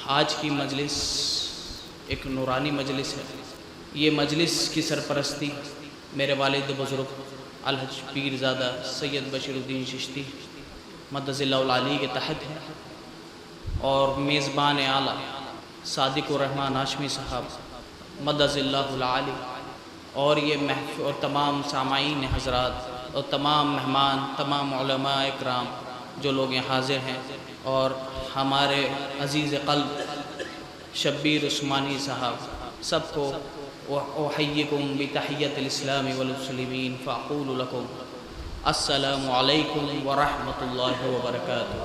آج کی مجلس ایک نورانی مجلس ہے۔ یہ مجلس کی سرپرستی میرے والد بزرگ الحج پیرزادہ سید بشیر الدین چشتی مدظ اللہ العالی کے تحت ہے، اور میزبان اعلیٰ صادق الرحمن ہاشمی صاحب مدظ اللہ العالی، اور یہ محفل اور تمام سامعین حضرات اور تمام مہمان، تمام علماء اکرام جو لوگ یہاں حاضر ہیں، اور ہمارے عزیز قلب شبیر عثمانی صاحب، سب کو احییکم بتحیۃ الاسلام والمسلمین فاقول لکم السلام علیکم ورحمۃ اللہ وبرکاتہ۔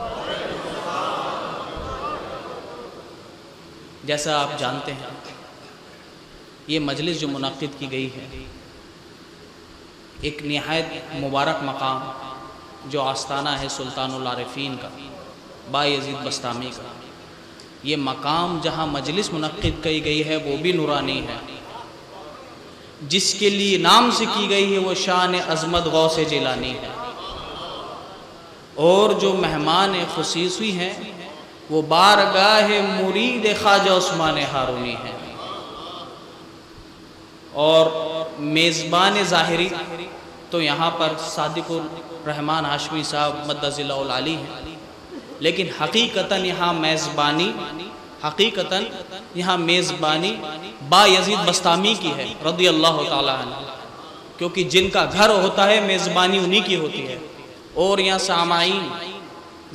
جیسا آپ جانتے ہیں یہ مجلس جو منعقد کی گئی ہے ایک نہایت مبارک مقام جو آستانہ ہے سلطان العارفین کا بایزید بسطامی کا، یہ مقام جہاں مجلس منعقد کی گئی ہے وہ بھی نورانی ہے، جس کے لیے نام سے کی گئی ہے وہ شان عظمت غوث جیلانی ہے، اور جو مہمان خصوصی ہیں وہ بارگاہ مرید خواجہ عثمان ہارونی ہیں، اور میزبان ظاہری تو یہاں پر صادق الرحمن ہاشمی صاحب مدظ اللہ العالی ہیں، لیکن حقیقتاً یہاں میزبانی بایزید بسطامی کی ہے رضی اللہ تعالی عنہ، کیونکہ جن کا گھر ہوتا ہے میزبانی انہی کی ہوتی ہے، اور یہاں سامعین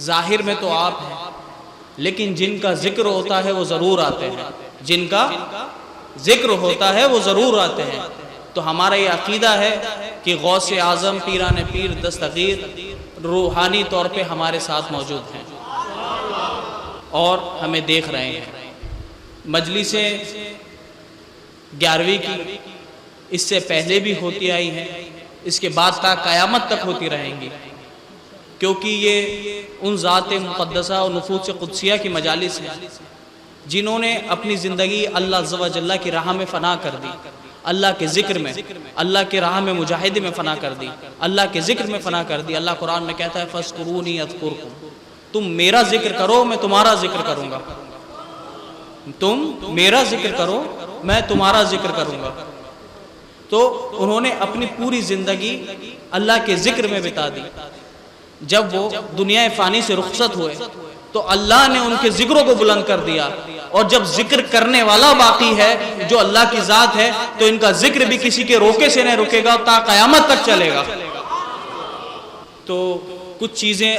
ظاہر میں تو آپ ہیں لیکن جن کا ذکر ہوتا ہے وہ ضرور آتے ہیں، جن کا ذکر ہوتا ہے وہ ضرور آتے ہیں۔ تو ہمارا یہ عقیدہ ہے کہ غوث اعظم پیران پیر دستگیر روحانی طور پہ ہمارے ساتھ موجود ہیں اور ہمیں دیکھ رہے ہیں۔ مجلسیں 11ویں کی اس سے پہلے بھی ہوتی آئی ہیں، اس کے بعد تا قیامت تک ہوتی رہیں گی، کیونکہ یہ ان ذات مقدسہ اور نفوس قدسیہ کی مجالس ہیں جنہوں نے اپنی زندگی اللہ عز و جل کی راہ میں فنا کر دی، اللہ کے ذکر میں، اللہ کے راہ میں مجاہدے میں فنا کر دی، اللہ کے ذکر میں فنا کر دی۔ اللہ قرآن میں کہتا ہے فَاذْكُرُونِي أَذْكُرْكُمْ، تم میرا ذکر کرو میں تمہارا ذکر کروں گا، تم میرا ذکر کرو میں تمہارا ذکر کروں گا۔ تو انہوں نے اپنی پوری زندگی اللہ کے ذکر میں بتا دی۔ جب وہ دنیا فانی سے رخصت ہوئے تو اللہ نے ان کے ذکروں کو بلند کر دیا، اور جب ذکر کرنے والا باقی ہے جو اللہ کی ذات ہے تو ان کا ذکر بھی کسی کے روکے سے نہیں رکے گا، تا قیامت تک چلے گا۔ تو کچھ چیزیں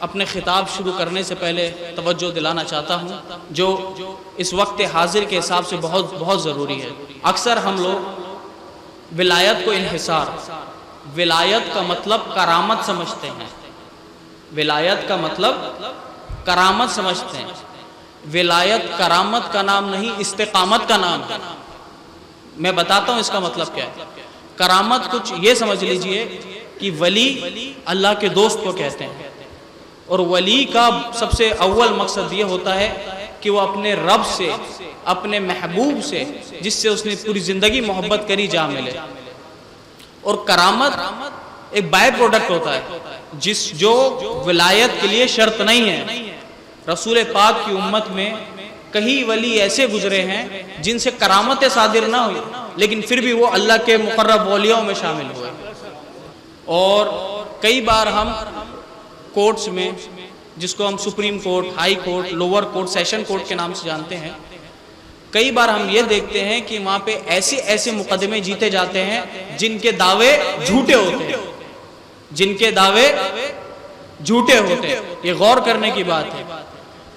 اپنے خطاب شروع کرنے سے پہلے توجہ دلانا چاہتا ہوں جو اس وقت حاضر کے حساب سے بہت بہت ضروری ہے۔ اکثر ہم لوگ ولایت کو انحصار، ولایت کا مطلب کرامت سمجھتے ہیں، ولایت کا مطلب کرامت سمجھتے ہیں۔ ولایت کرامت کا نام نہیں، استقامت کا نام ہے۔ میں بتاتا ہوں اس کا مطلب کیا ہے۔ کرامت کچھ یہ سمجھ لیجئے کہ ولی اللہ کے دوست کو کہتے ہیں، اور ولی کا سب سے اول مقصد یہ ہوتا ہے کہ وہ اپنے رب سے، اپنے محبوب سے جس سے اس نے پوری زندگی محبت کری جا ملے۔ اور کرامت ایک بائی پروڈکٹ ہوتا ہے جو ولایت کے لیے شرط نہیں ہے۔ رسول پاک کی امت میں کئی ولی ایسے گزرے ہیں جن سے کرامتیں صادر نہ ہوئی لیکن پھر بھی وہ اللہ کے مقرب اولیاء میں شامل ہوئے۔ اور کئی بار ہم کورٹس میں، جس کو ہم supreme court, high court, lower court, session court کے نام سے جانتے ہیں، کئی بار ہم یہ دیکھتے ہیں کہ وہاں پہ ایسے مقدمے جیتے جاتے ہیں جن کے دعوے جھوٹے ہوتے ہیں، جن کے دعوے جھوٹے ہوتے ہیں۔ یہ غور کرنے کی بات ہے۔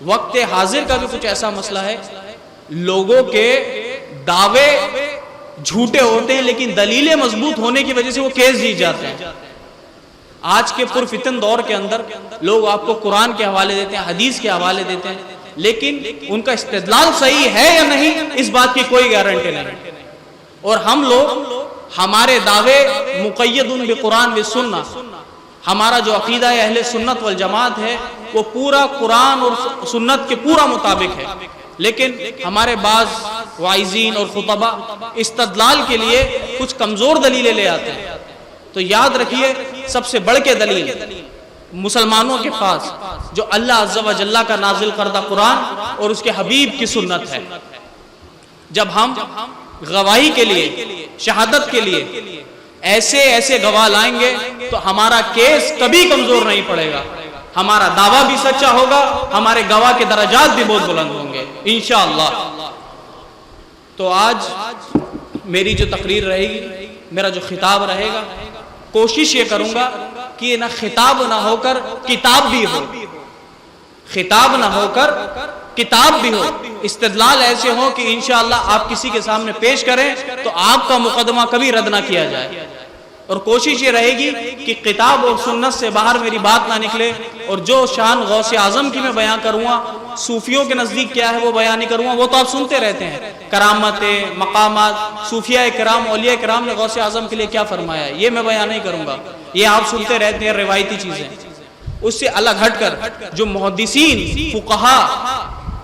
وقت حاضر کا بھی کچھ ایسا مسئلہ ہے، لوگوں کے دعوے جھوٹے ہوتے ہیں لیکن دلیلیں مضبوط ہونے کی وجہ سے وہ کیس جیت جاتے ہیں۔ آج کے پرفتن دور کے اندر لوگ آپ کو قرآن کے حوالے دیتے ہیں، حدیث کے حوالے دیتے ہیں، لیکن ان کا استدلال صحیح ہے یا نہیں اس بات کی کوئی گارنٹی نہیں۔ اور ہم لوگ، ہمارے دعوے مقید بقرآن و سنہ، ہمارا جو عقیدہ اہل سنت والجماعت ہے وہ پورا قرآن اور سنت کے پورا مطابق ہے، لیکن ہمارے بعض واعظین اور خطبہ استدلال کے لیے کچھ کمزور دلیلیں لے آتے ہیں۔ تو یاد رکھیے سب سے بڑھ کے دلیل مسلمانوں کے پاس جو اللہ عز و جل کا نازل کردہ قرآن اور اس کے حبیب کی سنت ہے۔ جب ہم گواہی کے لیے، شہادت کے لیے ایسے ایسے گواہ لائیں گے تو ہمارا کیس کبھی کمزور نہیں پڑے گا، ہمارا دعویٰ بھی سچا ہوگا، ہمارے گواہ کے درجات بھی بہت بلند ہوں گے انشاءاللہ۔ تو آج میری جو تقریر رہے گی، میرا جو خطاب رہے گا، کوشش یہ کروں گا کہ نہ خطاب نہ ہو کر کتاب بھی ہو، خطاب نہ ہو کر کتاب بھی ہو، استدلال ایسے ہو کہ انشاءاللہ آپ کسی کے سامنے پیش کریں تو آپ کا مقدمہ کبھی رد نہ کیا جائے۔ اور کوشش یہ رہے گی کہ کتاب اور سنت سے باہر میری بات نہ نکلے، اور جو شان غوث اعظم کی میں بیان کروں گا، صوفیوں کے نزدیک کیا ہے وہ بیان نہیں کروں گا، وہ تو آپ سنتے رہتے ہیں، کرامتیں، مقامات، صوفیاء کرام، اولیاء کرام نے غوث اعظم کے لیے کیا فرمایا ہے، یہ میں بیان نہیں کروں گا، یہ آپ سنتے رہتے ہیں روایتی چیزیں۔ اس سے الگ ہٹ کر جو محدثین، فقہاء،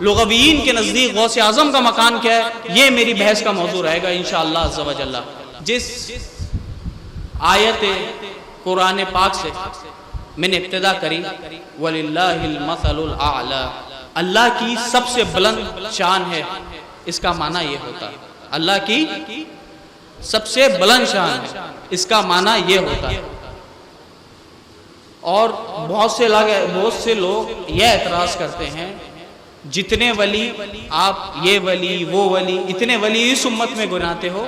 لغویین کے نزدیک غوث اعظم کا مکان کیا ہے، یہ میری بحث کا موضوع رہے گا انشاءاللہ عز و جل۔ جس آیت قرآن پاک سے میں نے ابتدا کری، وَلِلَّهِ الْمَثَلُ الْأَعْلَى، اللہ کی سب سے بلند شان ہے، اس کا معنی یہ ہوتا ہے، اللہ کی سب سے بلند شان ہے، اس کا معنی یہ ہوتا ہے۔ اور بہت سے لوگ یہ اعتراض کرتے ہیں، جتنے ولی آپ، یہ ولی وہ ولی، اتنے ولی اس امت میں گناتے ہو،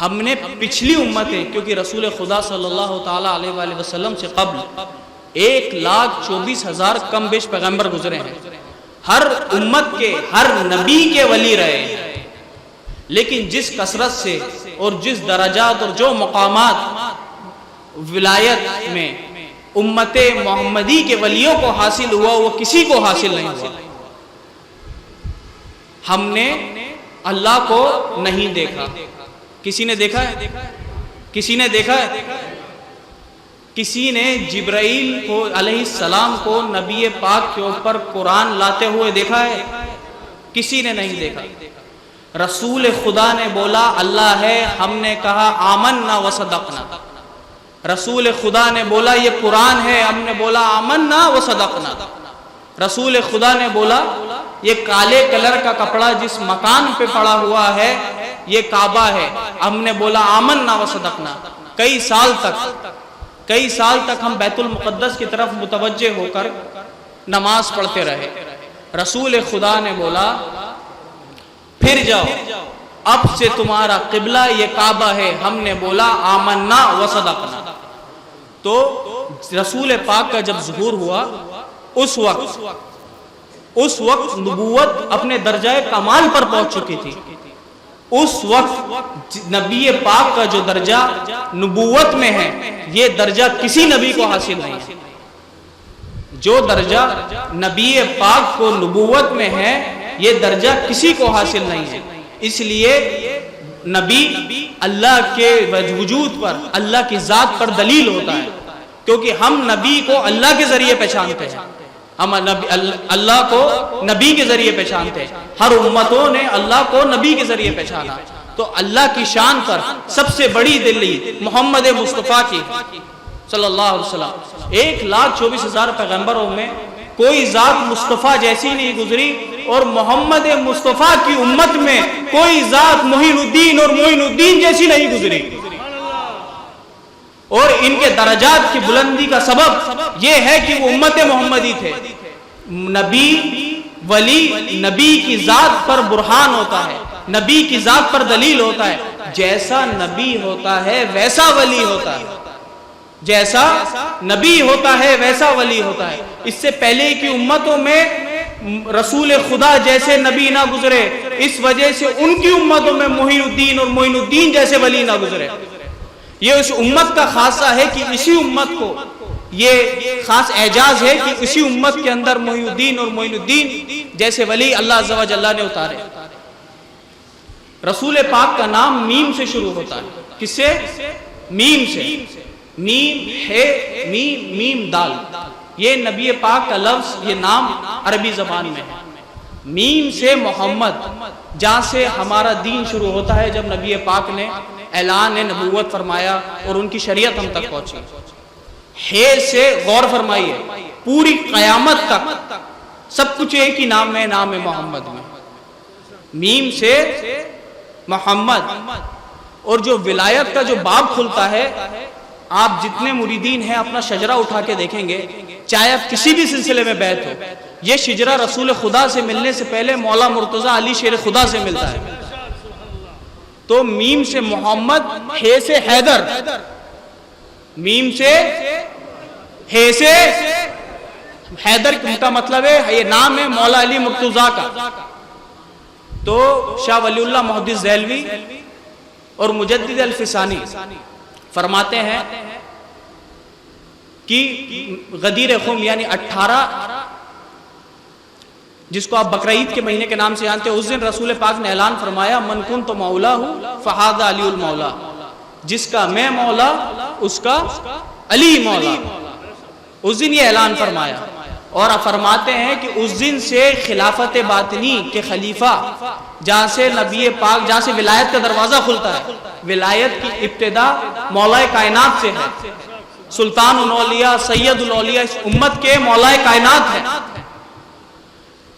ہم نے پچھلی امتیں، کیونکہ رسول خدا صلی اللہ تعالیٰ علیہ وآلہ وسلم سے قبل 1,24,000 کم بیش پیغمبر گزرے ہیں، ہر امت کے، ہر نبی کے ولی رہے ہیں، لیکن جس کثرت سے اور جس درجات اور جو مقامات ولایت میں امت محمدی کے ولیوں کو حاصل ہوا، وہ کسی کو حاصل نہیں ہوا۔ ہم نے اللہ کو نہیں دیکھا، کسی نے دیکھا ہے؟ کسی نے دیکھا ہے؟ کسی نے جبرائیل کو علیہ السلام کو نبی پاک کے اوپر قرآن لاتے ہوئے دیکھا ہے؟ کسی نے نہیں دیکھا۔ رسول خدا نے بولا اللہ ہے، ہم نے کہا آمنا وصدقنا۔ رسول خدا نے بولا یہ قرآن ہے، ہم نے بولا آمنا وصدقنا۔ رسول خدا نے بولا یہ کالے کلر کا کپڑا جس مکان پہ پڑا ہوا ہے یہ کعبہ ہے، ہم نے بولا آمنا وصدقنا۔ کئی سال تک ہم بیت المقدس کی طرف متوجہ ہو کر نماز پڑھتے رہے۔ رسول خدا نے بولا پھر جاؤ، اب سے تمہارا قبلہ یہ کعبہ ہے، ہم نے بولا آمنا وصدقنا۔ تو رسول پاک کا جب ظہور ہوا، اس وقت نبوت اپنے درجہ کمال پر پہنچ چکی تھی۔ اس وقت نبی پاک کا جو درجہ نبوت میں ہے، یہ درجہ کسی نبی کو حاصل نہیں ہے۔ جو درجہ نبی پاک کو نبوت میں ہے، یہ درجہ کسی کو حاصل نہیں ہے۔ اس لیے نبی اللہ کے وجود پر، اللہ کی ذات پر دلیل ہوتا ہے، کیونکہ ہم نبی کو اللہ کے ذریعے پہچانتے ہیں، ہم اللہ کو نبی کے ذریعے پہچانتے ہیں، ہر امتوں نے اللہ کو نبی کے ذریعے پہچانا۔ تو اللہ کی شان پر سب سے بڑی دلیل محمد مصطفیٰ کی صلی اللہ علیہ وسلم۔ 1,24,000 پیغمبروں میں کوئی ذات مصطفیٰ جیسی نہیں گزری، اور محمد مصطفیٰ کی امت میں کوئی ذات محین الدین اور معین الدین جیسی نہیں گزری۔ اور ان کے درجات کی بلندی کا سبب یہ ہے کہ وہ امت محمدی تھے۔ نبی ولی نبی کی ذات پر برہان ہوتا ہے، نبی کی ذات پر دلیل ہوتا ہے۔ جیسا نبی ہوتا ہے ویسا ولی ہوتا ہے، جیسا نبی ہوتا ہے ویسا ولی ہوتا ہے۔ اس سے پہلے کی امتوں میں رسول خدا جیسے نبی نہ گزرے، اس وجہ سے ان کی امتوں میں محی الدین اور معین الدین جیسے ولی نہ گزرے۔ یہ اس امت کا خاصہ ہے کہ اسی امت کو یہ خاص اعجاز ہے کہ اسی امت کے اندر محی الدین اور معین الدین جیسے ولی اللہ عز و جل نے اتارے۔ رسول پاک کا نام میم سے شروع ہوتا ہے۔ کس سے؟ میم سے۔ میم ہے، میم دال، یہ نبی پاک کا لفظ، یہ نام عربی زبان میں ہے۔ میم سے محمد، جہاں سے ہمارا دین شروع ہوتا ہے، جب نبی پاک نے اعلان نبوت فرمایا اور ان کی شریعت ہم تک پہنچی۔ ہے سے غور فرمائیے، پوری قیامت تک سب کچھ ایک ہی نام ہے، نام محمد میں، میم سے محمد۔ اور جو ولایت کا جو باب کھلتا ہے، آپ جتنے مریدین ہیں اپنا شجرہ اٹھا کے دیکھیں گے، چاہے آپ کسی بھی سلسلے میں بیعت ہو، یہ شجرہ رسول خدا سے ملنے سے پہلے مولا مرتضیٰ علی شیر خدا سے ملتا ہے۔ تو میم سے محمد، ہے سے حیدر، میم سے ہے سے حیدر کا مطلب ہے یہ نام ہے مولا علی مرتضیٰ کا۔ تو شاہ ولی اللہ محدث دہلوی اور مجدد الفسانی فرماتے ہیں کہ غدیر خم یعنی 18 جس کو آپ بقرعید کے مہینے کے نام سے جانتے ہیں، اس دن رسول پاک نے اعلان فرمایا من کنت مولا ہوں فہذا علی المولا، جس کا میں مولا اس کا علی مولا۔ اس دن یہ اعلان فرمایا، اور فرماتے ہیں کہ اس دن سے خلافت باطنی کے خلیفہ، جہاں سے نبی پاک، جہاں سے ولایت کا دروازہ کھلتا ہے، ولایت کی ابتدا مولا کائنات سے ہے، سلطان الاولیاء سید الاولیاء اس امت کے مولا کائنات ہے،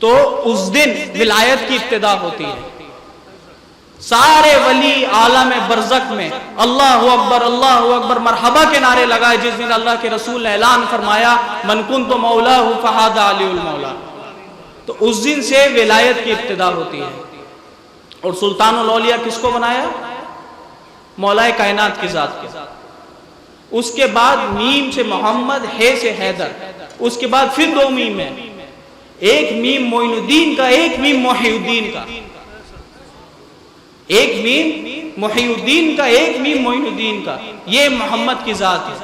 تو اس دن ولایت کی ابتدا ہوتی ہے۔ سارے ولی عالم برزخ میں اللہ اکبر مرحبا کے نعرے لگائے جس دن اللہ کے رسول نے اعلان فرمایا من کنت مولاہ فہذا علی المولا۔ تو اس دن سے ولایت کی ابتدا ہوتی ہے۔ اور سلطان الاولیاء کس کو بنایا؟ مولا کائنات کی ذات کے۔ اس کے بعد میم سے محمد، ہے سے حیدر، اس کے بعد پھر 2 میم ہیں، ایک میم معین الدین کا، ایک میم محی الدین کا، ایک میم محی الدین کا، ایک میم معین الدین کا، یہ محمد کی ذات ہے۔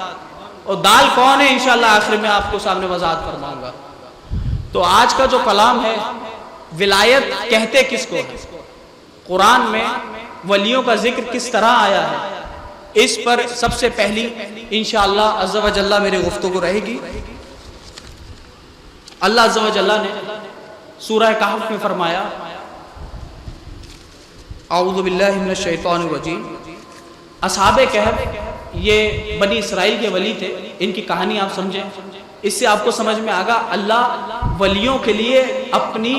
اور دال کون ہے انشاءاللہ آخر میں آپ کو سامنے وضاحت فرماؤں گا۔ تو آج کا جو کلام ہے، ولایت کہتے کس کو ہے، قرآن میں ولیوں کا ذکر کس طرح آیا ہے، اس پر سب سے پہلی انشاءاللہ عز و جل میری گفتگو رہے گی۔ اللہ عز و جل نے سورہ کہف میں فرمایا اعوذ باللہ من الشیطان الرجیم۔ اصحاب کہف یہ بنی اسرائیل کے ولی تھے، ان کی کہانی آپ سمجھیں، اس سے آپ کو سمجھ میں آگا اللہ ولیوں کے لیے اپنی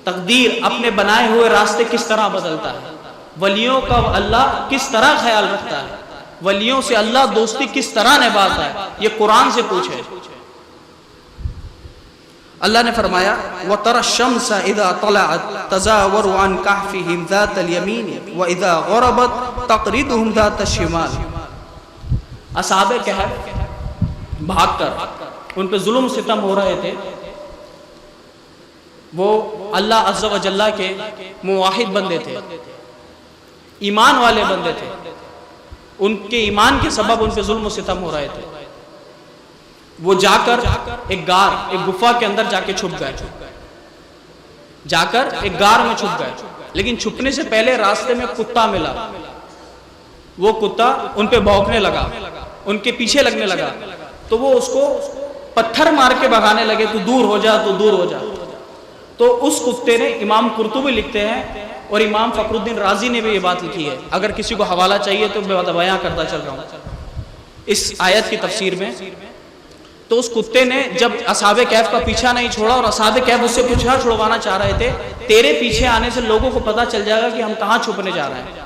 تقدیر، اپنے بنائے ہوئے راستے کس طرح بدلتا ہے، ولیوں کا اللہ کس طرح خیال رکھتا ہے، ولیوں سے اللہ دوستی کس طرح نبھاتا ہے، یہ قرآن سے پوچھے۔ اللہ نے فرمایا وَتَرَى الشَّمْسَ إِذَا طَلَعَتْ تَزَاوَرُ عَنْ كَهْفِهِمْ ذَاتَ الْيَمِينِ وَإِذَا غَرَبَتْ تَقْرِضُهُمْ ذَاتَ الشِّمَالِ۔ اصحاب کہف بھاگ کر، ان پہ ظلم ستم ہو رہے تھے، وہ اللہ عز و جل کے موحد بندے تھے، ایمان والے بندے تھے، ان کے ایمان کے سبب ان پہ ظلم و ستم ہو رہے تھے۔ وہ جا کر ایک غار، ایک گفا کے اندر جا کے چھپ گئے، جا کر ایک غار میں چھپ گئے، لیکن چھپنے سے پہلے راستے میں کتا ملا، وہ کتا ان پہ بھونکنے لگا، ان کے پیچھے لگنے لگا، تو وہ اس کو پتھر مار کے بھگانے لگے، تو دور ہو جا، تو دور ہو جا۔ تو اس کتے نے، امام قرطبی لکھتے ہیں اور امام فخر الدین رازی نے بھی یہ بات لکھی ہے، اگر کسی کو حوالہ چاہیے تو میں بیان کرتا چل رہا ہوں اس آیت کی تفسیر میں، تو اس کتے نے جب اصحاب کہف کا پیچھا نہیں چھوڑا، اور اصحاب کہف اس سے پیچھا چھڑوانا چاہ رہے تھے، تیرے پیچھے آنے سے لوگوں کو پتہ چل جائے گا کہ ہم کہاں چھپنے جا رہے ہیں،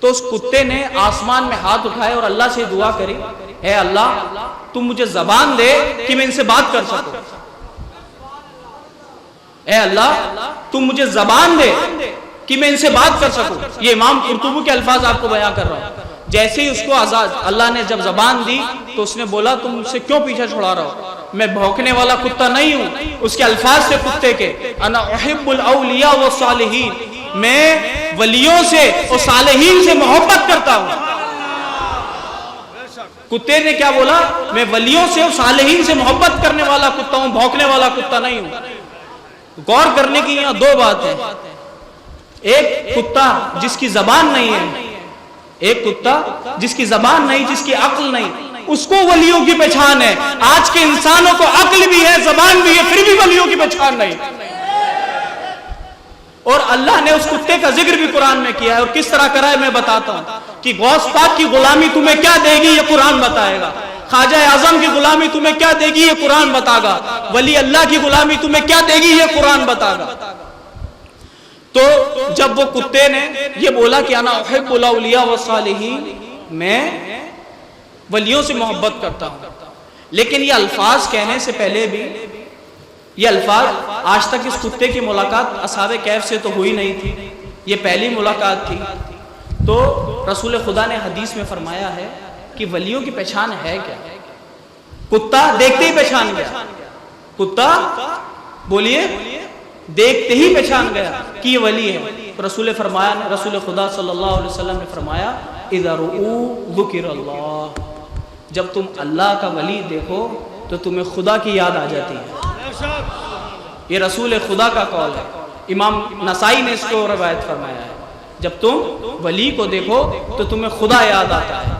تو اس کتے نے آسمان میں ہاتھ اٹھائے اور اللہ سے دعا کری، اے اللہ تم مجھے زبان دے کہ میں ان سے بات کر سکوں، اے اللہ تم مجھے زبان دے کہ میں ان سے بات کر سکوں۔ یہ امام قرطبی کے الفاظ آپ کو بیان کر رہا ہوں۔ جیسے ہی اس کو اللہ نے جب زبان دی تو اس نے بولا تم مجھ سے کیوں پیچھا چھڑا رہا ہو، میں بھونکنے والا کتا نہیں ہوں۔ اس کے الفاظ سے کتے کے، انا احب الاولیاء والصالحین، میں ولیوں سے اور صالحین سے محبت کرتا ہوں۔ کتے نے کیا بولا؟ میں ولیوں سے اور صالحین سے محبت کرنے والا کتا ہوں، بھونکنے والا کتا نہیں ہوں۔ غور کرنے کی یہاں 2 بات ہے، ایک کتا جس کی زبان نہیں ہے، ایک کتا جس کی زبان نہیں، جس کی عقل نہیں، اس کو ولیوں کی پہچان ہے۔ آج کے انسانوں کو عقل بھی ہے، زبان بھی ہے، پھر بھی ولیوں کی پہچان نہیں۔ اور اللہ نے اس کتے کا ذکر بھی قرآن میں کیا ہے، اور کس طرح کرا ہے میں بتاتا ہوں کہ غوث پاک کی غلامی تمہیں کیا دے گی یہ قرآن بتائے گا۔ خواجہ اعظم کی غلامی تمہیں کیا دے گی یہ قرآن بتا گا، ولی اللہ کی غلامی تمہیں کیا دے گی یہ قرآن بتا گا۔ تو جب وہ کتے نے یہ بولا کہ انا احب الاولیاء والصالحین، میں ولیوں سے محبت کرتا ہوں، لیکن یہ الفاظ کہنے سے پہلے بھی یہ الفاظ آج تک اس کتے کی ملاقات اصحاب کہف سے تو ہوئی نہیں تھی، یہ پہلی ملاقات تھی۔ تو رسول خدا نے حدیث میں فرمایا ہے کہ ولیوں کی پہچان ہے کیا؟ کتا دیکھتے ہی پہچان گیا، کتا بولیے دیکھتے ہی پہچان گیا کہ یہ ولی ہے۔ رسول خدا صلی اللہ علیہ وسلم نے فرمایا اذا رؤوا ذکر اللہ، جب تم اللہ کا ولی دیکھو تو تمہیں خدا کی یاد آ جاتی ہے۔ یہ رسول خدا کا قول ہے، امام نسائی نے اس کو روایت فرمایا ہے، جب تم ولی کو دیکھو تو تمہیں خدا یاد آتا ہے۔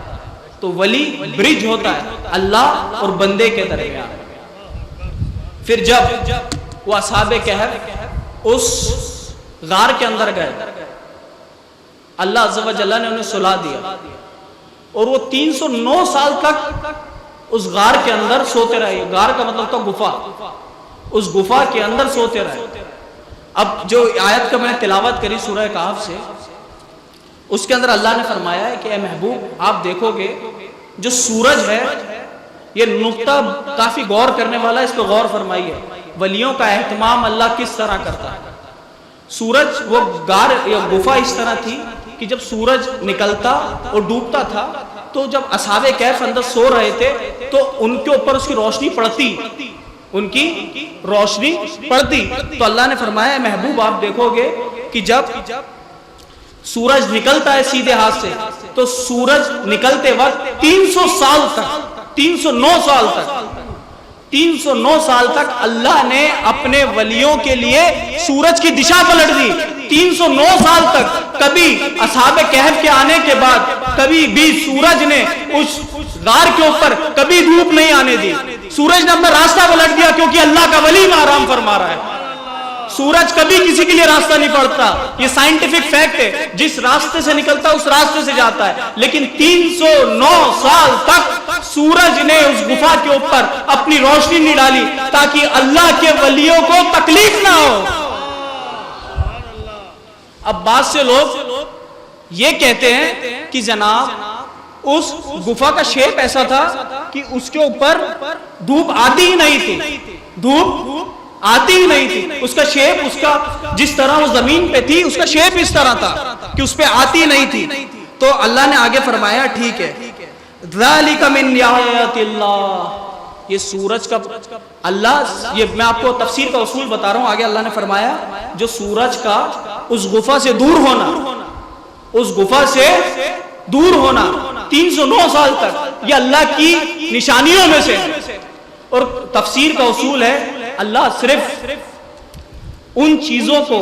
تو ولی برج ہوتا ہے اللہ اور بندے کے درمیان۔ پھر جب وہ اصحاب کہف اس غار کے اندر گئے، اللہ عز و جل نے انہیں سلا دیا اور وہ 309 سال تک اس غار کے اندر سوتے رہے۔ غار کا مطلب تھا گفا، اس گفا کے اندر سوتے رہے۔ اب جو آیت کا میں نے تلاوت کری سورہ کہف سے، اس کے اندر اللہ نے فرمایا ہے کہ اے محبوب آپ دیکھو گے جو سورج ہے، یہ نقطہ کافی غور کرنے والا ہے، اس پہ غور فرمائیے، ولیوں کا اہتمام اللہ کس طرح کرتا ہے۔ سورج وہ غار یا گفا اس طرح تھی کہ جب سورج نکلتا اور ڈوبتا تھا تو جب اصحاب کہف اندر سو رہے تھے تو ان کے اوپر اس کی روشنی پڑتی، ان کی روشنی پڑتی۔ تو اللہ نے فرمایا محبوب آپ دیکھو گے کہ جب سورج نکلتا ہے سیدھے ہاتھ سے تو سورج نکلتے وقت 300 سال تک 309 سال تک اللہ نے اپنے ولیوں کے لیے سورج کی دشا پلٹ دی۔ 309 سال تک کبھی اصحاب کہف کے آنے کے بعد کبھی بھی سورج نے اس غار کے اوپر کبھی دھوپ نہیں آنے دی، سورج نے اپنا راستہ پلٹ دیا، کیونکہ اللہ کا ولی میں آرام فرما رہا ہے۔ سورج کبھی کسی کے لیے راستہ نہیں پڑتا، یہ سائنٹیفک فیکٹ ہے، جس راستے سے نکلتا اس راستے سے جاتا ہے۔ لیکن 309 سال تک سورج نے اس گفا کے اوپر اپنی روشنی نہیں ڈالی تاکہ اللہ کے ولیوں کو تکلیف نہ ہو۔ اب بعض سے لوگ یہ کہتے ہیں کہ جناب اس گفا کا شیپ ایسا تھا کہ اس کے اوپر دھوپ آتی ہی نہیں تھی، دھوپ آتی ہی نہیں تھی، اس کا شیپ، اس کا جس طرح وہ زمین پہ تھی اس کا شیپ اس طرح تھا کہ اس پہ آتی نہیں تھی۔ تو اللہ نے آگے فرمایا ٹھیک ہے، ذالک من آیات اللہ، یہ سورج کا اللہ، یہ میں آپ کو تفسیر کا اصول بتا رہا ہوں، آگے اللہ نے فرمایا جو سورج کا اس گفا سے دور ہونا، اس گفا سے دور ہونا 309 سال تک، یہ اللہ کی نشانیوں میں سے۔ اور تفسیر کا اصول ہے اللہ صرف ان چیزوں کو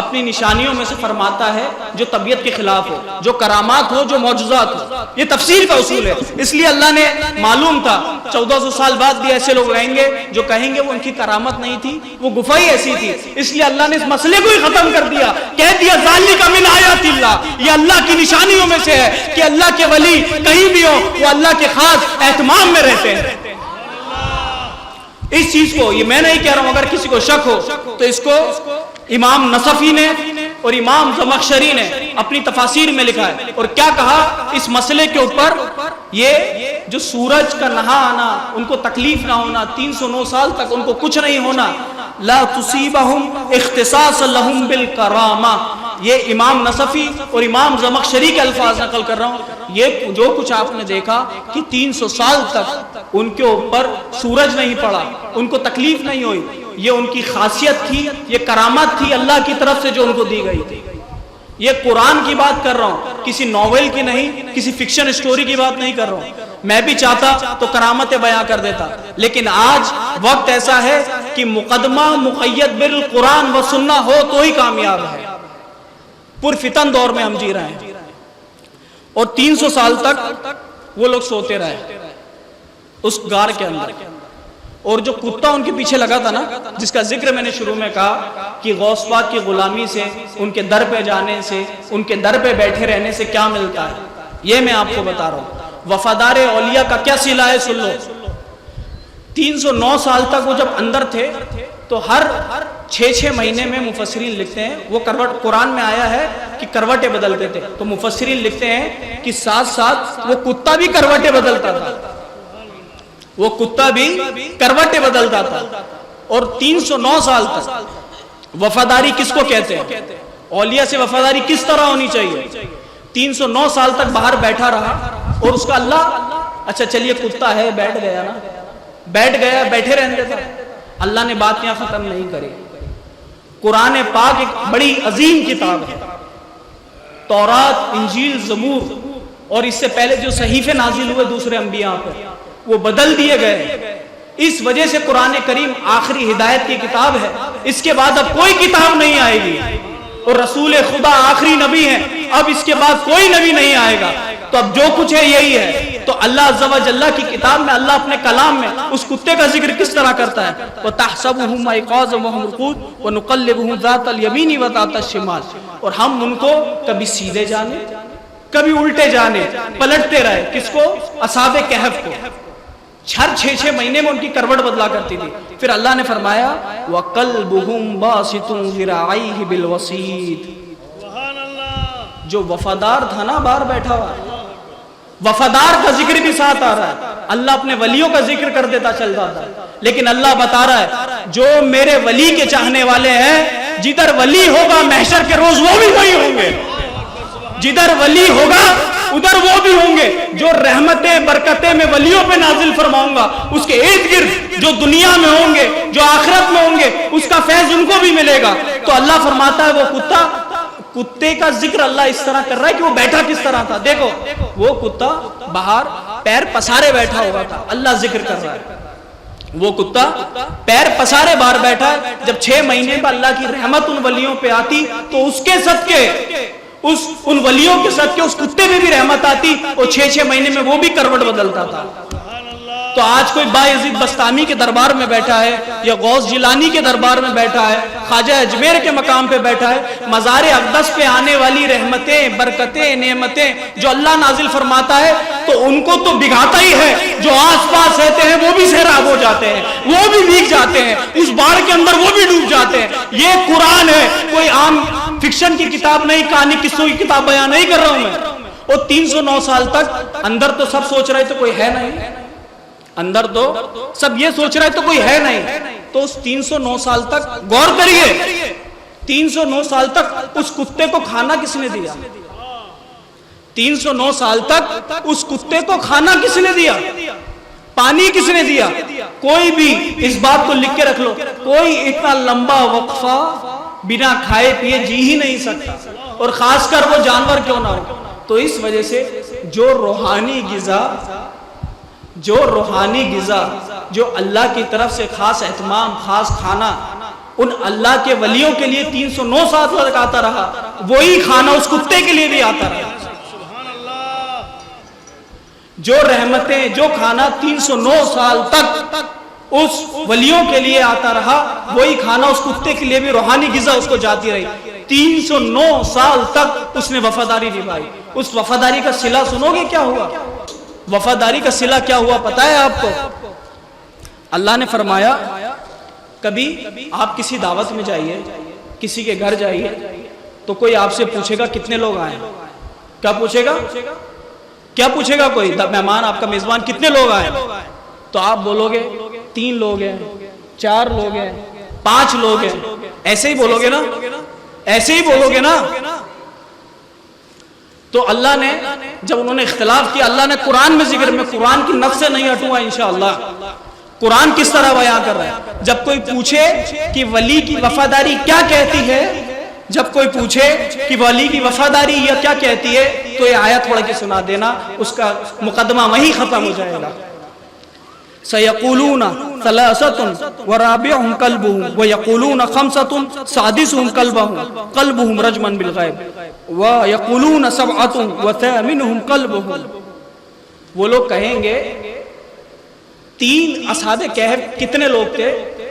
اپنی نشانیوں میں سے فرماتا ہے جو طبیعت کے خلاف ہو، جو کرامات ہو، جو معجزات ہو، یہ تفسیر کا اصول ہے۔ اس لیے اللہ نے معلوم تھا 1400 سال بعد بھی ایسے لوگ رہیں گے جو کہیں گے وہ ان کی کرامت نہیں تھی، وہ گفا ہی ایسی تھی، اس لیے اللہ نے اس مسئلے کو ہی ختم کر دیا، کہہ دیا ذالک من آیات اللہ، یہ اللہ کی نشانیوں میں سے ہے کہ اللہ کے ولی کہیں بھی ہو وہ اللہ کے خاص اہتمام میں رہتے ہیں۔ اس چیز کو یہ میں نہیں کہہ رہا ہوں، اگر کسی کو شک ہو تو اس کو امام نصفی نے اور امام زمخشری نے اپنی تفاسیر میں لکھا ہے، اور کیا کہا اس مسئلے کے اوپر، یہ جو سورج کا نہا آنا، ان کو تکلیف نہ ہونا، 309 سال تک ان کو کچھ نہیں ہونا، لا تصیبہم اختصاص لہم بالکرامہ، یہ امام نصفی اور امام زمخشری کے الفاظ نقل کر رہا ہوں۔ یہ جو کچھ آپ نے دیکھا کہ 300 سال تک ان کے اوپر سورج نہیں پڑا، ان کو تکلیف نہیں ہوئی، یہ ان کی خاصیت تھی، یہ کرامت تھی اللہ کی طرف سے جو ان کو دی گئی تھی۔ یہ قرآن کی بات کر رہا ہوں، کسی ناول کی نہیں، کسی فکشن سٹوری کی بات نہیں کر رہا ہوں۔ میں بھی چاہتا تو کرامتیں بیان کر دیتا، لیکن آج وقت ایسا ہے کہ مقدمہ مقید بالقرآن و سنہ ہو تو ہی کامیاب ہے۔ پرفتن دور میں ہم جی رہے ہیں، اور 300 سال تک وہ لوگ سوتے رہے اس غار کے اندر، اور جو کتا ان کے پیچھے لگا تھا نا، جس کا ذکر میں نے شروع میں کہا کہ غوث پاک کی غلامی سے، ان کے در پہ جانے سے، ان کے در پہ بیٹھے رہنے سے کیا ملتا ہے، یہ میں آپ کو بتا رہا ہوں۔ وفادار اولیاء کا کیا صلہ ہے سن لو. 309 سال تک وہ جب اندر تھے تو ہر 6 مہینے میں مفسرین لکھتے ہیں وہ قرآن میں آیا ہے کہ کروٹیں بدلتے تھے, تو مفسرین لکھتے ہیں کہ ساتھ ساتھ وہ کتا بھی کروٹیں بدلتا تھا, وہ کتا بھی کروٹیں بدلتا تھا. اور 309 سال تک وفاداری کس کو کہتے ہیں, اولیاء سے وفاداری کس طرح ہونی چاہیے. 309 سال تک باہر بیٹھا رہا اور اس کا اللہ, اچھا چلیے کتا ہے بیٹھ گیا نا, بیٹھ گیا, بیٹھے رہنے دیتا. اللہ نے بات یہاں ختم نہیں کری. قرآن پاک ایک بڑی عظیم کتاب ہے, تورات, انجیل, زبور, اور اس سے پہلے جو صحیفے نازل ہوئے دوسرے انبیاء پر وہ بدل دیے گئے. اس وجہ سے قرآن کریم آخری ہدایت کی کتاب ہے. اس کے بعد اب کوئی کتاب نہیں آئے گی, اور رسول خدا آخری نبی ہیں, اب اس کے بعد کوئی نبی نہیں آئے گا. تو اب جو کچھ ہے یہی ہے. تو اللہ عز و جل کی کتاب میں اللہ اپنے کلام میں اس کتے کا ذکر کس طرح کرتا ہے, وَتَحْسَبُهُمْ أَيْقَاظًا وَهُمْ رُقُودٌ وَنُقَلِّبُهُمْ ذَاتَ الْيَمِينِ وَذَاتَ الشِّمَالِ, اور ہم ان کو کبھی سیدھے جانے کبھی الٹے جانے پلٹتے رہے. کس کو, اصحاب کہف کو. ہر 6 مہینے میں ان کی کروٹ بدلا کرتی تھی. پھر اللہ نے فرمایا وَقَلْبُهُمْ بَاسِطٌ ذِرَاعَيْهِ بِالْوَسِيدِ, جو وفادار تھا نا باہر بیٹھا ہوا, وفادار کا ذکر بھی ساتھ آ رہا ہے. اللہ اپنے ولیوں کا ذکر کر دیتا چل رہا تھا, لیکن اللہ بتا رہا ہے جو میرے ولی کے چاہنے والے ہیں, جدھر ولی ہوگا محشر کے روز وہ بھی وہی ہوں گے, جدھر ولی ہوگا ادھر وہ بھی ہوں گے. جو رحمتیں برکتیں میں ولیوں پہ نازل فرماؤں گا اس کے ارد گرد جو دنیا میں ہوں گے, جو آخرت میں ہوں گے, اس کا فیض ان کو بھی ملے گا. تو اللہ فرماتا ہے وہ کتے کا ذکر اللہ اس طرح کر رہا ہے کہ وہ بیٹھا کس طرح تھا. دیکھو وہ کتا باہر پیر پسارے بیٹھا ہوا تھا, اللہ ذکر کر رہا ہے. وہ کتا پیر پسارے باہر بیٹھا ہے. جب 6 مہینے میں اللہ کی رحمت ان ولیوں پہ آتی تو اس کے صدقے, ان ولیوں کے صدقے اس کتے میں بھی رحمت آتی, اور 6 مہینے میں وہ بھی کروٹ بدلتا تھا. تو آج کوئی بایزید بستامی کے دربار میں بیٹھا ہے, یا غوث جیلانی کے دربار میں بیٹھا ہے, خواجہ اجمیر کے مقام پہ بیٹھا ہے, مزار اقدس پہ آنے والی رحمتیں برکتیں نعمتیں جو اللہ نازل فرماتا ہے تو ان کو تو بگاتا ہی ہے. جو آس پاس رہتے ہیں وہ بھی سیراب ہو جاتے ہیں, وہ بھی بھیگ جاتے ہیں, اس باڑھ کے اندر وہ بھی ڈوب جاتے ہیں. یہ قرآن ہے, کوئی عام فکشن کی کتاب نہیں, کہانی قصوں کی کتاب بیان نہیں کر رہا ہوں میں. اور 309 سال تک اندر تو سب سوچ رہے تو کوئی ہے نہیں, اندر تو سب یہ سوچ رہے تو کوئی ہے نہیں. تو اس 309 سال تک غور کریے, 309 سال تک اس کتے کو کھانا کس نے دیا, 309 سال تک اس کتے کو کھانا کس نے دیا, پانی کس نے دیا. کوئی بھی اس بات کو لکھ کے رکھ لو, کوئی اتنا لمبا وقفہ بنا کھائے پیے جی ہی نہیں سکتا, اور خاص کر وہ جانور کیوں نہ ہو. تو اس وجہ سے جو روحانی غذا جو اللہ کی طرف سے خاص اہتمام, خاص کھانا ان اللہ کے ولیوں کے لیے 309 سال تک آتا رہا, وہی کھانا اس کتے کے لیے بھی آتا رہا. جو رحمتیں جو کھانا 309 سال تک اس ولیوں کے لیے آتا رہا, وہی کھانا اس کتے کے لیے بھی روحانی غذا اس کو جاتی رہی. 309 سال تک اس نے وفاداری نبھائی. اس وفاداری کا صلہ سنو گے کیا ہوا, وفاداری کا صلہ کیا ہوا پتہ ہے آپ کو. اللہ نے فرمایا کبھی آپ کسی دعوت میں جائیے, کسی کے گھر جائیے, تو کوئی آپ سے پوچھے گا کتنے لوگ آئے, کیا پوچھے گا, کیا پوچھے گا کوئی مہمان آپ کا میزبان کتنے لوگ آئے, تو آپ بولو گے 3 لوگ ہیں, 4 لوگ ہیں, 5 لوگ ہیں, ایسے ہی بولو گے نا, ایسے ہی بولو گے نا. تو اللہ نے جب انہوں نے اختلاف کیا, اللہ نے قرآن میں ذکر, میں قرآن کی نفس سے نہیں ہٹوں گا انشاءاللہ. قرآن کس طرح بیان کر رہا ہے, جب کوئی پوچھے کہ ولی کی وفاداری کیا کہتی ہے, جب کوئی پوچھے کہ ولی کی وفاداری یہ کیا کہتی ہے, تو یہ آیت پڑھ کے سنا دینا, اس کا مقدمہ وہیں ختم ہو جائے گا. سَيَقُولُونَ ثَلَاثَةٌ وَرَابِعُهُمْ كَلْبُهُمْ وَيَقُولُونَ خَمْسَةٌ سَادِسُهُمْ قَلْبُهُمْ رَجْمًا بِالْغَيْبِ وَيَقُولُونَ سَبْعَةٌ وَثَامِنُهُمْ قَلْبُهُمْ. وہ لوگ کہیں گے 3 اصحاب کہف کتنے لوگ تھے,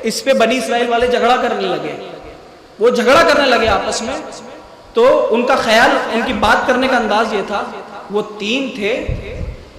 اس پہ بنی اسرائیل والے جھگڑا کرنے لگے, وہ جھگڑا کرنے لگے آپس میں. تو ان کا خیال, ان کی بات کرنے کا انداز یہ تھا, وہ 3 تھے,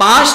5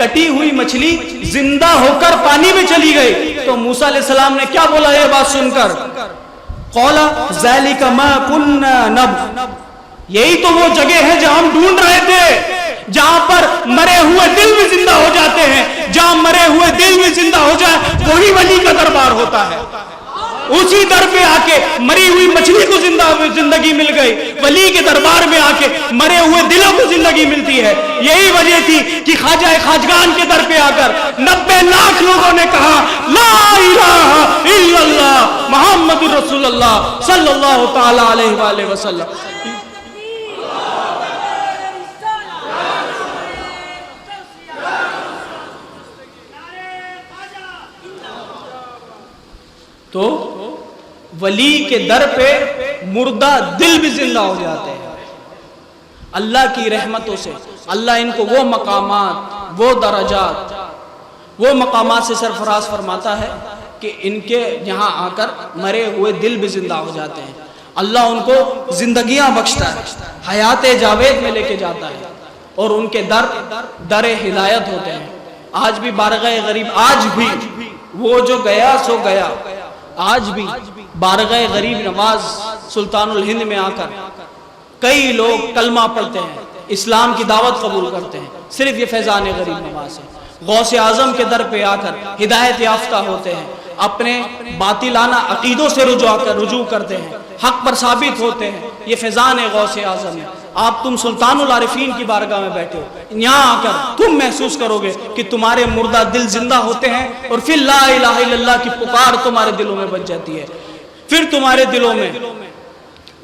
کٹی ہوئی مچھلی زندہ ہو کر پانی میں چلی گئی تو موسیٰ علیہ السلام نے کیا بولا یہ بات سن کر؟ قولا ذالک ما کننا نبغ، یہی تو وہ جگہ ہے جہاں ہم ڈھونڈ رہے تھے، جہاں پر مرے ہوئے دل بھی زندہ ہو جاتے ہیں، جہاں مرے ہوئے دل بھی زندہ ہو جائے وہی ولی کا دربار ہوتا ہے۔ اسی در پہ آ کے مری ہوئی مچھلی کو زندگی مل گئی، ولی کے دربار میں آ کے مرے ہوئے دلوں کو زندگی ملتی ہے۔ یہی وجہ تھی کہ خواجہ خواجگان کے در پہ آ کر 90 لاکھ لوگوں نے کہا لا الہ الا اللہ محمد رسول اللہ صلی اللہ تعالی علیہ وآلہ وسلم۔ تو ولی کے در پہ مردہ دل بھی زندہ ہو جاتے ہیں اللہ کی رحمتوں سے۔ اللہ ان کو وہ مقامات، وہ درجات، وہ مقامات سے سرفراز فرماتا ہے کہ ان کے یہاں آ کر مرے ہوئے دل بھی زندہ ہو جاتے ہیں۔ اللہ ان کو زندگیاں بخشتا ہے، حیات جاوید میں لے کے جاتا ہے، اور ان کے در ہدایت ہوتے ہیں۔ آج بھی بارگاہ غریب، آج بھی وہ جو گیا سو گیا، آج بھی بارگاہ غریب نواز سلطان الہند میں آ کر کئی لوگ کلمہ پڑھتے ہیں، اسلام کی دعوت قبول کرتے ہیں، صرف یہ فیضان غریب نواز ہے۔ غوث اعظم کے در پہ آ کر ہدایت یافتہ ہوتے ہیں، اپنے باطلانہ عقیدوں سے رجوع کرتے ہیں، حق پر ثابت ہوتے ہیں۔ یہ فیضان غوث اعظم ہے۔ آپ تم سلطان العارفین کی بارگاہ میں بیٹھے ہو، یہاں آ کر تم محسوس کرو گے کہ تمہارے مردہ دل زندہ ہوتے ہیں، اور پھر لا الہ الا اللہ کی پکار تمہارے دلوں میں بچ جاتی ہے۔ پھر تمہارے دلوں میں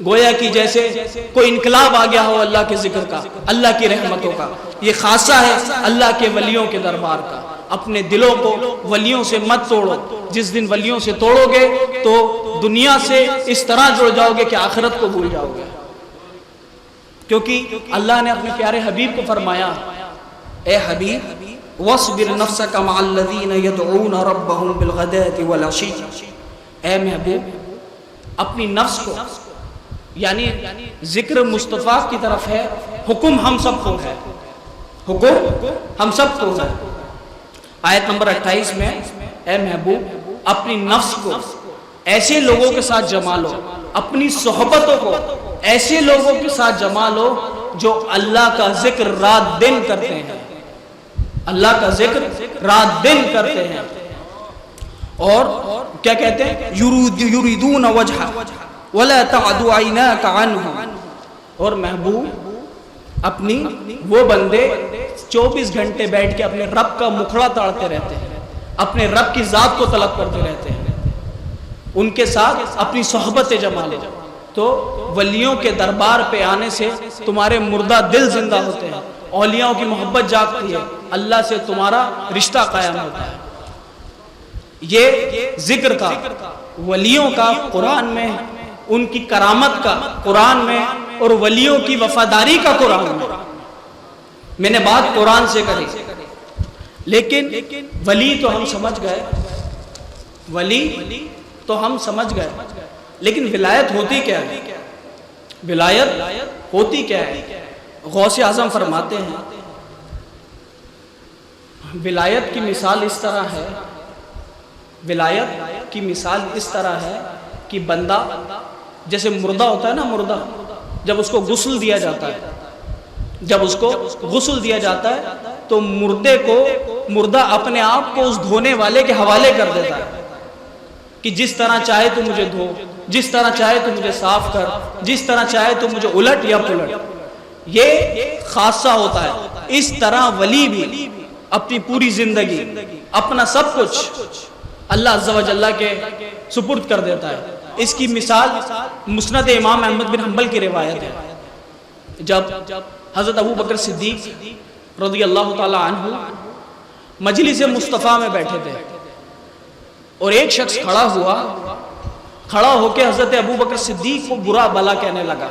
گویا کہ جیسے کوئی انقلاب آ گیا ہو اللہ کے ذکر کا، اللہ کی رحمتوں کا۔ یہ خاصہ ہے اللہ کے ولیوں کے دربار کا۔ اپنے دلوں کو ولیوں سے مت توڑو، جس دن ولیوں سے توڑو گے تو دنیا سے اس طرح جڑ جاؤ گے کہ آخرت کو بھول جاؤ گے، کیونکہ اللہ نے اپنے پیارے حبیب کو فرمایا اے حبیب وَاصْبِرْ نَفْسَكَ مَعَ الَّذِينَ يَدْعُونَ رَبَّهُمْ بِالْغَدَاةِ وَالْعَشِيِّ، اے محبوب اپنی نفس کو، یعنی ذکر مصطفیٰ کی طرف ہے، حکم ہم سب کو ہے، حکم ہم سب کو ہے۔ آیت نمبر 28 میں اے محبوب اپنی نفس کو ایسے لوگوں کے ساتھ جما لو، اپنی صحبتوں کو ایسے لوگوں کے ساتھ جما لو جو اللہ کا ذکر رات دن کرتے ہیں، اللہ کا ذکر رات دن کرتے ہیں، اور کیا کہتے ہیں یریدون وجہ ولا تعد عیناک عنہم، اور محبوب اپنی وہ بندے 24 گھنٹے بیٹھ کے اپنے رب کا مکھڑا تاڑتے رہتے ہیں، اپنے رب کی ذات کو طلب کرتے رہتے ہیں، ان کے ساتھ اپنی صحبت جما لو۔ تو ولیوں کے دربار پہ آنے سے تمہارے مردہ دل زندہ ہوتے ہیں، اولیاءوں کی محبت جاگتی ہے، اللہ سے تمہارا رشتہ قائم ہوتا ہے۔ یہ ذکر کا، ولیوں کا قرآن میں، ان کی کرامت کا قرآن میں، اور ولیوں کی وفاداری کا قرآن میں۔ میں نے بات قرآن سے کری، لیکن ولی تو ہم سمجھ گئے، ولی تو ہم سمجھ گئے، لیکن ولایت ہوتی کیا ہے؟ ولایت ہوتی کیا ہے؟ غوث اعظم فرماتے ہیں ولایت کی مثال اس طرح ہے، ولایت کی مثال اس طرح ہے کہ بندہ جیسے مردہ ہوتا ہے نا، مردہ جب اس کو غسل دیا جاتا ہے، جب اس کو غسل دیا جاتا ہے تو مردے کو، مردہ اپنے آپ کو اس دھونے والے کے حوالے کر دیتا ہے کہ جس طرح چاہے تو مجھے دھو، جس طرح چاہے تو مجھے صاف کر، جس طرح چاہے تو مجھے الٹ یا پلٹ۔ یہ خاصہ ہوتا ہے۔ اس طرح ولی بھی اپنی پوری زندگی، اپنا سب کچھ اللہ عز و جل کے سپرد کر دیتا ہے۔ اس کی مثال مسند امام احمد بن حنبل کی روایت ہے، جب حضرت ابو بکر صدیق رضی اللہ تعالی عنہ مجلس مصطفیٰ میں بیٹھے تھے، اور ایک شخص کھڑا ہو کے حضرت ابو بکر صدیق کو برا بلا کہنے لگا۔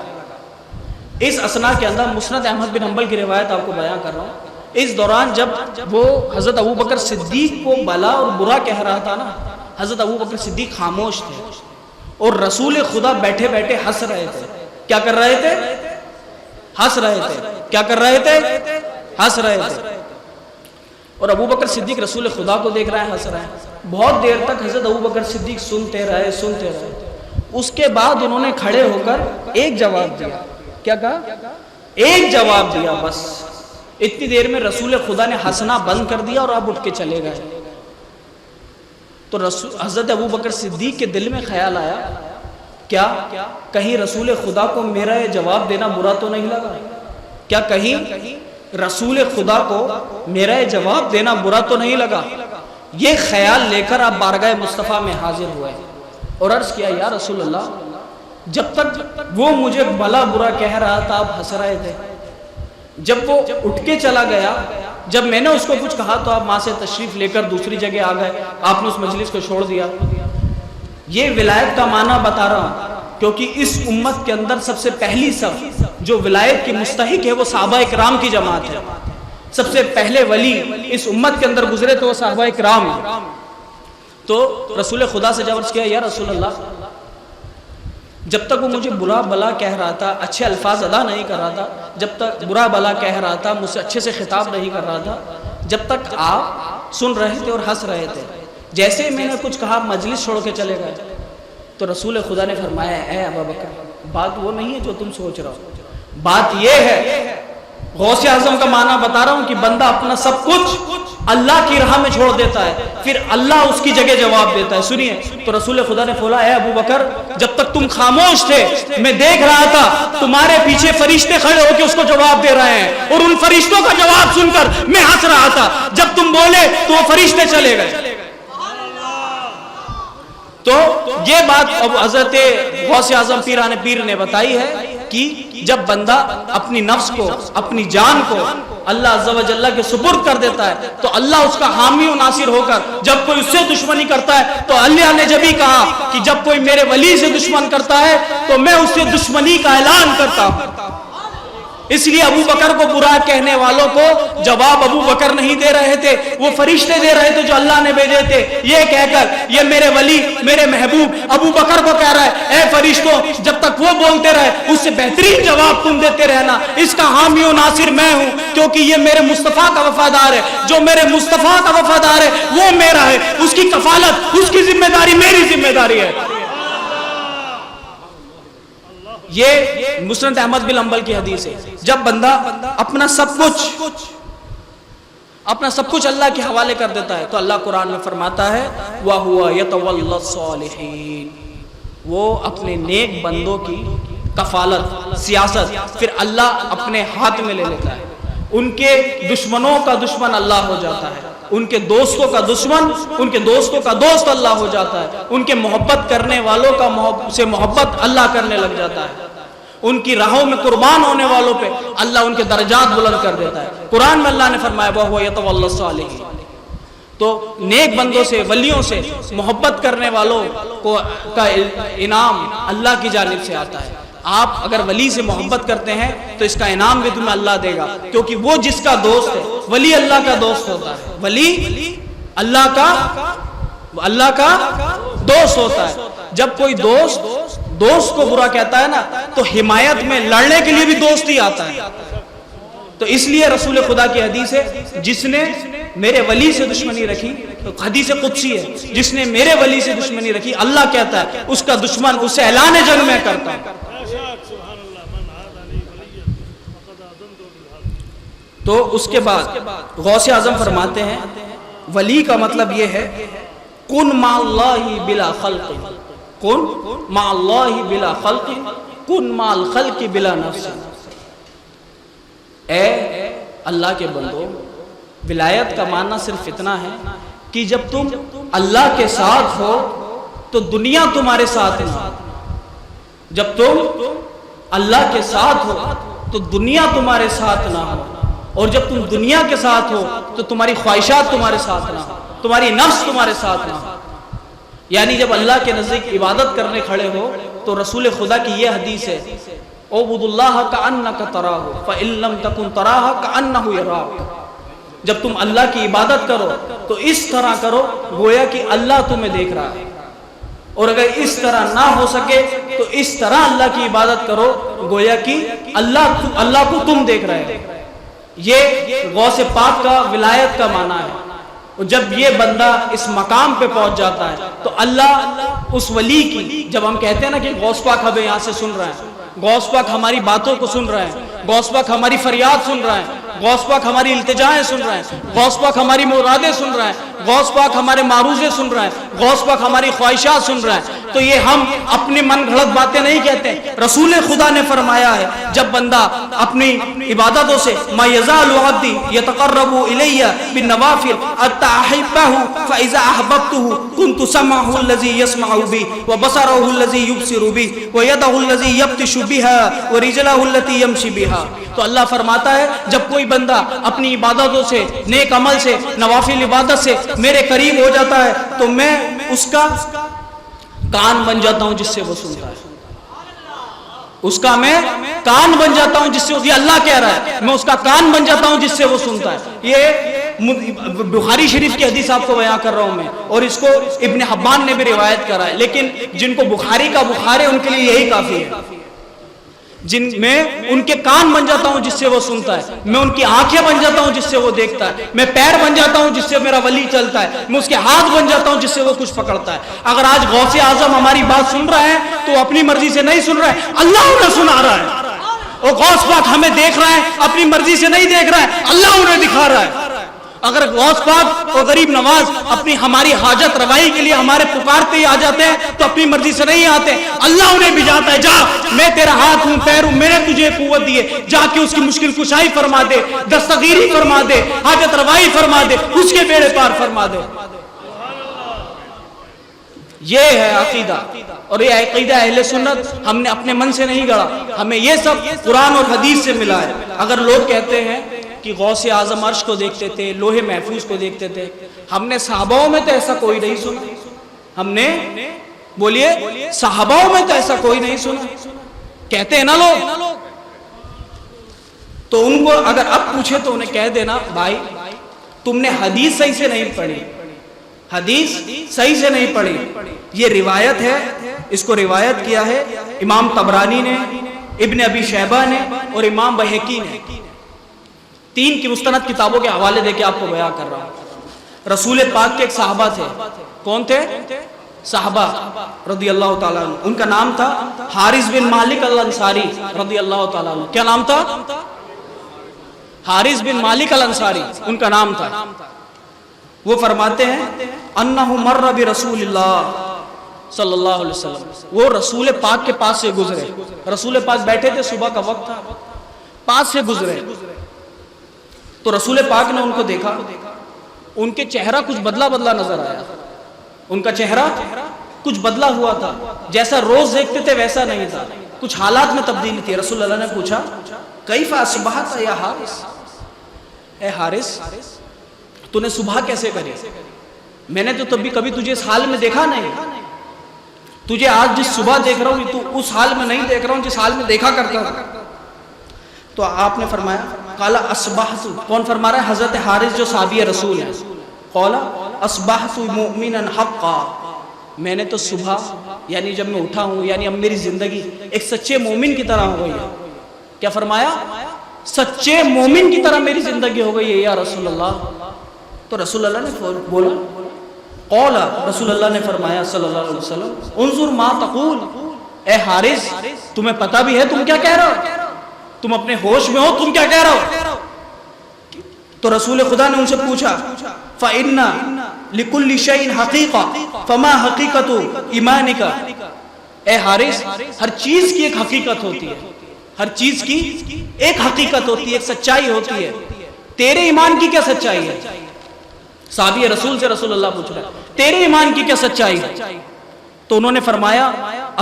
اس اثنا کے اندر مسند احمد بن حنبل کی روایت آپ کو بیان کر رہا ہوں، اس دوران جب وہ حضرت ابو بکر صدیق کو بلا اور برا کہہ رہا تھا نا، حضرت ابو بکر صدیق خاموش تھے، اور رسول خدا بیٹھے بیٹھے ہنس رہے تھے۔ کیا کر رہے تھے؟ ہنس رہے تھے۔ کیا کر رہے تھے؟ ہنس رہے تھے۔ اور ابو بکر صدیق رسول خدا کو دیکھ رہے ہیں، ہنس رہے ہیں۔ بہت دیر تک حضرت ابو بکر صدیق سنتے رہے۔ اس کے بعد انہوں نے کھڑے ہو کر ایک جواب دیا۔ کیا کہا؟ ایک جواب دیا بس۔ اتنی دیر میں رسول خدا نے ہنسنا بند کر دیا اور اب اٹھ کے چلے گئے۔ تو حضرت ابو بکر صدیق کے دل میں خیال آیا، کیا کہیں رسول خدا کو میرا یہ جواب دینا برا تو نہیں لگا؟ کیا کہیں رسول خدا کو میرا یہ جواب دینا برا تو نہیں لگا؟ یہ خیال لے کر آپ بارگاہ مصطفیٰ میں حاضر ہوئے اور عرض کیا، یا رسول اللہ، جب تک وہ مجھے بھلا برا کہہ رہا تھا آپ ہنس رہے تھے، جب وہ اٹھ کے چلا گیا، جب میں نے اس کو کچھ کہا تو آپ وہاں سے تشریف لے کر دوسری جگہ آ گئے، آپ نے اس مجلس کو چھوڑ دیا۔ یہ ولایت کا معنی بتا رہا ہوں کیونکہ اس امت کے اندر سب سے پہلی صف جو ولایت کی مستحق ہے وہ صحابہ اکرام کی جماعت ہے۔ سب سے پہلے ولی اس امت کے اندر گزرے تو وہ صحابہ اکرام ہیں۔ تو رسول خدا سے جب عرض کیا، یا رسول اللہ، جب تک وہ مجھے برا بلا کہہ رہا تھا، اچھے الفاظ ادا نہیں کر رہا تھا، جب تک برا بلا کہہ رہا تھا، مجھ سے اچھے سے خطاب نہیں کر رہا تھا، جب تک آپ سن رہے تھے اور ہنس رہے تھے، جیسے ہی میں نے کچھ کہا مجلس چھوڑ کے چلے گئے۔ تو رسول خدا نے فرمایا، اے ابو بکر، بات وہ نہیں ہے جو تم سوچ رہا ہو، بات یہ ہے، غوث اعظم کا معنی بتا رہا ہوں کہ بندہ اپنا سب کچھ اللہ کی راہ میں چھوڑ دیتا ہے، پھر اللہ اس کی جگہ جواب دیتا ہے۔ سنیے، تو رسول خدا نے بولا، اے ابو بکر، جب تک تم خاموش تھے میں دیکھ رہا تھا تمہارے پیچھے فرشتے کھڑے ہو کے اس کو جواب دے رہے ہیں، اور ان فرشتوں کا جواب سن کر میں ہنس رہا تھا۔ جب تم بولے تو وہ فرشتے چلے گئے۔ تو یہ بات اب حضرت غوث اعظم پیران پیر نے بتائی ہے کہ جب بندہ اپنی نفس کو، اپنی جان کو اللہ عز و جل کے سپرد کر دیتا ہے تو اللہ اس کا حامی و ناصر ہو کر، جب کوئی اس سے دشمنی کرتا ہے تو اللہ نے جب ہی کہا کہ جب کوئی میرے ولی سے دشمن کرتا ہے تو میں اس سے دشمنی کا اعلان کرتا ہوں۔ اس لیے ابو بکر کو برا کہنے والوں کو جواب ابو بکر نہیں دے رہے تھے، وہ فرشتے دے رہے تھے جو اللہ نے بھیجے تھے، یہ کہہ کر یہ میرے ولی، میرے محبوب ابو بکر کو کہہ رہا ہے، اے فرشتوں، جب تک وہ بولتے رہے اس سے بہترین جواب تم دیتے رہنا، اس کا حامی و ناصر میں ہوں، کیونکہ یہ میرے مصطفیٰ کا وفادار ہے، جو میرے مصطفیٰ کا وفادار ہے وہ میرا ہے، اس کی کفالت، اس کی ذمہ داری میری ذمہ داری ہے۔ یہ مسند احمد بن حنبل کی حدیث ہے، جب بندہ اپنا سب کچھ اللہ کے حوالے کر دیتا ہے تو اللہ قرآن میں فرماتا ہے وَهُوَ يَتَوَلَّى الصَّالِحِينَ، وہ اپنے نیک بندوں کی کفالت، سیاست پھر اللہ اپنے ہاتھ میں لے لیتا ہے۔ ان کے دشمنوں کا دشمن اللہ ہو جاتا ہے، ان کے دوستوں کا دشمن، ان کے دوستوں کا دوست اللہ ہو جاتا ہے، ان کے محبت کرنے والوں کا سے محبت اللہ کرنے لگ جاتا ہے، ان کی راہوں میں قربان ہونے والوں پہ اللہ ان کے درجات بلند کر دیتا ہے۔ قرآن میں اللہ نے فرمایا وَهُوَ يَتَوَلَّى الصَّالِحِينَ، تو نیک بندوں سے، ولیوں سے محبت کرنے والوں کا انعام اللہ کی جانب سے آتا ہے۔ آپ اگر ولی سے محبت کرتے ہیں تو اس کا انعام بھی تمہیں اللہ دے گا، کیونکہ وہ جس کا دوست ہے، ولی اللہ کا دوست ہوتا ہے، ولی اللہ کا دوست ہوتا ہے۔ جب کوئی دوست کو برا کہتا ہے نا تو حمایت میں لڑنے کے لیے بھی دوست ہی آتا ہے۔ تو اس لیے رسول خدا کی حدیث ہے، جس نے میرے ولی سے دشمنی رکھی، حدیث قدسی ہے، جس نے میرے ولی سے دشمنی رکھی، اللہ کہتا ہے اس کا دشمن اسے اعلان جنگ میں کرتا ہے۔ تو اس کے بعد غوث اعظم فرماتے ہیں ولی کا مطلب یہ ہے کن مع اللہ بلا خلق، کن مع اللہ بلا خلق، کن مع الخلق بلا نفس۔ اے اللہ کے بندو، ولایت کا معنی صرف اتنا ہے کہ جب تم اللہ کے ساتھ ہو تو دنیا تمہارے ساتھ نہ ہو، جب تم اللہ کے ساتھ ہو تو دنیا تمہارے ساتھ نہ ہو، اور جب تم دنیا کے ساتھ ہو تو تمہاری خواہشات تمہارے ساتھ نہ ہو، تمہاری نفس تمہارے ساتھ نہ ہو۔ یعنی جب اللہ کے نزدیک عبادت کرنے کھڑے ہو تو رسول خدا کی یہ حدیث ہے اعبد اللہ کأنک تراہ فإن لم تکن تراہ کأنہ یراک، جب تم اللہ کی عبادت کرو تو اس طرح کرو گویا کہ اللہ تمہیں دیکھ رہا ہے، اور اگر اس طرح نہ ہو سکے تو اس طرح اللہ کی عبادت کرو گویا کہ اللہ کو تم دیکھ رہے ہو۔ یہ غوث پاک کا ولایت کا معنی ہے. اور جب یہ بندہ اس مقام پہ پہنچ جاتا ہے تو اللہ اس ولی کی، جب ہم کہتے ہیں نا کہ غوث پاک ہمیں یہاں سے سن رہا ہے، غوث پاک ہماری باتوں کو سن رہا ہے، غوث پاک ہماری فریاد سن رہا ہے، غوث پاک ہماری التجائیں سن رہا ہے، غوث پاک ہماری مرادیں سن رہا ہے، غوث پاک ہمارے معروضے سن رہا ہے، غوث پاک ہماری خواہشات سن رہا ہے، تو یہ ہم اپنی من گھڑت باتیں نہیں کہتے. رسول خدا نے فرمایا ہے جب بندہ اپنی عبادتوں سے ما یزال عبدی یتقرب الی بالنوافل حتی احبہ فاذا احببته كنت سمعه الذي يسمع به وبصره الذي يبصر به ويده الذي يبطش بها ورجله التي يمشي بها. تو اللہ فرماتا ہے جب کوئی بندہ اپنی عبادتوں سے، نیک عمل سے، نوافل عبادت سے میرے قریب ہو جاتا ہے تو میں اس کا کان بن جاتا ہوں جس سے وہ سنتا ہے. اس کا میں کان بن جاتا ہوں جس سے، یہ اللہ کہہ رہا ہے، میں اس کا کان بن جاتا ہوں جس سے وہ سنتا ہے. یہ بخاری شریف کی حدیث آپ کو بیان کر رہا ہوں میں، اور اس کو ابن حبان نے بھی روایت کرا ہے، لیکن جن کو بخاری کا بخار ہے ان کے لیے یہی کافی ہے. جن میں ان کے کان بن جاتا ہوں جس سے وہ سنتا ہے، میں ان کی آنکھیں بن جاتا ہوں جس سے وہ دیکھتا ہے، میں پیر بن جاتا ہوں جس سے میرا ولی چلتا ہے، میں اس کے ہاتھ بن جاتا ہوں جس سے وہ کچھ پکڑتا ہے. اگر آج غوث اعظم ہماری بات سن رہا ہے تو وہ اپنی مرضی سے نہیں سن رہا ہے، اللہ انہیں سنا رہا ہے. اور غوث پاک ہمیں دیکھ رہا ہے، اپنی مرضی سے نہیں دیکھ رہا ہے، اللہ انہیں دکھا رہا ہے. اگر غوث پاک اور غریب نواز اپنی ہماری حاجت روائی کے لیے ہمارے پکارتے ہی آ جاتے ہیں تو اپنی مرضی سے نہیں آتے، اللہ انہیں بھجاتا ہے، جا میں تیرا ہاتھ ہوں، پیر ہوں، میں نے تجھے قوت دی ہے، جا کے اس کی مشکل کشائی فرما دے، دستگیری فرما دے، حاجت روائی فرما دے، اس کے بیڑے پار فرما دے. یہ ہے عقیدہ، اور یہ عقیدہ اہل سنت ہم نے اپنے من سے نہیں گڑا، ہمیں یہ سب قرآن اور حدیث سے ملا ہے. اگر لوگ کہتے ہیں کہ غوث اعظم عرش کو دیکھتے تھے، لوح محفوظ کو دیکھتے تھے، ہم نے صحاباؤں میں تو ایسا کوئی نہیں سنا. ہم نے بولیے صحاباؤں میں تو ایسا کوئی نہیں سنا، کہتے ہیں نا لوگ. تو ان کو اگر اب پوچھے تو انہیں کہہ دینا بھائی تم نے حدیث صحیح سے نہیں پڑھی، حدیث صحیح سے نہیں پڑھی. یہ روایت ہے، اس کو روایت کیا ہے امام طبرانی نے، ابن ابی شیبہ نے اور امام بہقی نے. 3 کی مستند کتابوں کے حوالے دے کے آپ کو بیان کر رہا ہوں. رسول پاک کے ایک صحابہ تھے. کون تھے؟ صحابہ رضی اللہ تعالیٰ عنہ. ان کا نام تھا حارث بن مالک الانصاری رضی اللہ تعالیٰ عنہ. کیا نام تھا؟ حارث بن مالک الانصاری ان کا نام تھا. وہ فرماتے ہیں انہ مر برسول اللہ صلی اللہ علیہ وسلم، وہ رسول پاک کے پاس سے گزرے. رسول پاک بیٹھے تھے، صبح کا وقت تھا، پاس سے گزرے تو رسول پاک نے ان کو دیکھا. ان کے چہرہ کچھ بدلا بدلا نظر آیا. ان کا چہرہ کچھ بدلا ہوا تھا، جیسا روز دیکھتے تھے ویسا نہیں تھا، کچھ حالات میں تبدیلی تھی. رسول اللہ نے پوچھا کیف اصبحت یا حارث، اے حارث تو نے صبح کیسے کری؟ میں نے تو کبھی تجھے اس حال میں دیکھا نہیں، تجھے آج جس صبح دیکھ رہا ہوں تو اس حال میں نہیں دیکھ رہا ہوں جس حال میں دیکھا کرتا ہوں. تو آپ نے فرمایا قال اصبحت، کون فرما رہا ہے؟ حضرت حارث جو صحابی رسول ہے. قال اصبحت مؤمنا حقا، میں نے تو صبح یعنی جب میں اٹھا ہوں یعنی اب میری زندگی ایک سچے مومن کی طرح ہو گئی ہے. کیا فرمایا؟ سچے مومن کی طرح میری زندگی ہو گئی ہے یا رسول اللہ. تو رسول اللہ نے بولا قال، رسول اللہ نے فرمایا صلی اللہ علیہ وسلم انظر ما تقول، اے حارث تمہیں پتہ بھی ہے تم کیا کہہ رہے ہو؟ تم اپنے ہوش میں ہو؟ تم کیا کہہ رہے ہو؟ تو رسول خدا نے ان سے پوچھا فَإِنَّ لِكُلِّ شَيْءٍ حَقِيقَةً فَمَا حَقِيقَةُ إِيمَانِكَ، اے حارث ہر چیز کی ایک حقیقت ہوتی ہے، ہر چیز کی ایک حقیقت ہوتی ہے، ایک سچائی ہوتی ہے. تیرے ایمان کی کیا سچائی ہے؟ صحابی رسول سے رسول اللہ پوچھ رہا ہے تیرے ایمان کی کیا سچائی ہے؟ تو انہوں نے فرمایا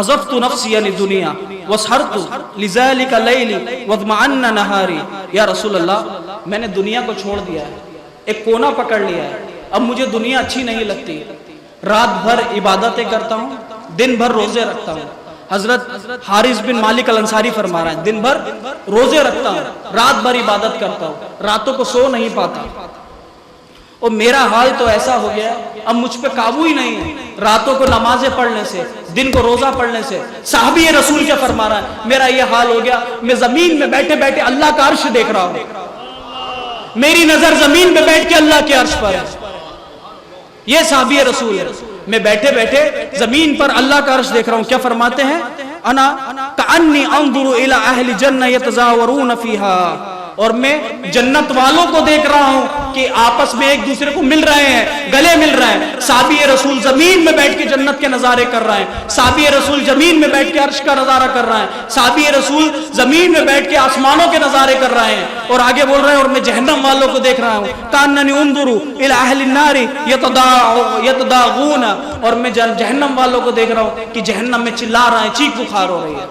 عزفت نفسی علی دنیا وسحرت لذالک لیلی واطمأن نہاری، یا رسول اللہ میں نے دنیا کو چھوڑ دیا ہے، ایک کونا پکڑ لیا ہے، اب مجھے دنیا اچھی نہیں لگتی، رات بھر عبادتیں کرتا ہوں، دن بھر روزے رکھتا ہوں. حضرت حارث بن مالک الانصاری فرما رہا ہے دن بھر روزے رکھتا ہوں، رات بھر عبادت کرتا ہوں، راتوں کو سو نہیں پاتا، اور میرا حال تو ایسا ہو گیا اب مجھ پہ قابو ہی نہیں ہے، راتوں کو نمازیں پڑھنے سے، دن کو روزہ پڑھنے سے. صحابی رسول کیا فرما رہا ہے؟ میرا یہ حال ہو گیا میں زمین میں بیٹھے بیٹھے اللہ کا عرش دیکھ رہا ہوں. میری نظر زمین پہ بیٹھ کے اللہ کے عرش پر ہے. یہ صحابی رسول ہے. میں بیٹھے بیٹھے زمین پر اللہ کا عرش دیکھ رہا ہوں. کیا فرماتے ہیں؟ انا کأنی انظر الی اہل جنہ یتزاورون فیہا، اور میں جنت والوں کو دیکھ رہا ہوں کہ آپس میں ایک دوسرے کو مل رہے ہیں، گلے مل رہے ہیں. صحابی رسول زمین میں بیٹھ کے جنت کے نظارے کر رہے ہیں. صحابی رسول زمین میں بیٹھ کے عرش کا نظارہ کر رہے ہیں. صحابی رسول زمین میں بیٹھ کے آسمانوں کے نظارے کر رہے ہیں. اور آگے بول رہے ہیں اور میں جہنم والوں کو دیکھ رہا ہوں. کأننی انظر الی اہل النار یتداغون، اور میں جہنم والوں کو دیکھ رہا ہوں کہ جہنم میں چلا رہے ہیں، چیخ پکار ہو رہی ہے.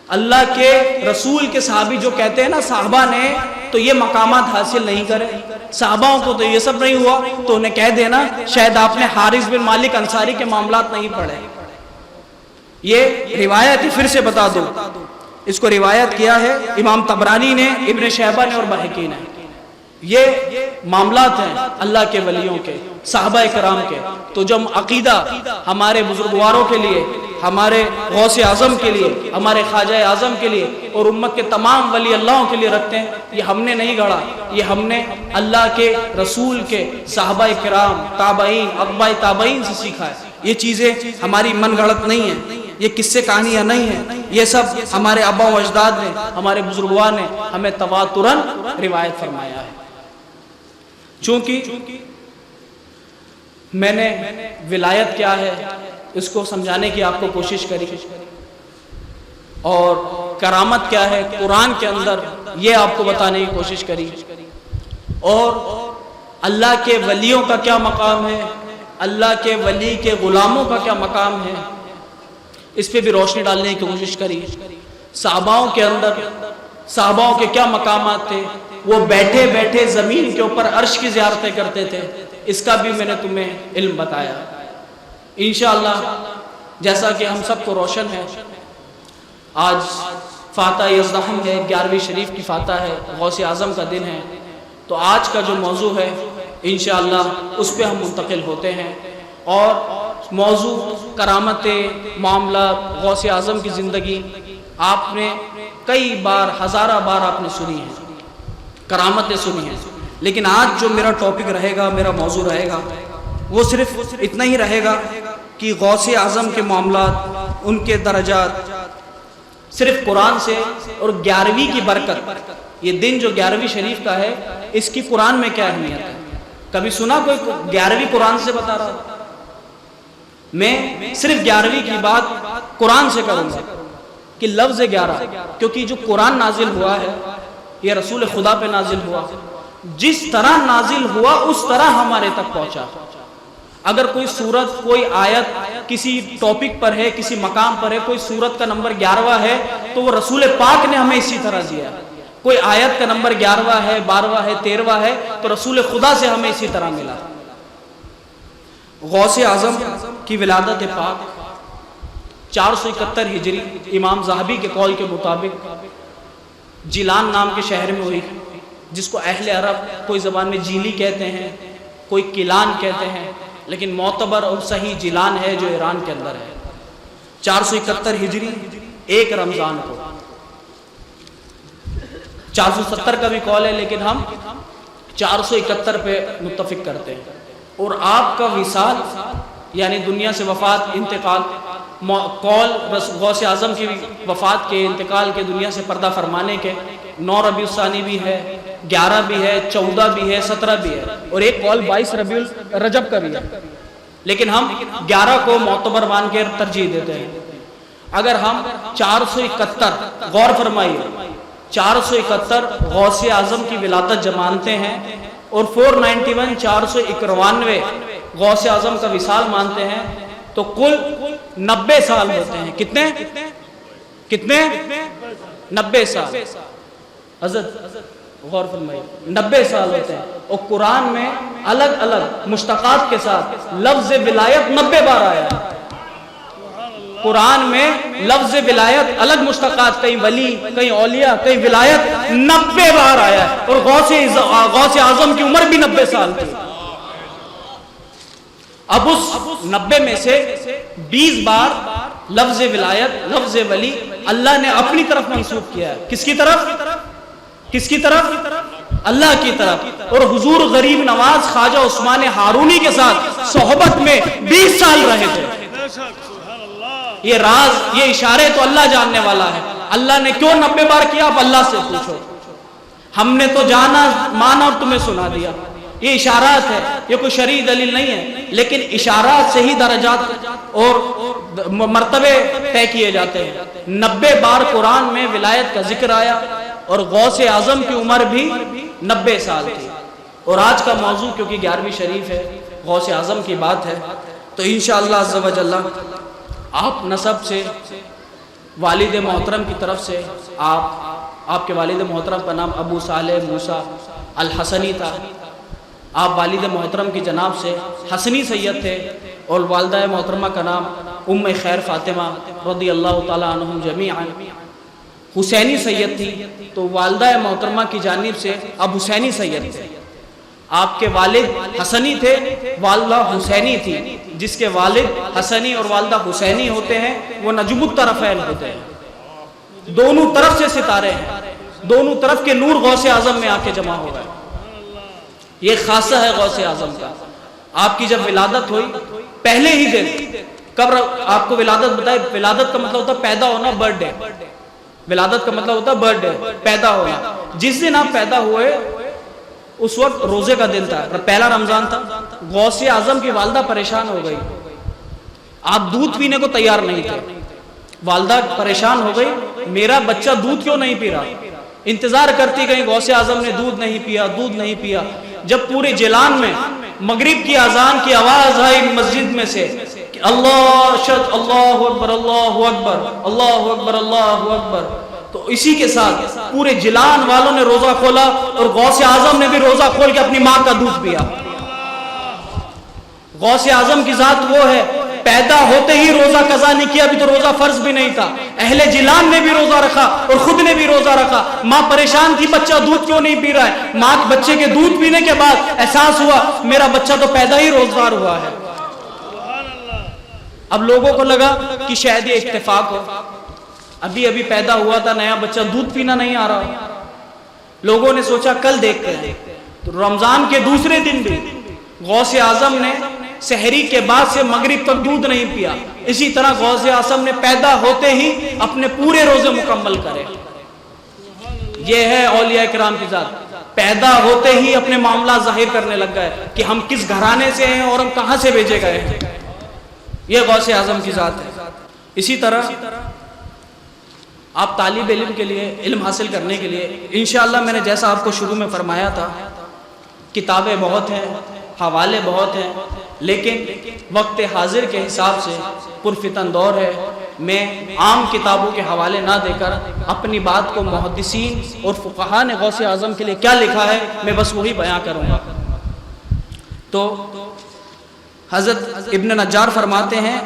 اللہ کے رسول کے صحابی جو کہتے ہیں نا صحابہ نے تو یہ مقامات حاصل نہیں کرے، صحاباؤں کو تو یہ سب نہیں ہوا، تو انہیں کہہ دینا شاید آپ نے حارث بن مالک انصاری کے معاملات نہیں پڑھے. یہ روایت ہی پھر سے بتا دو، اس کو روایت کیا ہے امام طبرانی نے، ابن شیبہ نے اور بہقی نے. یہ معاملات ہیں اللہ کے ولیوں کے، صحابہ کرام کے. تو جو عقیدہ ہمارے بزرگواروں کے لیے، ہمارے غوث اعظم کے لیے، ہمارے خواجہ اعظم کے لیے اور امت کے تمام ولی اللہ کے لیے رکھتے ہیں، یہ ہم نے نہیں گڑھا، یہ ہم نے اللہ کے رسول کے صحابہ کرام، تابعین، اتباع تابعین سے سیکھا ہے. یہ چیزیں ہماری من گھڑت نہیں ہیں، یہ قصے کہانیاں نہیں ہیں، یہ سب ہمارے آبا و اجداد نے، ہمارے بزرگوار نے ہمیں تواتراً روایت فرمایا ہے. چونکہ میں نے ولایت کیا ہے اس کو سمجھانے کی آپ کو کوشش کری، اور کرامت کیا ہے قرآن کے اندر یہ آپ کو بتانے کی کوشش کری، اور اللہ کے ولیوں کا کیا مقام ہے، اللہ کے ولی کے غلاموں کا کیا مقام ہے، اس پہ بھی روشنی ڈالنے کی کوشش کری. صحاباؤں کے اندر صحاباؤں کے کیا مقامات تھے، وہ بیٹھے بیٹھے زمین کے اوپر عرش کی زیارتیں کرتے تھے، اس کا بھی میں نے تمہیں علم بتایا. انشاءاللہ جیسا کہ ہم سب کو روشن ہے، آج فاتح یزدہم ہے، 11ویں شریف کی فاتح ہے، غوث اعظم کا دن ہے. تو آج کا جو موضوع ہے انشاءاللہ اس پہ ہم منتقل ہوتے ہیں، اور موضوع کرامت معاملات غوث اعظم کی زندگی آپ نے کئی بار، ہزارہ بار آپ نے سنی ہے، کرامتیں سنی ہیں. لیکن آج جو میرا ٹاپک رہے گا، میرا موضوع رہے گا، وہ صرف اتنا ہی رہے گا کہ غوث اعظم کے معاملات، ان کے درجات، صرف قرآن سے اور 11ویں کی برکت. یہ دن جو 11ویں شریف کا ہے، اس کی قرآن میں کیا اہمیت ہے؟ کبھی سنا کوئی 11ویں قرآن سے بتا رہا؟ میں صرف 11ویں کی بات قرآن سے کروں گا کہ لفظ 11، کیونکہ جو قرآن نازل ہوا ہے یہ رسول خدا پہ نازل ہوا، جس طرح نازل ہوا اس طرح ہمارے تک پہنچا. اگر کوئی سورت، کوئی آیت کسی ٹاپک پر ہے، کسی مقام پر ہے، کوئی سورت کا نمبر 11واں ہے تو وہ رسول پاک نے ہمیں اسی طرح دیا. کوئی آیت کا نمبر 11واں ہے، 12واں ہے، 13واں ہے تو رسول خدا سے ہمیں اسی طرح ملا. غوث اعظم کی ولادت پاک 471 ہجری امام ذہبی کے قول کے مطابق جیلان نام کے شہر میں ہوئی، جس کو اہل عرب کوئی زبان میں جیلی کہتے ہیں، کوئی کیلان کہتے ہیں، لیکن معتبر اور صحیح جیلان ہے جو ایران کے اندر ہے. 471 ہجری 1 رمضان کو. 470 کا بھی قول ہے لیکن ہم 471 پہ متفق کرتے ہیں. اور آپ کا وصال یعنی دنیا سے وفات، انتقال، قول غوث اعظم کی وفات کے، انتقال کے، دنیا سے پردہ فرمانے کے 9 ربیع الثانی بھی ہے، 11 بھی ہے، 14 بھی ہے، 17 بھی ہے، اور ایک قول 22 ربیع الرجب کا بھی ہے. لیکن ہم 11 کو معتبر مان کے ترجیح دیتے ہیں. اگر ہم 471 غور فرمائیے، 471 غوث اعظم کی ولادت جب مانتے ہیں اور 491 491 غوث اعظم کا وصال مانتے ہیں تو کل 90 سال ہوتے ہیں. کتنے 90 سال. حضرت غور فرمائیے، 90 سال ہوتے ہیں. اور قرآن میں الگ الگ مشتقات کے ساتھ لفظ ولایت 90 بار آیا ہے. قرآن میں لفظ ولایت الگ مشتقات، کئی ولی، کئی اولیاء، کئی ولایت 90 بار آیا ہے. اور غوث اعظم کی عمر بھی 90 سال تھی. اب اس 90 میں سے 20 بار لفظ ولایت، لفظ ولی اللہ نے اپنی طرف منسوب کیا ہے. کس کی طرف؟ اللہ کی طرف، اور حضور غریب نواز خواجہ عثمان ہارونی کے ساتھ صحبت میں 20 سال رہے تھے۔ یہ راز، یہ اشارے تو اللہ جاننے والا ہے، اللہ نے کیوں 90 بار کیا آپ اللہ سے پوچھو، ہم نے تو جانا مانا اور تمہیں سنا دیا۔ یہ اشارات ہے، یہ کوئی شرعی دلیل نہیں ہے، لیکن اشارات سے ہی درجات اور مرتبے طے کیے جاتے ہیں۔ 90 بار قرآن میں ولایت کا ذکر آیا، اور غوث اعظم کی عمر بھی 90 سال تھی۔ اور آج کا موضوع کیونکہ 11ویں شریف ہے، غوث اعظم کی بات ہے، تو انشاءاللہ عز و جل آپ نسب سے والد محترم کی طرف سے آپ کے والد محترم کا نام ابو صالح موسیٰ الحسنی تھا، آپ والد محترم کی جناب سے حسنی سید تھے، اور والدہ محترمہ کا نام ام خیر فاطمہ رضی اللہ تعالیٰ عنہم جمیعا حسینی سید تھی، تو والدہ محترمہ کی جانب سے اب حسینی سید تھے۔ آپ کے والد حسنی تھے، والدہ حسینی تھی، جس کے والد حسنی اور والدہ حسینی ہوتے ہیں وہ نجم الطرفین ہوتے ہیں، دونوں طرف سے ستارے ہیں، دونوں طرف کے نور غوث اعظم میں آ کے جمع ہو گئے۔ یہ خاصہ ہے غوث اعظم کا۔ آپ کی جب ولادت ہوئی پہلے ہی دن، قبر آپ کو ولادت بتائے، ولادت کا مطلب ہوتا ہے پیدا ہونا، برتھ ڈے، ولادت کا مطلب ہوتا ہے برتھ ڈے، پیدا ہونا۔ جس دن آپ پیدا ہوئے اس وقت روزے کا دن تھا، پہلا رمضان تھا۔ غوث اعظم کی والدہ پریشان ہو گئی، آپ دودھ پینے کو تیار نہیں تھے، والدہ پریشان ہو گئی، میرا بچہ دودھ کیوں نہیں پی رہا، انتظار کرتی گئی، غوث اعظم نے دودھ نہیں پیا، دودھ نہیں پیا۔ جب پورے جیلان میں مغرب کی اذان کی آواز آئی مسجد میں سے کہ اللہ اشہد اللہ اکبر اللہ اکبر اللہ اکبر اللہ اکبر، تو اسی کے ساتھ پورے جیلان والوں نے روزہ کھولا، اور غوث اعظم نے بھی روزہ کھول کے اپنی ماں کا دودھ پیا۔ غوث اعظم کی ذات وہ ہے، پیدا ہوتے ہی روزہ قضا نہیں کیا، ابھی تو روزہ فرض بھی نہیں تھا، اہل جیلان نے بھی روزہ رکھا اور خود نے بھی روزہ رکھا۔ ماں پریشان تھی بچہ دودھ کیوں نہیں پی رہا ہے، ماں بچے کے دودھ پینے کے بعد احساس ہوا میرا بچہ تو پیدا ہی روزدار ہوا ہے۔ اب لوگوں کو لگا کہ شاید یہ اتفاق ہو، ابھی ابھی پیدا ہوا تھا نیا بچہ، دودھ پینا نہیں آ رہا۔ لوگوں نے سوچا کل دیکھتے ہیں، تو رمضان کے دوسرے دن بھی غوث اعظم نے سحری کے بعد سے مغرب تک دودھ نہیں پیا۔ اسی طرح غوث اعظم نے پیدا ہوتے ہی اپنے پورے روزے مکمل کرے۔ یہ ہے اولیاء کرام کی ذات، پیدا ہوتے ہی اپنے معاملات ظاہر کرنے لگ گئے کہ ہم کس گھرانے سے ہیں اور ہم کہاں سے بھیجے گئے ہیں۔ یہ غوث اعظم کی ذات ہے۔ اسی طرح آپ طالب علم کے لیے، علم حاصل کرنے کے لیے انشاءاللہ میں نے جیسا آپ کو شروع میں فرمایا تھا، کتابیں بہت ہیں، حوالے بہت ہیں، لیکن وقت حاضر کے حساب سے پرفتن دور ہے، میں عام کتابوں کے حوالے نہ دے کر اپنی بات کو محدثین اور فقہاء نے غوث اعظم کے لیے کیا لکھا ہے میں بس وہی بیان کروں گا۔ تو حضرت ابن نجار فرماتے ہیں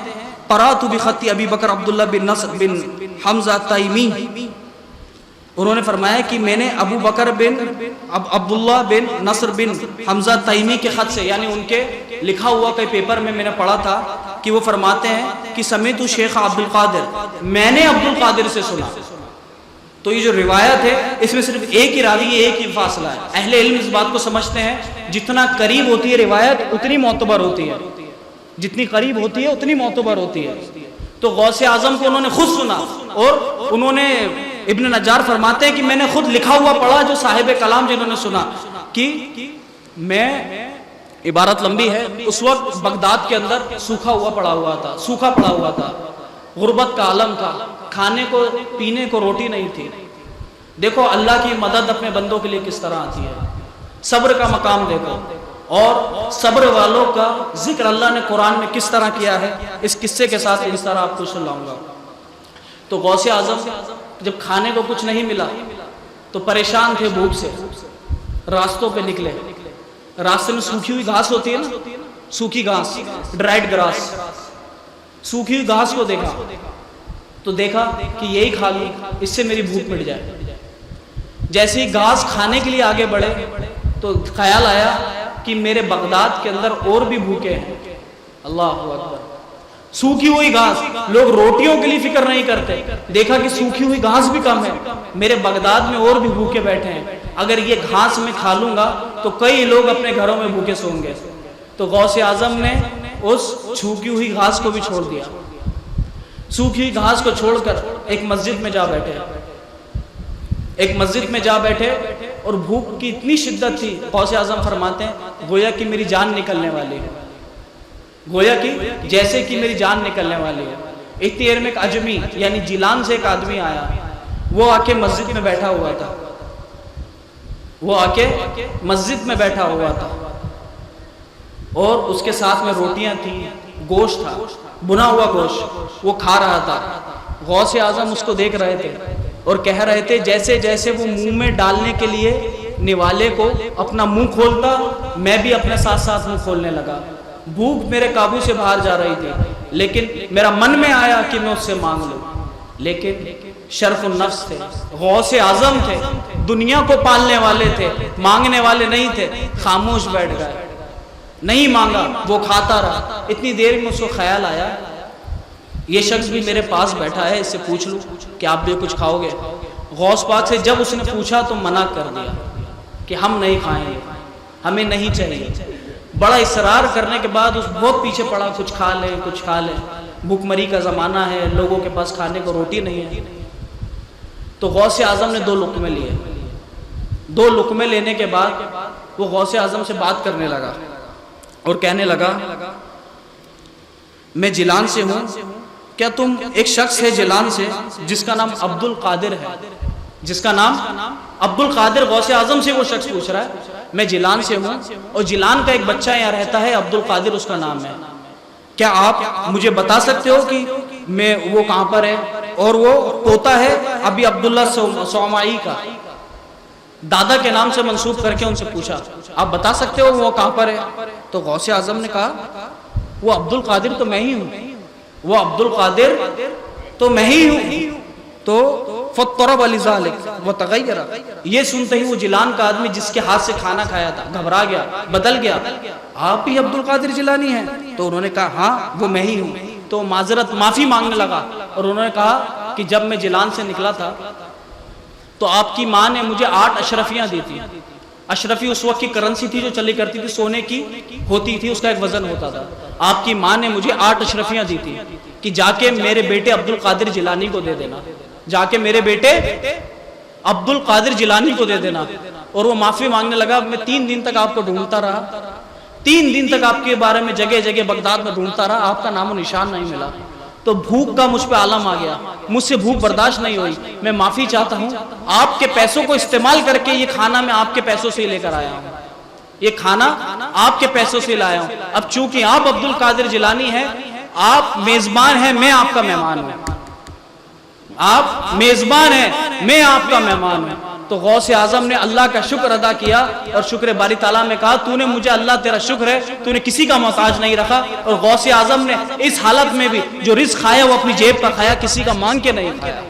قرأت بخط ابی بکر عبداللہ بن نصر بن حمزہ تیمی، انہوں نے فرمایا کہ میں نے ابو بکر بن عبداللہ بن نصر بن حمزہ تیمی کے خط سے، یعنی ان کے لکھا ہوا کوئی پیپر میں نے پڑھا تھا کہ وہ فرماتے ہیں کہ سمیت شیخ عبد القادر، میں نے عبد القادر سے سنا۔ تو یہ جو روایت ہے اس میں صرف ایک ہی راوی، ایک ہی فاصلہ ہے۔ اہل علم اس بات کو سمجھتے ہیں جتنا قریب ہوتی ہے روایت اتنی معتبر ہوتی ہے، جتنی قریب ہوتی ہے اتنی معتبر ہوتی ہے۔ تو غوث اعظم کو انہوں نے خود سنا، اور انہوں نے ابن نجار فرماتے ہیں کہ میں نے خود لکھا ہوا پڑھا، جو صاحب کلام جنہوں نے سنا، کہ میں، عبارت لمبی ہے، اس وقت بغداد کے اندر سوکھا پڑا ہوا تھا، غربت کا عالم تھا، کھانے کو پینے کو روٹی نہیں تھی۔ دیکھو اللہ کی مدد اپنے بندوں کے لیے کس طرح آتی ہے، صبر کا مقام دیکھو، اور صبر والوں کا ذکر اللہ نے قرآن میں کس طرح کیا ہے، اس قصے کے ساتھ اس طرح آپ کو سناؤں گا۔ تو غوث اعظم جب کھانے کو کچھ نہیں ملا تو پریشان تھے بھوک سے، راستوں پہ نکلے، راستے میں سوکھی ہوئی گھاس ہوتی ہے نا، سوکھی گھاس، ڈرائیڈ گراس، سوکھی ہوئی گھاس کو دیکھا تو دیکھا کہ یہی کھا لوں، اس سے میری بھوک مٹ جائے۔ جیسے ہی گھاس کھانے کے لیے آگے بڑھے تو خیال آیا کہ میرے بغداد کے اندر اور بھی بھوکے ہیں۔ اللہ اکبر، سوکھی ہوئی گھاس، لوگ روٹیوں کے لیے فکر نہیں کرتے، دیکھا کہ سوکھی ہوئی گھاس بھی کم ہے، میرے بغداد میں اور بھی بھوکے بیٹھے ہیں۔ اگر یہ گھاس میں کھا لوں گا تو کئی لوگ اپنے گھروں میں بھوکے سوں گے. تو غوث اعظم نے اس سوکھی ہوئی گھاس کو بھی چھوڑ دیا. سوکھی گھاس کو چھوڑ کر ایک مسجد میں جا بیٹھے. ایک مسجد میں جا بیٹھے اور بھوک کی اتنی شدت تھی. غوث اعظم فرماتے ہیں گویا کہ میری جان نکلنے والی ہے, گویا کہ جیسے کہ میری جان نکلنے والی ہے. اتنی دیر میں ایک اجمی یعنی جیلان سے ایک آدمی آیا. وہ آ کے مسجد میں بیٹھا ہوا تھا. وہ آ کے مسجد میں بیٹھا ہوا تھا اور اس کے ساتھ میں روٹیاں تھیں, گوشت تھا, بنا ہوا گوشت وہ کھا رہا تھا. غوث اعظم اس کو دیکھ رہے تھے اور کہہ رہے تھے جیسے جیسے وہ منہ میں ڈالنے کے لیے نوالے کو اپنا منہ کھولتا, میں بھی اپنے ساتھ ساتھ منہ کھولنے لگا. بھوک میرے قابو سے باہر جا رہی تھی, لیکن میرا من میں آیا کہ میں اس سے مانگ لوں. لیکن شرف النفس تھے, غوث اعظم تھے, دنیا کو پالنے والے تھے, مانگنے والے نہیں تھے. خاموش بیٹھ گئے, نہیں مانگا, وہ کھاتا رہا. اتنی دیر میں اس کو خیال آیا یہ شخص بھی میرے پاس بیٹھا ہے, اس سے پوچھ لوں کہ آپ بھی کچھ کھاؤ گے. غوث پاک سے جب اس نے پوچھا تو منع کر دیا کہ ہم نہیں کھائیں گے, ہمیں نہیں چاہیے. بڑا اصرار کرنے کے بعد اس بہت پیچھے پڑا, کچھ کھا لے کچھ کھا لے, بھوک مری کا زمانہ ہے, لوگوں کے پاس کھانے کو روٹی نہیں ہے. تو غوث اعظم نے 2 لقمے لیے. 2 لقمے لینے کے بعد وہ غوث اعظم سے بات کرنے لگا اور کہنے لگا میں جیلان سے ہوں, کیا تم, ایک شخص ہے جیلان سے جس کا نام عبد القادر ہے, جس کا نام عبد القادر, غوث اعظم سے وہ شخص پوچھ رہا ہے میں جیلان سے ہوں اور جیلان کا ایک بچہ یہاں رہتا ہے عبد القادر اس کا نام ہے, کیا آپ مجھے بتا سکتے ہو کہ میں وہ کہاں پر ہے؟ اور وہ پوتا ہے ابی عبداللہ صومعی کا, دادا کے نام سے منسوب کر کے ان سے پوچھا آپ بتا سکتے ہو وہ کہاں پر ہے؟ تو غوث اعظم نے کہا وہ عبد القادر تو میں ہی ہوں, وہ عبد القادر تو میں ہی ہوں. تو فطرب لذالک وتغیر, یہ سنتے ہی وہ جیلان کا آدمی جس کے ہاتھ سے کھانا کھایا تھا گھبرا گیا, بدل گیا, آپ ہی عبد القادر جیلانی ہیں؟ تو انہوں نے کہا ہاں وہ میں ہی ہوں. تو معذرت معافی مانگنے لگا اور انہوں نے کہا کہ جب میں جیلان سے نکلا تھا تو آپ کی ماں نے مجھے 8 اشرفیاں دی تھی. اشرفی اس وقت کی کرنسی تھی جو چلی کرتی تھی, سونے کی ہوتی تھی, اس کا ایک وزن ہوتا تھا. آپ کی ماں نے مجھے 8 اشرفیاں دی تھی کہ جا کے میرے بیٹے عبد القادر جیلانی کو دے دینا, جا کے میرے بیٹے عبد القادر جیلانی کو دے دینا. اور وہ معافی مانگنے لگا میں 3 دن تک آپ کو ڈھونڈتا رہا, 3 دن تک آپ کے بارے میں جگہ جگہ بغداد میں ڈھونڈتا رہا, آپ کا نام و نشان نہیں ملا. تو بھوک کا مجھ پہ عالم آ گیا, مجھ سے بھوک برداشت نہیں ہوئی, میں معافی چاہتا ہوں, آپ کے پیسوں کو استعمال کر کے یہ کھانا میں آپ کے پیسوں سے ہی لے کر آیا ہوں, یہ کھانا آپ کے پیسوں سے لایا ہوں. اب چونکہ آپ عبد القادر جیلانی ہیں, آپ میزبان ہیں, میں آپ کا مہمان ہوں, آپ میزبان ہیں, میں آپ کا مہمان ہوں. تو غوث اعظم نے اللہ کا شکر ادا کیا اور شکر باری تعالیٰ میں کہا تو نے مجھے, اللہ تیرا شکر ہے, تو نے کسی کا محتاج نہیں رکھا. اور غوث اعظم نے اس حالت میں بھی جو رزق کھایا وہ اپنی جیب کا کھایا, کسی کا مانگ کے نہیں کھایا.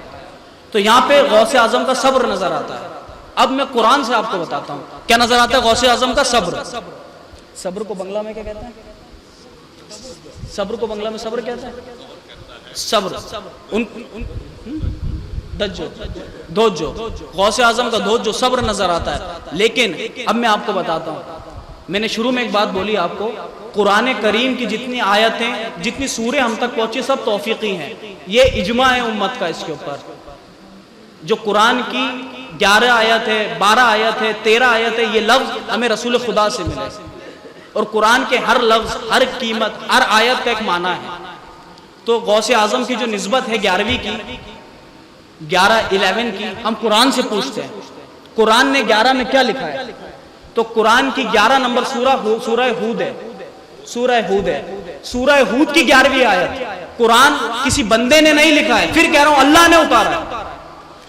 تو یہاں پہ غوث اعظم کا صبر نظر آتا ہے. اب میں قرآن سے آپ کو بتاتا ہوں کیا نظر آتا ہے غوث اعظم کا صبر. صبر کو بنگلہ میں کیا کہتے ہیں؟ صبر کو بنگلہ میں صبر کہتے ہیں, صبر دھوجو, غوث اعظم کا دھوجو صبر نظر آتا ہے. لیکن اب میں آپ کو بتاتا ہوں, میں نے شروع میں ایک بات بولی آپ کو, قرآن کریم کی جتنی آیتیں, جتنی سورے ہم تک پہنچی سب توفیقی ہیں. یہ اجماع ہے امت کا اس کے اوپر. جو قرآن کی 11 آیت ہے, 12 آیت ہے, 13 آیت ہے, یہ لفظ ہمیں رسول خدا سے ملے. اور قرآن کے ہر لفظ, ہر قیمت, ہر آیت کا ایک معنی ہے. تو غوث اعظم کی جو نسبت ہے 11ویں کی, 11 کی, ہم قرآن سے پوچھتے ہیں قرآن نے 11 میں کیا لکھا ہے. تو قرآن کی 11 نمبر سورہ ہود ہے, سورہ ہود ہے. سورہ ہود کی 11ویں آیت قرآن کسی بندے نے نہیں لکھا ہے, پھر کہہ رہا ہوں اللہ نے اتارا ہے.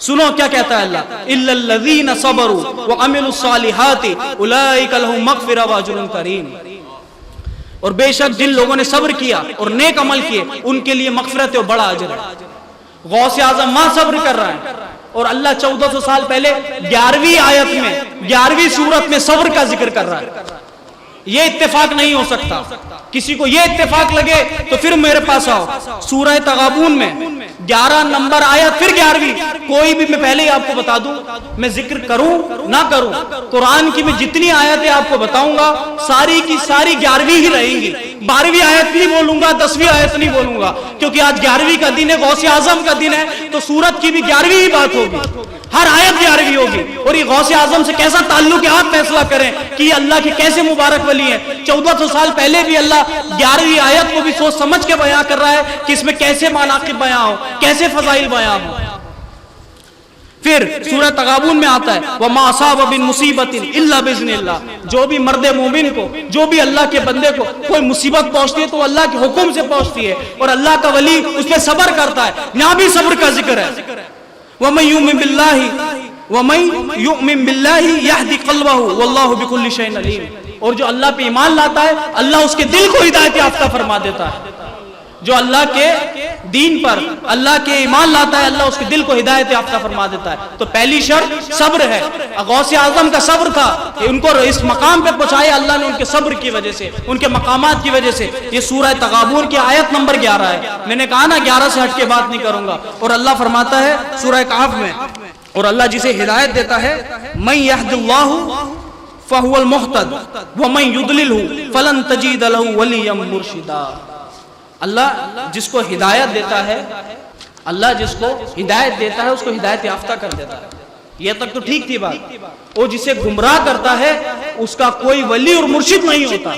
سنو کیا کہتا ہے اللہ, الا الذین صبروا وعملوا الصالحات اولئک لهم مغفرۃ واجر کریم. اور بے شک جن لوگوں نے صبر کیا اور نیک عمل کیے ان کے لیے مغفرت اور بڑا اجر ہے. غوث اعظم ماں صبر کر رہا ہے اور اللہ 1400 سال پہلے 11ویں آیت میں 11ویں سورت میں صبر کا ذکر کر رہا ہے. یہ اتفاق نہیں ہو سکتا. کسی کو یہ اتفاق لگے تو پھر میرے پاس آؤ. سورہ تغابن میں 11 نمبر آیت پھر 11ویں. کوئی بھی، میں پہلے ہی آپ کو بتا دوں، میں ذکر کروں نہ کروں، قرآن کی میں جتنی آیتیں آپ کو بتاؤں گا ساری کی ساری 11ویں ہی رہیں گی. 12ویں آیت نہیں بولوں گا، 10ویں آیت نہیں بولوں گا، کیونکہ آج 11ویں کا دن ہے، غوث اعظم کا دن ہے، تو سورت کی بھی 11ویں ہی بات ہوگی، ہر آیت 11ویں ہوگی. اور یہ غوث اعظم سے کیسا تعلق ہے آپ فیصلہ کریں کہ یہ اللہ کے کیسے مبارک ولی ہیں. 1400 سال پہلے بھی اللہ 11ویں آیت کو بھی سوچ سمجھ کے بیان کر رہا ہے کہ اس میں کیسے مناقب بیان ہو، کیسے فضائل بیان ہو. پھر سورہ تغابن میں آتا ہے وَمَا أَصَابَ مِن مُّصِيبَةٍ إِلَّا بِإِذْنِ اللَّهِ. جو بھی مرد مومن کو، جو بھی اللہ کے بندے کو کوئی مصیبت پہنچتی ہے تو اللہ کے حکم سے پہنچتی ہے، اور اللہ کا ولی اس پہ صبر کرتا ہے. یہاں بھی صبر کا ذکر ہے. وَمَن يُؤْمِن بِاللَّهِ يَهْدِ قَلْبَهُ وَاللَّهُ بِكُلِّ شَيْءٍ عَلِيمٌ. اور جو اللہ پہ ایمان لاتا ہے اللہ اس کے دل کو ہدایت یافتہ فرما دیتا ہے. جو اللہ کے دین پر، اللہ کے ایمان لاتا ہے اللہ اس کے دل کو ہدایت یافتہ فرما دیتا ہے. تو پہلی شرط صبر ہے. غوث اعظم کا صبر تھا کہ ان کو اس مقام پہ پہنچایا اللہ نے ان کے صبر کی وجہ سے، ان کے مقامات کی وجہ سے. یہ سورہ تغابن کی آیت نمبر 11 ہے. میں نے کہا نا 11 سے ہٹ کے بات نہیں کروں گا. اور اللہ فرماتا ہے سورہ کہف میں، اور اللہ جسے ہدایت دیتا ہے مَن يَهْدِ اللَّهُ فَهُوَ الْمُهْتَدِ وَمَن يُضْلِلْهُ فَلَن تَجِدَ لَهُ وَلِيًّا مُرْشِدًا. اللہ جس کو ہدایت دیتا ہے، اللہ جس کو ہدایت دیتا ہے اس کو ہدایت یافتہ کر دیتا ہے. یہ تک تو ٹھیک تھی بات. وہ جسے گمراہ کرتا ہے اس کا کوئی ولی اور مرشد نہیں ہوتا.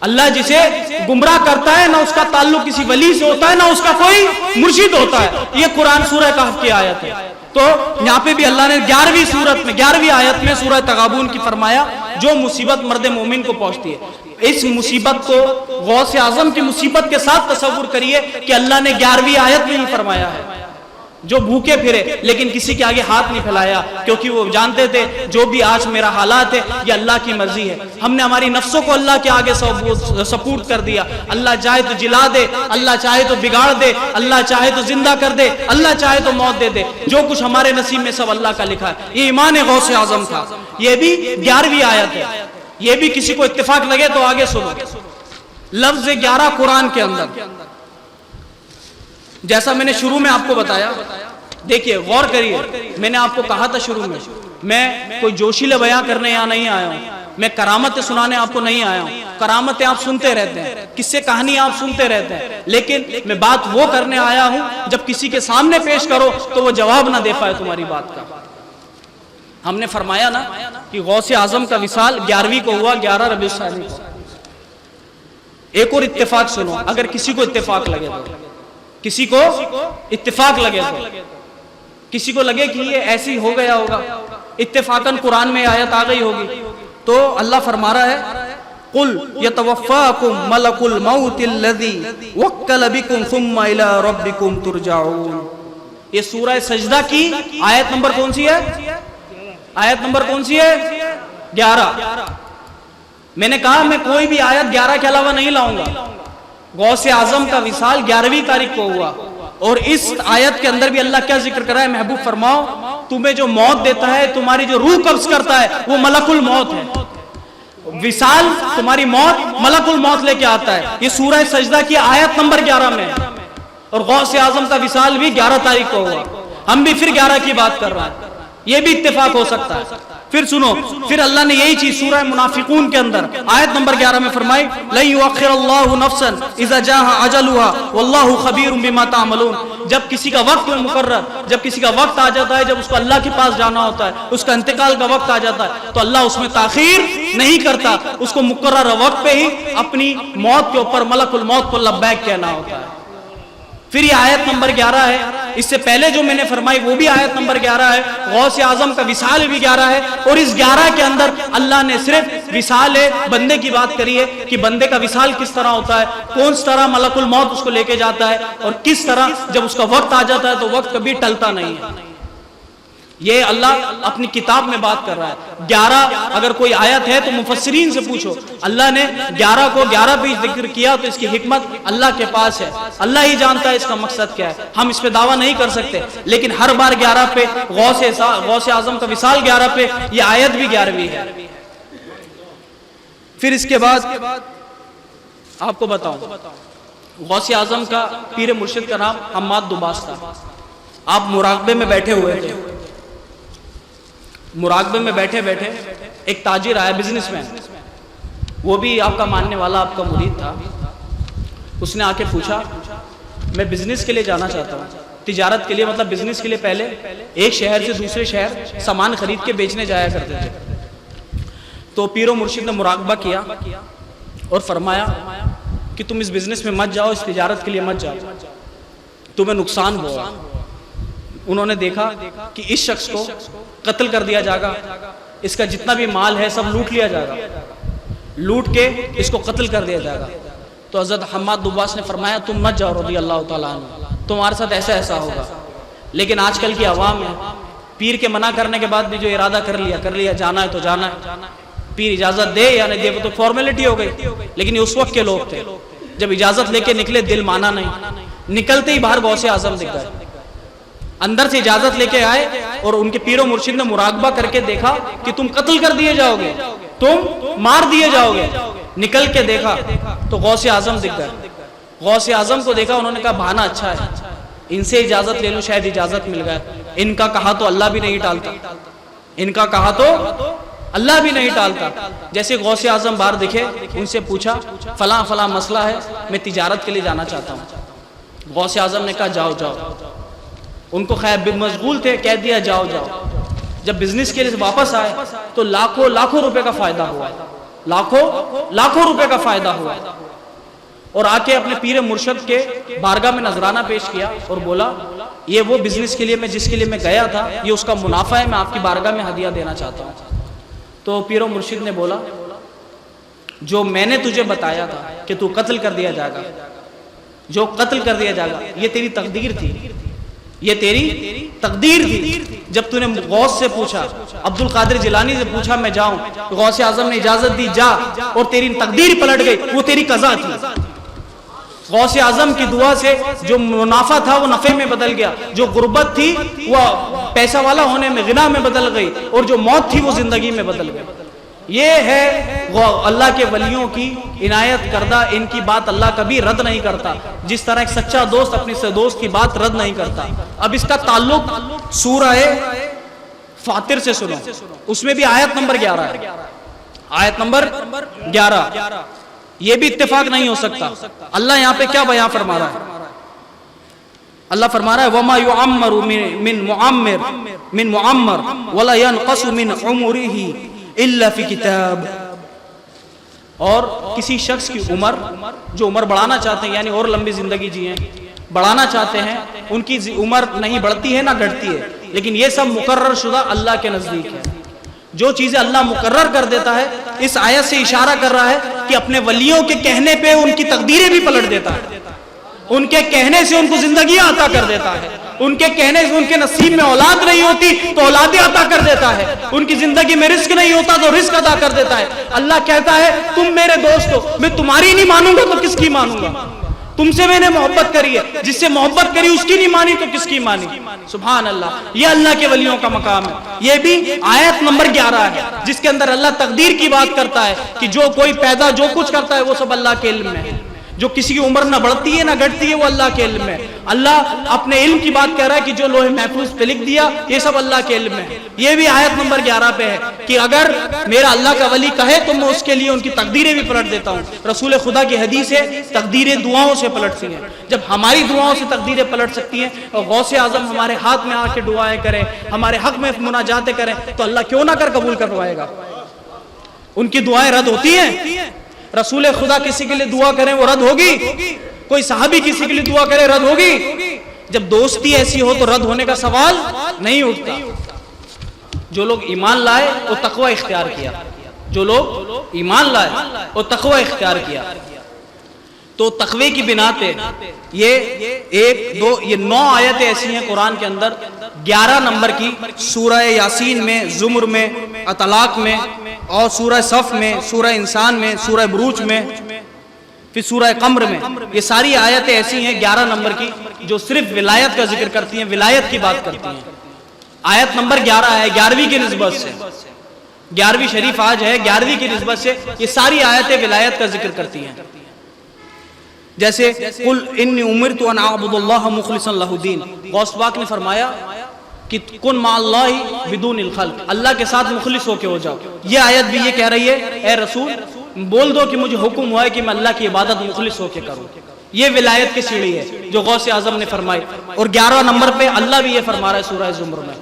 اللہ جسے گمراہ کرتا ہے نہ اس کا تعلق کسی ولی سے ہوتا ہے نہ اس کا کوئی مرشد ہوتا ہے. یہ قرآن سورہ کہف کی آیت ہے. تو یہاں پہ بھی اللہ نے 11ویں سورت میں 11ویں آیت میں سورہ تغابن کی فرمایا جو مصیبت مرد مومن کو پہنچتی ہے. اس مصیبت کو غوث اعظم کی مصیبت کے ساتھ تصور کریے کہ اللہ نے 11ویں آیت میں ہی فرمایا ہے. جو بھوکے پھرے لیکن کسی کے آگے ہاتھ نہیں پھیلایا، کیونکہ وہ جانتے تھے جو بھی آج میرا حالات ہے یہ اللہ کی مرضی ہے. ہم نے ہماری نفسوں کو اللہ کے آگے سپورٹ کر دیا. اللہ چاہے تو جلا دے، اللہ چاہے تو بگاڑ دے، اللہ چاہے تو زندہ کر دے، اللہ چاہے تو موت دے دے. جو کچھ ہمارے نصیب میں سب اللہ کا لکھا ہے. یہ ایمان غوث اعظم تھا. یہ بھی 11ویں آیت ہے. یہ بھی کسی کو اتفاق لگے تو آگے سنو. لفظ 11 قرآن کے اندر، جیسا میں نے شروع میں آپ کو بتایا، دیکھیے غور کریے. میں نے آپ کو کہا تھا شروع میں کوئی جوشیلے بیان کرنے یہاں نہیں آیا ہوں، میں کرامتیں سنانے آپ کو نہیں آیا ہوں. کرامتیں آپ سنتے رہتے ہیں، قصے کہانی آپ سنتے رہتے ہیں، لیکن میں بات وہ کرنے آیا ہوں جب کسی کے سامنے پیش کرو تو وہ جواب نہ دے پائے تمہاری بات کا. ہم نے فرمایا نا کہ غوث اعظم کا وصال 11ویں کو ہوا، 11 ربیع الثانی کو. ایک اور اتفاق سنو، اگر کسی کو اتفاق لگے تو، کسی کو اتفاق لگے تو، کسی کو لگے کہ یہ ایسی ہو گیا ہوگا، اتفاقاً قرآن میں آیت آ گئی ہوگی، تو اللہ فرما رہا ہے قُلْ يَتَوَفَّاكُمْ مَلَكُ الْمَوْتِ الَّذِي وَكَّلَ بِكُمْ ثُمَّ إِلَىٰ رَبِّكُمْ تُرْجَعُونَ. یہ سورہ سجدہ کی آیت نمبر کون سی ہے؟ آیت نمبر کون سی ہے؟ 11. میں نے کہا میں کوئی بھی آیت 11 کے علاوہ نہیں لاؤں گا. غوث اعظم کا وصال 11ویں تاریخ کو ہوا، اور اس آیت کے اندر بھی اللہ کیا ذکر کر رہا ہے؟ محبوب فرماؤ تمہیں جو موت دیتا ہے، تمہاری جو روح قبض کرتا ہے وہ ملک الموت ہے. وصال تمہاری موت ملک الموت لے کے آتا ہے. یہ سورہ سجدہ کی آیت نمبر 11 میں ہے، اور غوث اعظم کا وصال بھی 11 تاریخ کو ہوا. ہم بھی پھر 11 کی بات کر رہے ہیں. یہ بھی اتفاق ہو سکتا ہے. پھر سنو، پھر اللہ نے یہی چیز سورہ منافقون کے اندر آیت نمبر 11 میں فرمائی لَن يُؤَخِّرَ اللَّهُ نَفْسًا إِذَا جَاءَ أَجَلُهَا وَاللَّهُ خَبِيرٌ بِمَا تَعْمَلُونَ. جب کسی کا وقت مقرر، جب کسی کا وقت آ جاتا ہے، جب اس کو اللہ کے پاس جانا ہوتا ہے، اس کا انتقال کا وقت آ جاتا ہے، تو اللہ اس میں تاخیر نہیں کرتا. اس کو مقررہ وقت پہ ہی اپنی موت کے اوپر ملک الموت کو لبیک کہنا ہوتا ہے. پھر یہ آیت نمبر 11 ہے. اس سے پہلے جو میں نے فرمائی وہ بھی آیت نمبر 11 ہے. غوث اعظم کا وصال بھی 11 ہے، اور اس 11 کے اندر اللہ نے صرف وصال بندے کی بات کری ہے کہ بندے کا وصال کس طرح ہوتا ہے، کون س طرح ملک الموت اس کو لے کے جاتا ہے، اور کس طرح جب اس کا وقت آ جاتا ہے تو وقت کبھی ٹلتا نہیں ہے. یہ اللہ اپنی کتاب میں بات کر رہا ہے. 11 اگر کوئی آیت ہے تو مفسرین سے پوچھو. اللہ نے 11 کو 11 بھی ذکر کیا تو اس کی حکمت اللہ کے پاس ہے. اللہ ہی جانتا ہے اس کا مقصد کیا ہے. ہم اس پہ دعویٰ نہیں کر سکتے، لیکن ہر بار 11 پہ غوث اعظم کا وصال 11 پہ، یہ آیت بھی 11ویں ہے. پھر اس کے بعد آپ کو بتاؤں، غوث اعظم کا پیر مرشد کا نام حماد دباس تھا. آپ مراقبے میں بیٹھے ہوئے تھے، مراقبے میں بیٹھے بیٹھے ایک تاجر آیا، بزنس مین، وہ بھی آپ کا ماننے والا، آپ کا مرید تھا. اس نے آ کے پوچھا میں بزنس کے لیے جانا چاہتا ہوں، تجارت کے لیے، مطلب بزنس کے لیے پہلے ایک شہر سے دوسرے شہر سامان خرید کے بیچنے جایا کرتے تھے. تو پیر و مرشد نے مراقبہ کیا اور فرمایا کہ تم اس بزنس میں مت جاؤ، اس تجارت کے لیے مت جاؤ، تمہیں نقصان ہوا. انہوں نے دیکھا کہ اس شخص کو قتل کر دیا جائے گا، اس کا جتنا بھی مال ہے سب لوٹ لیا جائے گا، لوٹ کے اس کو قتل کر دیا جائے گا. تو حضرت حماد دباس نے فرمایا تم مت جاؤ رضی اللہ تعالیٰ عنہ، تمہارے ساتھ ایسا ایسا ہوگا. لیکن آج کل کی عوام ہے، پیر کے منع کرنے کے بعد بھی جو ارادہ کر لیا جانا ہے تو جانا ہے، پیر اجازت دے یا نہیں دے وہ تو فارمیلٹی ہو گئی. لیکن یہ اس وقت کے لوگ تھے، جب اجازت لے کے نکلے دل مانا نہیں، نکلتے ہی باہر غوث اعظم دکھ گئے. اندر سے اجازت لے کے آئے اور ان کے پیر و مرشد نے مراقبہ کر کے دیکھا کہ تم قتل کر دیے جاؤ گے، تم مار دیے جاؤ گے. نکل کے دیکھا تو غوث اعظم دکھ گئے. غوث اعظم کو دیکھا، انہوں نے کہا بہانہ اچھا ہے، ان سے اجازت لے لوں، شاید اجازت مل گئے. ان کا کہا تو اللہ بھی نہیں ٹالتا، ان کا کہا تو اللہ بھی نہیں ٹالتا. جیسے غوث اعظم باہر دکھے، ان سے پوچھا فلاں فلاں مسئلہ ہے، میں تجارت کے لیے جانا چاہتا ہوں. غوث اعظم نے کہا جاؤ جاؤ. ان کو خیر مشغول تھے، کہہ دیا جاؤ جاؤ. جب بزنس کے لیے واپس آئے تو لاکھوں لاکھوں روپے کا فائدہ ہوا، لاکھوں لاکھوں روپے کا فائدہ ہوا. اور آ کے اپنے پیر مرشد کے بارگاہ میں نذرانہ پیش کیا اور بولا یہ وہ بزنس کے لیے میں جس کے لیے میں گیا تھا، یہ اس کا منافع ہے، میں آپ کی بارگاہ میں ہدیہ دینا چاہتا ہوں. تو پیر و مرشد نے بولا جو میں نے تجھے بتایا تھا کہ تو قتل کر دیا جائے گا، جو قتل کر دیا جائے گا، یہ تیری تقدیر تھی، یہ تیری تقدیر تھی. جب تو نے غوث سے پوچھا، عبد القادر جیلانی سے پوچھا میں جاؤں، غوث اعظم نے اجازت دی جا، اور تیری تقدیر پلٹ گئی، وہ تیری قضا تھی. غوث اعظم کی دعا سے جو منافع تھا وہ نفع میں بدل گیا، جو غربت تھی وہ پیسہ والا ہونے میں غنا میں بدل گئی، اور جو موت تھی وہ زندگی میں بدل گئی. یہ ہے اللہ کے ولیوں کی عنایت کردہ، ان کی بات اللہ کبھی رد نہیں کرتا، جس طرح ایک سچا دوست اپنے سے دوست کی بات رد نہیں کرتا. اب اس کا تعلق سورہ فاطر سے سنو، اس میں بھی آیت نمبر 11 ہے، آیت نمبر 11. یہ بھی اتفاق نہیں ہو سکتا. اللہ یہاں پہ کیا بیان فرما رہا ہے؟ اللہ فرما رہا ہے وَمَا يُعَمَّرُ مِن مُعَمَّرٍ وَلَا يَنْقَصُ مِنْ عُمُرِهِ إِلَّا فِي كِتَابٍ. اور کسی شخص کی عمر، جو عمر بڑھانا چاہتے ہیں یعنی اور لمبی زندگی جئیں، بڑھانا چاہتے ہیں، ان کی عمر نہیں بڑھتی ہے نہ گھٹتی ہے، لیکن یہ سب مقرر شدہ اللہ کے نزدیک ہے. جو چیزیں اللہ مقرر کر دیتا ہے، اس آیت سے اشارہ کر رہا ہے کہ اپنے ولیوں کے کہنے پہ ان کی تقدیریں بھی پلٹ دیتا ہے، ان کے کہنے سے ان کو زندگیاں عطا کر دیتا ہے، ان کے کہنے سے ان کے نصیب میں اولاد نہیں ہوتی تو اولادیں عطا کر دیتا ہے، ان کی زندگی میں رزق نہیں ہوتا تو رزق عطا کر دیتا ہے. اللہ کہتا ہے تم میرے دوست ہو، میں تمہاری نہیں مانوں گا تو کس کی مانوں گا؟ تم سے میں نے محبت کری ہے، جس سے محبت کری اس کی نہیں مانی تو کس کی مانی؟ سبحان اللہ. یہ اللہ کے ولیوں کا مقام ہے. یہ بھی آیت نمبر 11 ہے، جس کے اندر اللہ تقدیر کی بات کرتا ہے کہ جو کوئی پیدا جو کچھ کرتا ہے وہ سب اللہ کے علم میں ہے. جو کسی کی عمر نہ بڑھتی ہے نہ گھٹتی ہے وہ اللہ کے علم میں. اللہ اپنے علم کی بات کہہ رہا ہے کہ جو لوح محفوظ پہ لکھ دیا یہ سب اللہ کے علم میں. یہ بھی آیت نمبر 11 پہ ہے کہ اگر میرا اللہ کا ولی کہے تو میں اس کے لیے ان کی تقدیریں بھی پلٹ دیتا ہوں. رسول خدا کی حدیث ہے تقدیریں دعاؤں سے پلٹتی ہیں. جب ہماری دعاؤں سے تقدیریں پلٹ سکتی ہیں اور غوث اعظم ہمارے ہاتھ میں آ کے دعائیں کریں، ہمارے حق میں مناجاتیں کریں، تو اللہ کیوں نہ کر قبول کروائے گا؟ ان کی دعائیں رد ہوتی ہیں؟ رسول خدا کسی کے لیے دعا کریں وہ رد ہوگی؟ کوئی صحابی کسی کے لیے دعا کرے رد ہوگی؟ جب دوستی ایسی ہو تو رد ہونے کا سوال نہیں اٹھتا. جو لوگ ایمان لائے وہ تقوی اختیار کیا، جو لوگ ایمان لائے وہ تقوی اختیار کیا. تو تقوی کی بنا پہ یہ 9 آیتیں ایسی ہیں قرآن کے اندر. 11 نمبر کی سورہ یاسین میں، زمر میں، اطلاق میں، اور سورہ صف میں، سورہ انسان میں، سورہ بروج میں، پھر سورہ قمر میں. یہ ساری آیتیں ایسی ہیں 11 نمبر کی جو صرف ولایت کا ذکر کرتی ہیں، ولایت کی بات کرتی ہیں. آیت نمبر 11 ہے 11ویں کی نسبت سے. 11ویں شریف آج ہے، 11ویں کی نسبت سے یہ ساری آیتیں ولایت کا ذکر کرتی ہیں. جیسے قل انی امرت ان اعبد اللہ مخلصا لہ الدین، غوث پاک نے فرمایا کہ کن مع اللہ بدون الخلق، اللہ کے ساتھ مخلص ہو کے ہو جاؤ. یہ آیت بھی یہ کہہ رہی ہے اے رسول بول دو کہ مجھے حکم ہوا ہے کہ میں اللہ کی عبادت مخلص ہو کے کروں. یہ ولایت کی سیڑھی ہے جو غوث اعظم نے فرمائی. اور 11واں نمبر پہ اللہ بھی یہ فرما رہا ہے سورہ زمر میں.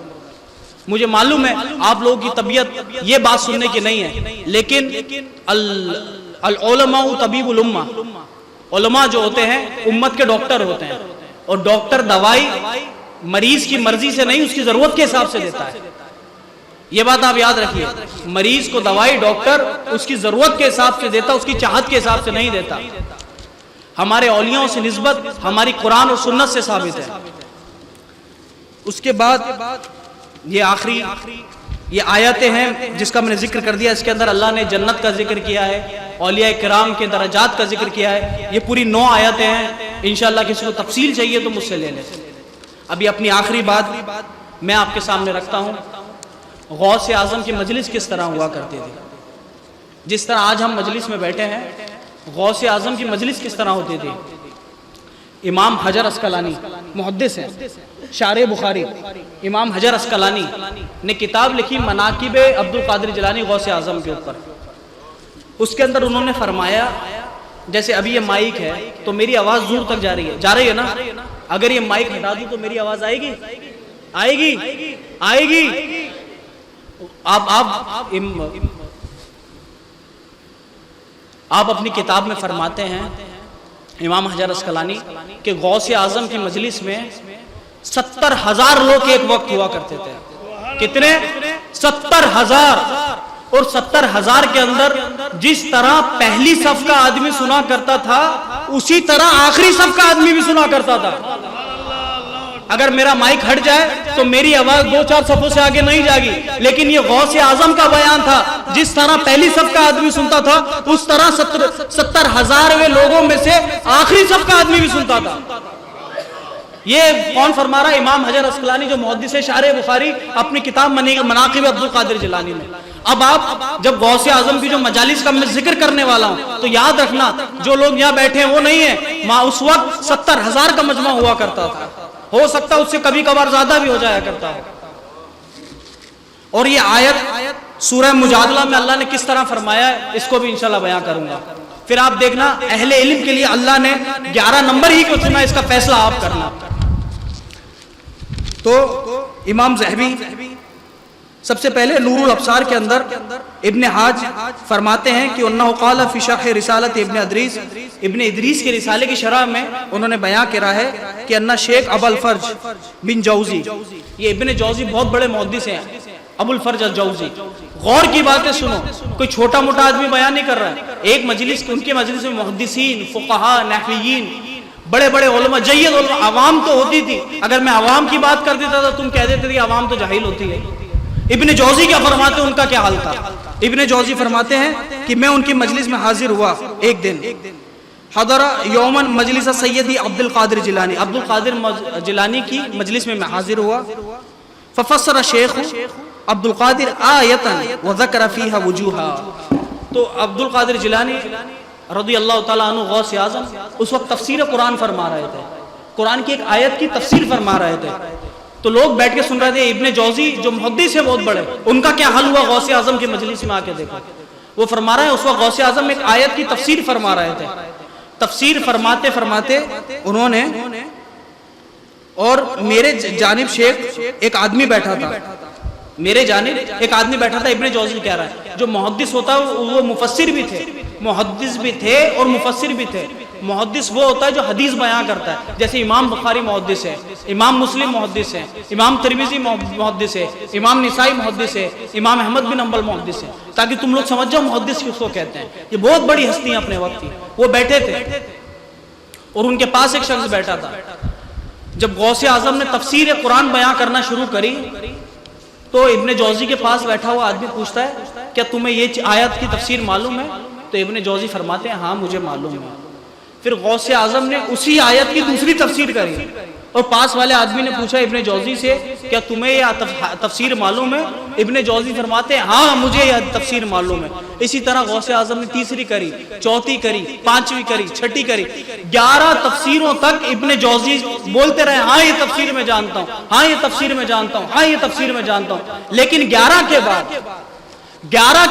مجھے معلوم ہے آپ لوگوں کی طبیعت یہ بات سننے کی نہیں ہے، لیکن العلماء طبیب الامہ، علماء جو ہوتے ہیں امت کے ڈاکٹر ہوتے ہیں، اور ڈاکٹر دوائی مریض کی مرضی سے نہیں اس کی ضرورت کے حساب سے دیتا ہے. یہ بات آپ یاد رکھیے، مریض کو دوائی ڈاکٹر اس کی ضرورت کے حساب سے دیتا، اس کی چاہت کے حساب سے نہیں دیتا. ہمارے اولیاء سے نسبت ہماری قرآن اور سنت سے ثابت ہے. اس کے بعد یہ آخری یہ آیتیں ہیں جس کا میں نے ذکر کر دیا. اس کے اندر اللہ نے جنت کا ذکر کیا ہے، اولیاء کرام کے درجات کا ذکر کیا ہے. یہ پوری 9 آیتیں ہیں. انشاءاللہ کسی کو تفصیل چاہیے تو مجھ سے لے لیں. ابھی اپنی آخری بات میں آپ کے سامنے رکھتا ہوں. غوث اعظم کی مجلس کس طرح ہوا کرتی تھی؟ جس طرح آج ہم مجلس میں بیٹھے ہیں، غوث اعظم کی مجلس کس طرح ہوتی تھی؟ امام حجر اسقلانی محدث ہیں، شارح بخاری، امام حجر اسقلانی نے کتاب لکھی مناقب عبد القادر جیلانی غوث اعظم کے اوپر. اس کے اندر انہوں نے فرمایا جیسے ابھی یہ مائک ہے تو میری آواز دور تک جا رہی ہے نا. اگر یہ مائک ہٹا دوں تو میری آواز آئے گی. آپ اپنی کتاب میں فرماتے ہیں امام حجر اسقلانی کہ غوث اعظم کی مجلس میں 70,000 لوگ ایک وقت ہوا کرتے تھے. کتنے؟ 70,000. اور 70,000 کے اندر جس طرح پہلی صف کا آدمی سنا کرتا تھا اسی طرح آخری صف کا آدمی بھی سنا کرتا تھا. اگر میرا مائک ہٹ جائے تو میری آواز 2-4 صفوں سے آگے نہیں جائے گی، لیکن یہ غوث اعظم کا بیان تھا. جس طرح پہلی صف کا آدمی سنتا تھا اس طرح 70,000 لوگوں میں سے آخری صف کا آدمی بھی سنتا تھا. یہ کون فرما رہا ہے؟ امام حجر اسقلانی جو محدث ہے، شارح بخاری، اپنی کتاب مناقب عبد القادر جیلانی میں. اب آپ جب غوث اعظم کی جو مجالس کا میں ذکر کرنے والا ہوں تو یاد رکھنا جو لوگ یہاں بیٹھے ہیں وہ نہیں ہیں. اس وقت 70,000 کا مجمع ہوا کرتا تھا. ہو سکتا اس سے کبھی کبھار زیادہ بھی ہو جایا کرتا ہے. اور یہ آیت سورہ مجادلہ میں اللہ نے کس طرح فرمایا ہے اس کو بھی انشاءاللہ بیان کروں گا. پھر آپ دیکھنا اہل علم کے لیے اللہ نے 11 نمبر ہی کو چنا، اس کا فیصلہ آپ کرنا. تو امام ذہبی سب سے پہلے نور الابصار کے اندر ابن حاج فرماتے ہیں کہ انہ قال فی شرح رسالت ابن ادریس کے رسالے کی شرح میں انہوں نے بیان کرا ہے کہ انہ شیخ ابو الفرج بن جوزی، یہ ابن جوزی بہت بڑے محدث ہیں، ابو الفرج الجوزی. غور کی باتیں سنو، کوئی چھوٹا موٹا آدمی بیان نہیں کر رہا ہے. ایک مجلس ان کے مجلس میں محدثین، فقہاء، نحویین، بڑے بڑے علماء، جید علماء. عوام تو ہوتی تھی، اگر میں عوام کی بات کر دیتا تھا تم کہہ دیتے تھے عوام تو جاہل ہوتی ہے. ابن جوزی کیا فرماتے ہیں، ان کا کیا حال تھا؟ ابن جوزی فرماتے ہیں کہ میں ان کی مجلس میں حاضر ہوا ایک دن. حضر یومن مجلس سیدی عبد القادر جیلانی، عبد القادر جیلانی کی مجلس میں حاضر ہوا. ففسر شیخ عبد القادر آیتا وذکر فیہا وجوہا. تو عبد القادر جیلانی رضی اللہ تعالیٰ عنہ غوث اعظم اس وقت تفسیر قرآن فرما رہے تھے، قرآن کی ایک آیت کی تفسیر فرما رہے تھے. تو لوگ بیٹھ کے سن رہے تھے. ابن جوزی جو محدث ہے بہت بڑے، ان کا کیا حال ہوا غوث اعظم کی مجلس میں آ کے دیکھو. وہ فرما رہے ہیں اس وقت غوث اعظم ایک آیت کی تفسیر فرما رہے تھے. تفسیر فرماتے فرماتے انہوں نے، اور میرے جانب شیخ ایک آدمی بیٹھا تھا، میرے جانب ایک آدمی بیٹھا تھا. ابن جوزی کہہ رہا ہے جو محدث ہوتا ہے وہ مفسر بھی تھے، محدث بھی تھے اور مفسر بھی تھے. محدث وہ ہوتا ہے جو حدیث بیان کرتا ہے، جیسے امام بخاری محدث ہے، امام مسلم محدث ہے، امام ترمذی محدث ہے، امام نسائی محدث ہے، امام احمد بن حنبل محدث ہے. تاکہ تم لوگ سمجھ جاؤ محدث کس کو کہتے ہیں. یہ بہت بڑی ہستیاں اپنے وقت کی. وہ بیٹھے تھے اور ان کے پاس ایک شخص بیٹھا تھا. جب غوث اعظم نے تفسیر قرآن بیان کرنا شروع کری تو ابن جوزی کے پاس بیٹھا ہوا آدمی پوچھتا ہے کیا تمہیں یہ آیت کی تفسیر معلوم ہے؟ تو ابن جوزی فرماتے ہیں ہاں مجھے معلوم ہے. پھر غوث اعظم نے اسی آیت کی دوسری تفسیر کری اور پاس والے آدمی نے پوچھا ابن جوزی سے کیا تمہیں یہ تفسیر معلوم ہے؟ ابن جوزی فرماتے ہیں ہاں مجھے یہ تفسیر معلوم ہے۔ اسی طرح غوث اعظم نے تیسری کری، چوتھی کری، پانچویں کری، چھٹی کری، 11 تفسیروں تک ابن جوزی بولتے رہے ہاں یہ تفسیر میں جانتا ہوں، ہاں یہ تفسیر میں جانتا ہوں، ہاں یہ تفسیر میں جانتا ہوں۔ لیکن 11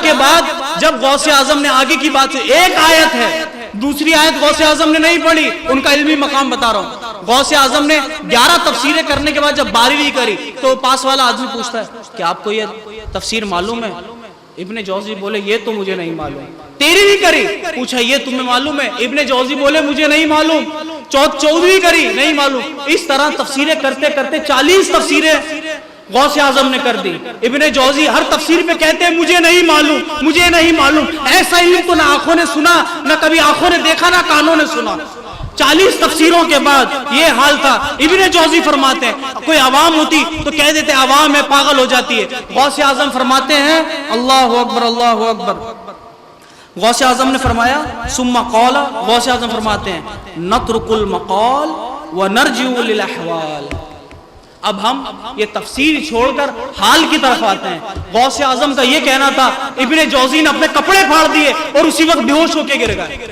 کے بعد جب غوث اعظم نے آگے کی بات، ایک آیت ہے، دوسری آیت غوث اعظم نے نہیں پڑھی، ان کا علمی مقام بتا رہا ہوں۔ غوث اعظم نے 11 تفسیریں کرنے کے بعد جب 12ویں کری تو پاس والا آدمی پوچھتا ہے کہ آپ کو یہ تفسیر معلوم ہے؟ ابن جوزی بولے یہ تو مجھے نہیں معلوم۔ 13ویں کری، پوچھا یہ تمہیں معلوم ہے؟ ابن جوزی بولے مجھے نہیں معلوم۔ 14ویں کری، نہیں معلوم۔ اس طرح تفسیریں کرتے کرتے 40 تفسیریں غوث اعظم نے کر دی۔ ابن جوزی ہر تفسیر میں کہتے ہیں مجھے نہیں معلوم، مجھے نہیں معلوم۔ ایسا علم تو نہ آنکھوں نے سنا، نہ کبھی آنکھوں نے دیکھا، نہ کانوں نے سنا۔ 40 تفسیروں کے بعد یہ حال تھا۔ ابن جوزی فرماتے ہیں کوئی عوام ہوتی تو کہہ دیتے عوام ہے، پاگل ہو جاتی ہے۔ غوث اعظم فرماتے ہیں اللہ اکبر، اللہ اکبر۔ غوث اعظم نے فرمایا ثم قال، غوث اعظم فرماتے ہیں نترک المقال ونرجع للاحوال۔ اب ہم یہ تفسیر چھوڑ کر حال کی طرف آتے ہیں۔ غوث اعظم کا یہ کہنا تھا، ابن جوزی نے اپنے کپڑے پھاڑ دیے اور اسی وقت بے ہوش ہو کے گر گئے۔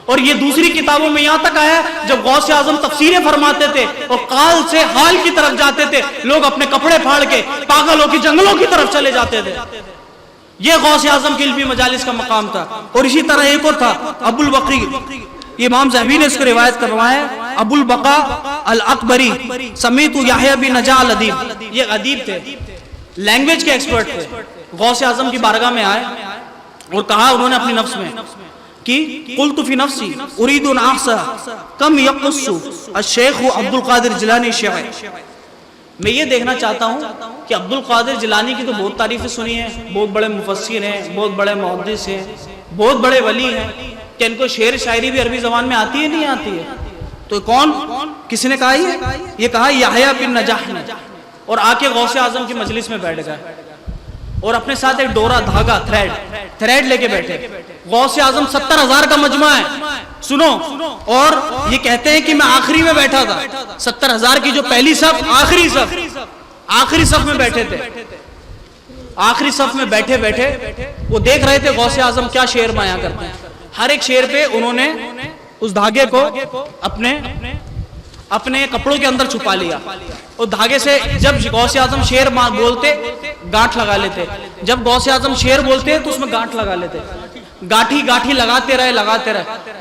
اور یہ دوسری کتابوں میں یہاں تک آیا جب غوث اعظم تفسیریں فرماتے تھے اور قال سے حال کی طرف جاتے تھے، لوگ اپنے کپڑے پھاڑ کے پاگل ہو کے جنگلوں کی طرف چلے جاتے تھے۔ یہ غوث اعظم کی علمی مجالس کا مقام تھا۔ اور اسی طرح ایک اور تھا ابو البقری، امام ذہبی نے اس کو روایت کروایا ہے، ابو البقا الاکبری سمیت یحییٰ بن نجاح الادیب، یہ ادیب تھے، لینگویج کے ایکسپرٹ تھے۔ غوث اعظم کی بارگاہ میں آئے اور کہا انہوں نے اپنی نفس میں کہ قلت فی نفسی ارید ان احصا کم یقص الشیخ عبد القادر جیلانی شیعہ۔ میں یہ دیکھنا چاہتا ہوں کہ عبد القادر جیلانی کی تو بہت تعریفیں سنی ہیں، بہت بڑے مفسر ہیں، بہت بڑے محدث ہیں، بہت بڑے ولی ہیں، کہ ان کو شعر شاعری بھی عربی زبان میں آتی ہے نہیں آتی ہے؟ تو کون، کس نے کہا یہ کہا یحییٰ بن نجاح نے، اور آ کے غوث اعظم کی مجلس میں بیٹھ گئے اور اپنے ساتھ ایک ڈورا، دھاگا، تھریڈ لے کے بیٹھے۔ غوث اعظم 70,000 کا مجمع ہے، سنو، اور یہ کہتے ہیں کہ میں آخری میں بیٹھا تھا۔ 70,000 کی جو پہلی صف، آخری صف میں بیٹھے تھے۔ آخری صف میں بیٹھے وہ دیکھ رہے تھے غوث اعظم کیا شعر بیاں کرتے ہیں۔ ہر ایک شعر پہ انہوں نے اس دھاگے کو اپنے کپڑوں کے اندر چھپا لیا، اور دھاگے سے جب غوث اعظم شعر بولتے گانٹھ لگا لیتے، جب غوث اعظم شعر بولتے تو اس میں گانٹھ لگا لیتے، گاٹھی لگاتے رہے۔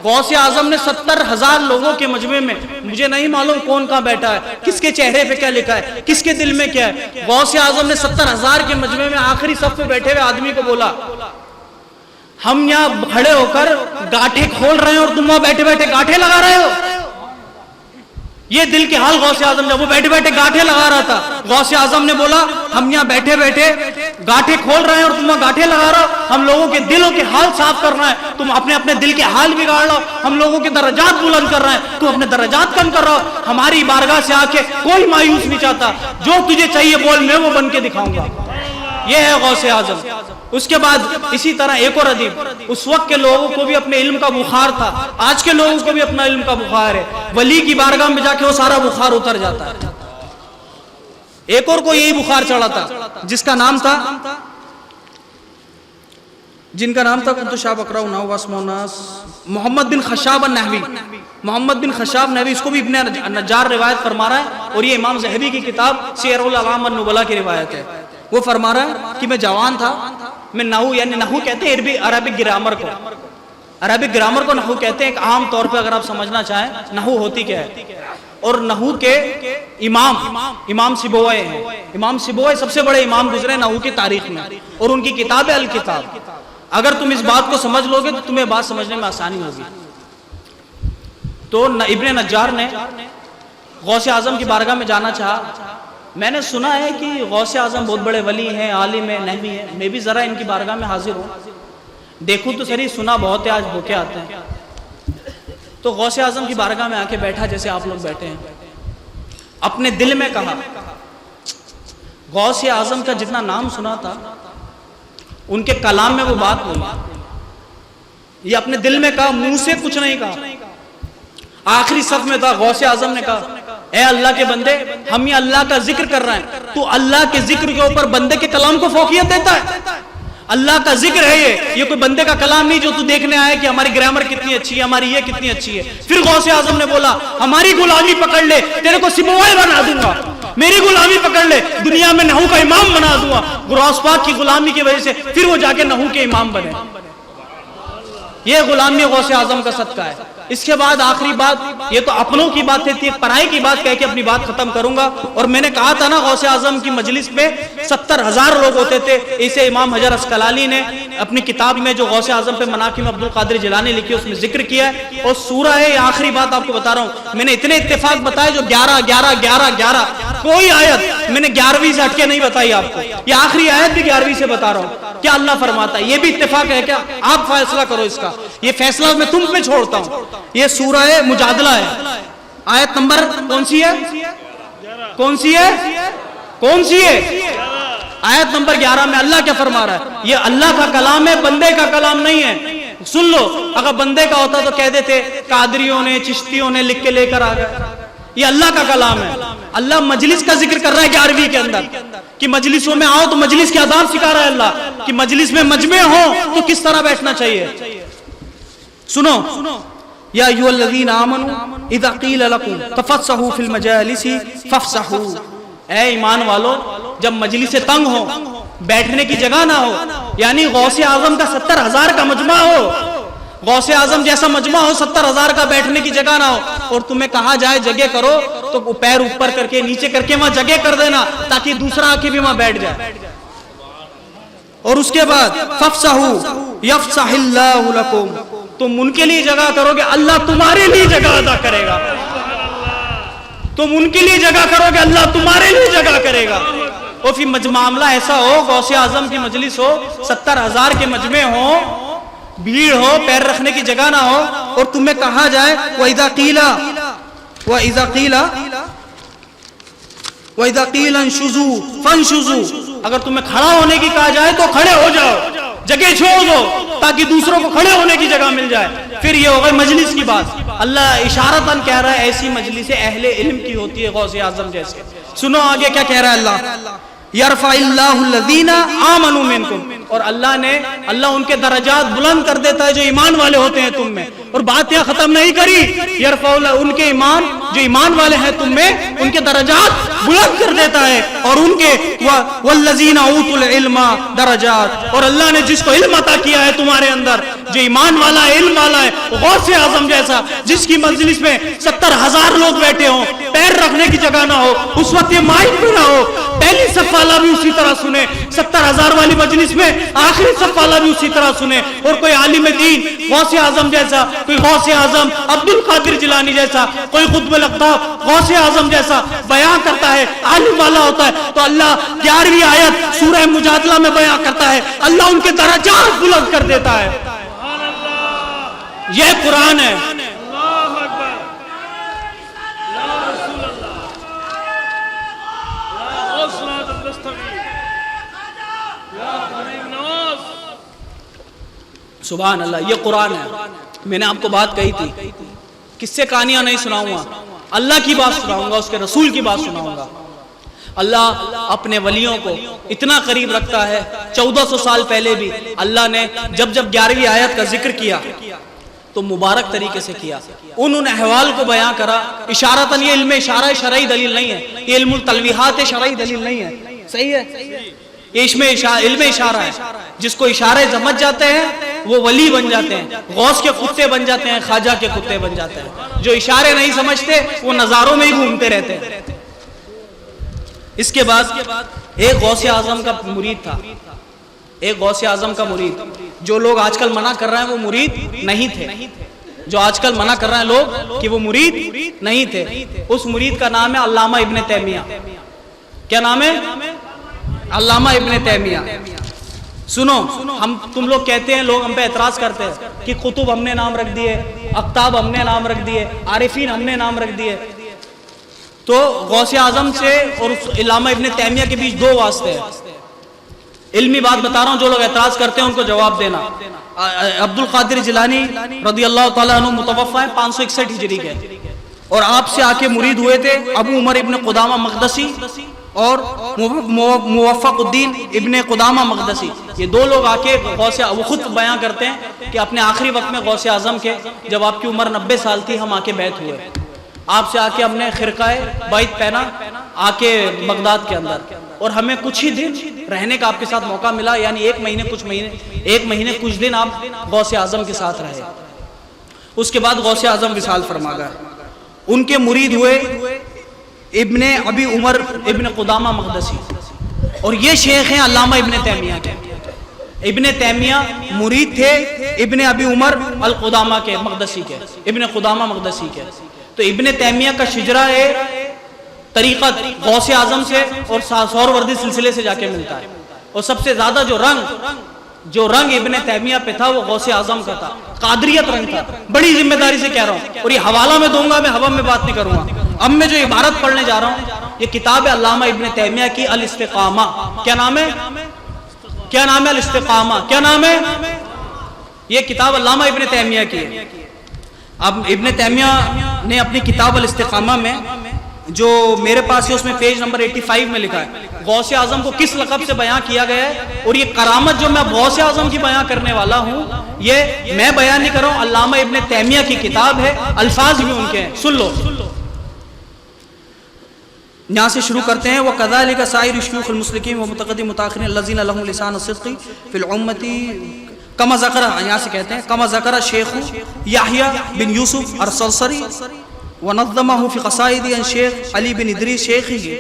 غوث اعظم نے 70,000 لوگوں کے مجمع میں، مجھے نہیں معلوم کون کہاں بیٹھا ہے، کس کے چہرے پہ کیا لکھا ہے، کس کے دل میں کیا ہے، غوث اعظم نے 70,000 کے مجمع میں آخری صف میں بیٹھے ہوئے آدمی کو بولا ہم یہاں کھڑے ہو کر گاٹھے کھول رہے ہیں اور تم وہاں بیٹھے گاٹھے لگا رہے ہو۔ یہ دل کے حال غوث اعظم، جب وہ بیٹھے گاٹھے لگا رہا تھا، غوث اعظم نے بولا ہم یہاں بیٹھے گاٹھے کھول رہے ہیں اور تم وہاں گاٹھے لگا رہا ہو، ہم لوگوں کے دلوں کے حال صاف کرنا ہے، تم اپنے دل کے حال بگاڑ رہا ہو، ہم لوگوں کے درجات بلند کر رہے ہیں، تم اپنے درجات کم کر رہا ہو، ہماری بارگاہ سے آ کے کوئی مایوس نہیں چاہتا، جو تجھے چاہیے بول میں وہ بن کے دکھاؤں گا۔ یہ ہے غوث اعظم۔ اس کے بعد اسی طرح ایک اور ادیب، اس وقت کے لوگوں کو بھی اپنے علم کا بخار تھا، آج کے لوگوں کو بھی اپنا علم کا بخار ہے، ولی کی بارگاہ میں جا کے وہ سارا بخار اتر جاتا ہے۔ ایک اور کو یہی بخار چڑھا تھا جن کا نام تھا کنت شاب اقرا ناو واسمو ناس، محمد بن خشاب النحوی۔ محمد بن خشاب نحوی، اس کو بھی ابن نجار روایت فرما رہا ہے، اور یہ امام ذہبی کی کتاب سیر الاعلام والنبلاء کی روایت ہے۔ وہ فرما رہا ہے کہ میں جوان تھا، میں نحو، یعنی نحو کہتے ہیں عربک گرامر کو نحو کہتے ہیں۔ ایک عام طور پہ اگر آپ سمجھنا چاہیں نحو ہوتی کیا ہے، اور نحو کے امام سیبوئے ہیں، امام سیبوئے سب سے بڑے امام گزرے نحو کی تاریخ میں، اور ان کی کتاب ہے الکتاب۔ اگر تم اس بات کو سمجھ لو گے تو تمہیں بات سمجھنے میں آسانی ہوگی۔ تو ابن نجار نے غوث اعظم کی بارگاہ میں جانا چاہا۔ میں نے سنا ہے کہ غوث اعظم بہت بڑے ولی ہیں، عالم ہیں، نحوی ہیں، میں بھی ذرا ان کی بارگاہ میں حاضر ہوں، دیکھوں تو صحیح، سنا بہت ہے، آج بھوکے آتے ہیں۔ تو غوث اعظم کی بارگاہ میں آ کے بیٹھا جیسے آپ لوگ بیٹھے ہیں، اپنے دل میں کہا، غوث اعظم کا جتنا نام سنا تھا ان کے کلام میں وہ بات نہیں، یہ اپنے دل میں کہا، منہ سے کچھ نہیں کہا۔ آخری صف میں تھا، غوث اعظم نے کہا اے اللہ کے بندے ہم یہ اللہ کا ذکر کر رہے ہیں، تو اللہ کے ذکر کے اوپر بندے کے کلام کو فوقیت دیتا ہے؟ اللہ کا ذکر ہے یہ کوئی بندے کا کلام نہیں جو تو دیکھنے آئے کہ ہماری گرامر کتنی اچھی ہے، ہماری یہ کتنی اچھی ہے۔ پھر غوث اعظم نے بولا ہماری غلامی پکڑ لے تیرے کو سپاہی بنا دوں گا، میری غلامی پکڑ لے دنیا میں نحو کا امام بنا دوں گا۔ غوث پاک کی غلامی کی وجہ سے پھر وہ جا کے نحو کے امام بنے۔ یہ غلامی غوث اعظم کا صدقہ ہے۔ اس کے بعد آخری بات، یہ تو اپنوں کی بات تھی، پرائی کی بات کہہ کے اپنی بات ختم کروں گا۔ اور میں نے کہا تھا نا غوث اعظم کی مجلس میں 70,000 لوگ ہوتے تھے۔ اسے امام حجر اسقلانی نے اپنی کتاب میں جو غوث اعظم پہ مناقب عبد القادر جیلانی لکھی اس میں ذکر کیا ہے۔ اور سورہ ہے، یہ آخری بات آپ کو بتا رہا ہوں، میں نے اتنے اتفاق بتائے جو 11 کوئی آیت میں نے 11ویں سے ہٹ کے نہیں بتائی آپ کو۔ یہ آخری آیت بھی 11ویں سے بتا رہا ہوں، کیا اللہ فرماتا ہے، یہ بھی اتفاق ہے کیا؟ آپ فیصلہ کرو اس کا، یہ فیصلہ میں تم پہ چھوڑتا ہوں۔ یہ سورہ مجادلہ ہے، آیت نمبر کون سی ہے؟ آیت نمبر 11 میں اللہ کیا فرما رہا ہے؟ یہ اللہ کا کلام ہے، بندے کا کلام نہیں ہے۔ سن لو، اگر بندے کا ہوتا تو کہہ دیتے قادریوں نے چشتیوں نے لکھ کے لے کر آ گئے۔ یہ اللہ کا کلام ہے۔ اللہ مجلس کا ذکر کر رہا ہے 11ویں کے اندر کہ مجلسوں میں آؤ تو مجلس کے آداب سکھا رہا ہے اللہ کہ مجلس میں مجمع ہو تو کس طرح بیٹھنا چاہیے۔ سنو، یا ایھا الذین آمنوا اذا قیل لکم تفسحوا فی المجالس فافسحوا، اے ایمان والو جب مجلس تنگ ہو، بیٹھنے کی جگہ نہ ہو، یعنی غوث اعظم کا 70,000 کا مجمع ہو، غوث اعظم جیسا مجمع ہو، 70,000 کا بیٹھنے کی جگہ نہ ہو، اور تمہیں کہا جائے جگہ کرو تو پیر اوپر کر کے نیچے کر کے وہاں جگہ کر دینا تاکہ دوسرا آ کے بھی وہاں بیٹھ جائے۔ اور اس کے بعد فافسحوا یفسح اللہ لکم، تم ان کے لیے جگہ کرو گے اللہ تمہارے لیے جگہ ادا کرے گا۔ تم ان کے لیے جگہ کرو گے اللہ تمہارے لیے جگہ کرے گا۔ اور پھر معاملہ ایسا ہو، غوث اعظم کی مجلس ہو، 70,000 کے مجمع ہو، بھیڑ ہو، پیر رکھنے کی جگہ نہ ہو، اور تمہیں کہا جائے وَإِذَا قِيلَ انشُزُوا فَانشُزُوا، اگر تمہیں کھڑا ہونے کی کہا جائے تو کھڑے ہو جاؤ، جگہ چھوڑ دو تاکہ دوسروں کو کھڑے ہونے کی جگہ مل جائے۔ پھر یہ ہو گئی مجلس کی بات۔ اللہ اشارتاً کہہ رہا ہے ایسی مجلس اہل علم کی ہوتی ہے غوث اعظم جیسے۔ سنو آگے کیا کہہ رہا ہے اللہ، یرفع اللہ الذین آمنوا منکم، اور اللہ ان کے درجات بلند کر دیتا ہے جو ایمان والے ہوتے ہیں تم میں۔ اور بات یہاں ختم نہیں کری، یرفع اللہ ان کے ایمان جو ایمان والے ہیں تم میں ان کے درجات بلند کر دیتا ہے، اور ان کے والذین اوتوا العلم درجات، اور اللہ نے جس کو علم عطا کیا ہے تمہارے اندر، جو ایمان والا ہے علم والا ہے، غوث اعظم جیسا جس کی مجلس میں 70,000 لوگ بیٹھے ہوں، پیر رکھنے کی جگہ نہ ہو، اس وقت یہ مائک بھی نہ ہو، پہلی صف والا بھی اسی طرح سنے، 70,000 والی مجلس میں آخری صف والا بھی اسی طرح سنے، اور کوئی عالم دین غوث اعظم جیسا، کوئی غوث اعظم عبد القادر جیلانی جیسا، کوئی قطب الاقطاب غوث اعظم جیسا بیان کرتا ہے، عالم والا ہوتا ہے، تو اللہ 11ویں آیت سورہ مجادلہ میں بیان کرتا ہے اللہ ان کے درجات بلند کر دیتا ہے۔ یہ قرآن ہے۔ سبحان اللہ، یہ قرآن ہے۔ میں نے آپ کو بات کہی تھی، کس سے کہانیاں نہیں سناؤں گا، اللہ کی بات سناؤں گا، اس کے رسول کی بات سناؤں گا۔ اللہ اپنے ولیوں کو اتنا قریب رکھتا ہے، 1400 سال پہلے بھی اللہ نے جب 11ویں آیت کا ذکر کیا تو مبارک طریقے سے کیا، ان احوال کو بیان کرا اشارتاً۔ یہ علم اشارہ شرعی دلیل نہیں ہے، یہ علم التلویحات شرعی دلیل نہیں ہے، صحیح ہے؟ یہ اس میں علم اشارہ ہے، جس کو اشارے سمجھ جاتے ہیں وہ ولی بن جاتے ہیں، غوث کے کتے بن جاتے ہیں، خواجہ کے کتے بن جاتے ہیں۔ جو اشارے نہیں سمجھتے وہ نظاروں میں ہی گھومتے رہتے ہیں۔ اس کے بعد ایک غوث اعظم کا مرید تھا، ایک غوث اعظم کا مرید۔ جو لوگ آج کل منع کر رہے ہیں وہ مرید نہیں تھے، جو آج کل منع کر رہے ہیں لوگ کہ وہ مرید نہیں تھے، اس مرید کا نام ہے علامہ ابن تیمیہ۔ کیا نام ہے؟ علامہ ابن تیمیہ۔ سنو، تم لوگ کہتے ہیں، لوگ ہم پہ اعتراض کرتے ہیں کہ قطب ہم نے نام رکھ دیے، اقطاب ہم نے نام رکھ دیے، عارفین ہم نے نام رکھ دیے۔ تو غوث اعظم سے اور علامہ ابن تیمیہ کے بیچ دو واسطے ہیں۔ علمی بات بتا رہا ہوں، جو لوگ اعتراض کرتے ہیں ان کو جواب دینا۔ عبد القادر جیلانی رضی اللہ تعالیٰ عنہ متوفی ہیں 561 ہجری کے، اور آپ سے آ کے مرید ہوئے تھے ابو عمر ابن قدامہ مقدسی اور موفق الدین ابن قدامہ مقدسی. یہ دو لوگ آ کے غوث، وہ خود بیان کرتے ہیں کہ اپنے آخری وقت میں غوث اعظم کے جب آپ کی عمر 90 سال تھی ہم آ کے بیعت ہوئے، آپ سے آ کے ہم نے خرقہ بیعت پہنا آ کے بغداد کے اندر، اور ہمیں کچھ ہی دن رہنے کا آپ کے ساتھ موقع ملا، یعنی ایک مہینے کچھ دن آپ غوث اعظم کے ساتھ رہے. اس کے بعد غوث اعظم وصال فرما گئے. ان کے مرید ہوئے ابن ابی عمر ابن قدامہ مقدسی، اور یہ شیخ ہیں علامہ ابن تیمیہ کے. ابن تیمیہ مرید تھے ابن ابی عمر القدامہ کے مقدسی کے، ابن قدامہ مقدسی کے. تو ابن تیمیہ کا شجرہ طریقت غوث اعظم سے اور سہروردی سلسلے سے جا کے ملتا ہے، اور سب سے زیادہ جو رنگ ابن تیمیہ پہ تھا وہ غوث اعظم کا تھا، قادریت رنگ تھا. بڑی ذمہ داری سے کہہ رہا ہوں، اور یہ حوالہ میں دوں گا، میں ہوا میں بات نہیں کروں گا. اب میں جو عبارت پڑھنے جا رہا ہوں یہ کتاب ہے علامہ ابن تیمیہ کی الاستقامہ. کیا نام ہے؟ الاستقامہ. کیا نام ہے؟ یہ کتاب علامہ ابن تیمیہ کی ہے. اب ابن تیمیہ نے اپنی کتاب الاستقامہ میں جو میرے پاس ہے اس میں پیج نمبر 85 میں لکھا ہے غوث اعظم کو کس لقب سے بیان کیا گیا ہے. اور یہ کرامت جو میں غوث اعظم کی بیان کرنے والا ہوں یہ میں بیان نہیں کر رہا ہوں، علامہ ابن تیمیہ کی کتاب ہے، الفاظ بھی ان کے ہیں، سن لو. یہاں سے شروع کرتے ہیں. وَكَذَلِكَ سَائِرُ الشُّيُوخِ الْمُسْلِكِينَ وَمُتَقَدِّمِ الْمُتَأَخِّرِينَ الَّذِينَ لَهُمْ لِسَانُ الصِّدْقِ فِي الْأُمَّةِ كما ذکر، یہاں سے کہتے ہیں کما ذکر شیخ یحییٰ بن یوسف السرسری ونظمہ فی قصائد عن شیخ علی بن ادریس شیخی.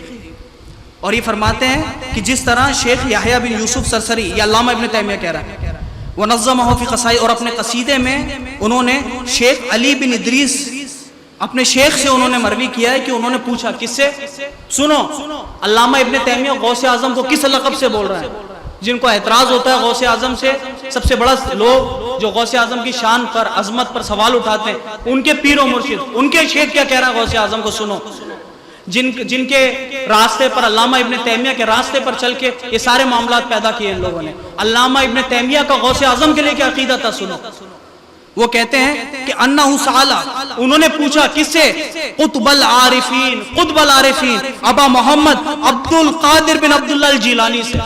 اور یہ فرماتے ہیں کہ جس طرح شیخ یحییٰ بن یوسف سرسری، یہ علامہ ابن تیمیہ کہہ رہا ہے، ونظمہ فی قصائد، اور اپنے قصیدے میں انہوں نے شیخ علی بن ادریس اپنے شیخ سے انہوں نے مروی کیا ہے کہ انہوں نے پوچھا کس سے؟ سنو، علامہ ابن تیمیہ غوث اعظم کو کس لقب سے بول رہا ہے؟ جن کو اعتراض ہوتا ہے غوث اعظم سے، سب سے بڑا لوگ جو غوث اعظم کی شان پر، عظمت پر سوال اٹھاتے ہیں، ان کے پیر و مرشد، ان کے شیخ کیا کہہ رہا ہے غوث اعظم کو سنو. جن کے راستے پر، علامہ ابن تیمیہ کے راستے پر چل کے یہ سارے معاملات پیدا کیے ان لوگوں نے. علامہ ابن تیمیہ کا غوث اعظم کے لیے کیا عقیدہ تھا سنو. وہ کہتے ہیں کہ انہ سآلا، انہوں نے پوچھا کس سے؟ قطب العارفین ابا محمد عبد القادر بن عبداللہ الجیلانی سے.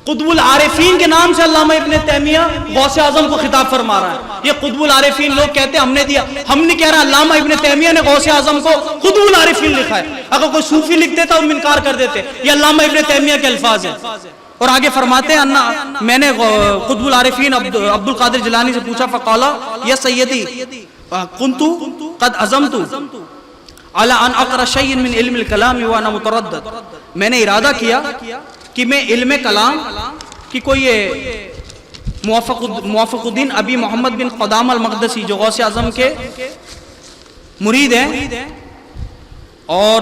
قطب العارفین کے نام سے علامہ ابن تیمیہ غوث اعظم کو خطاب فرما رہا ہے. یہ قطب العارفین لوگ کہتے ہیں ہم نے دیا، ہم نہیں کہہ رہا، علامہ ابن تیمیہ نے غوث اعظم کو قطب العارفین لکھا ہے. اگر کوئی صوفی لکھ دیتا ہم انکار کر دیتے، یہ علامہ ابن تیمیہ کے الفاظ ہیں. اور آگے فرماتے ہیں میں نے قطب العارفین عبد القادر جیلانی سے پوچھا فقالا یا سیدی کنت قد عزمت علی ان اقرأ شیئا من علم الکلام وانا متردد، میں نے ارادہ کیا کہ میں علم کلام کی کوئی موفق الدین ابی محمد بن قدامہ المقدسی جو غوث اعظم کے مرید ہیں اور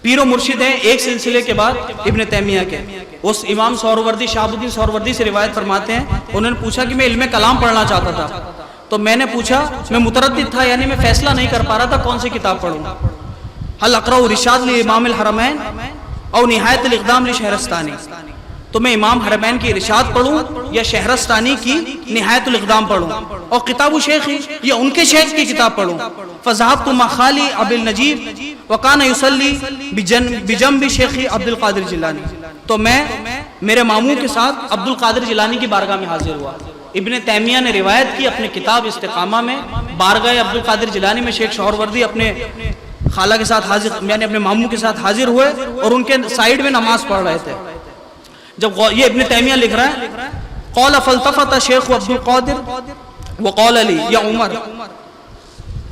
پیر و مرشد ہیں ایک سلسلے کے بعد ابن تیمیہ کے، اس امام سہروردی شہاب الدین سہروردی سے روایت فرماتے ہیں، انہوں نے پوچھا کہ میں علم کلام پڑھنا چاہتا تھا، تو میں نے پوچھا، میں متردد تھا، یعنی میں فیصلہ نہیں کر پا رہا تھا کون سی کتاب پڑھوں. هل اقرأ رشاد لامام الحرمین او نہایت الاقدام لشہرستانی، تو میں امام حرمین کی ارشاد پڑھوں یا شہرستانی کی نہایت الاقدام پڑھوں، اور کتاب شیخی یا ان کے شیخ کی کتاب پڑھوں. فذهبت مع خالی عبد النجیب وکان یصلی بجنب شیخی عبد القادر جیلانی، تو میں میرے ماموں کے ساتھ عبد القادر جیلانی کی بارگاہ میں حاضر ہوا. ابن تیمیہ نے روایت کی اپنے کتاب استقامہ میں، بارگاہ عبد القادر جیلانی میں شیخ سہروردی اپنے خالہ کے ساتھ حاضر، یعنی اپنے ماموں کے ساتھ حاضر ہوئے اور ان کے سائیڈ میں نماز پڑھ رہے تھے. جب یہ ابن تیمیہ لکھ رہا ہے قال فالتفت شیخ عبد القادر وقال لی یا عمر،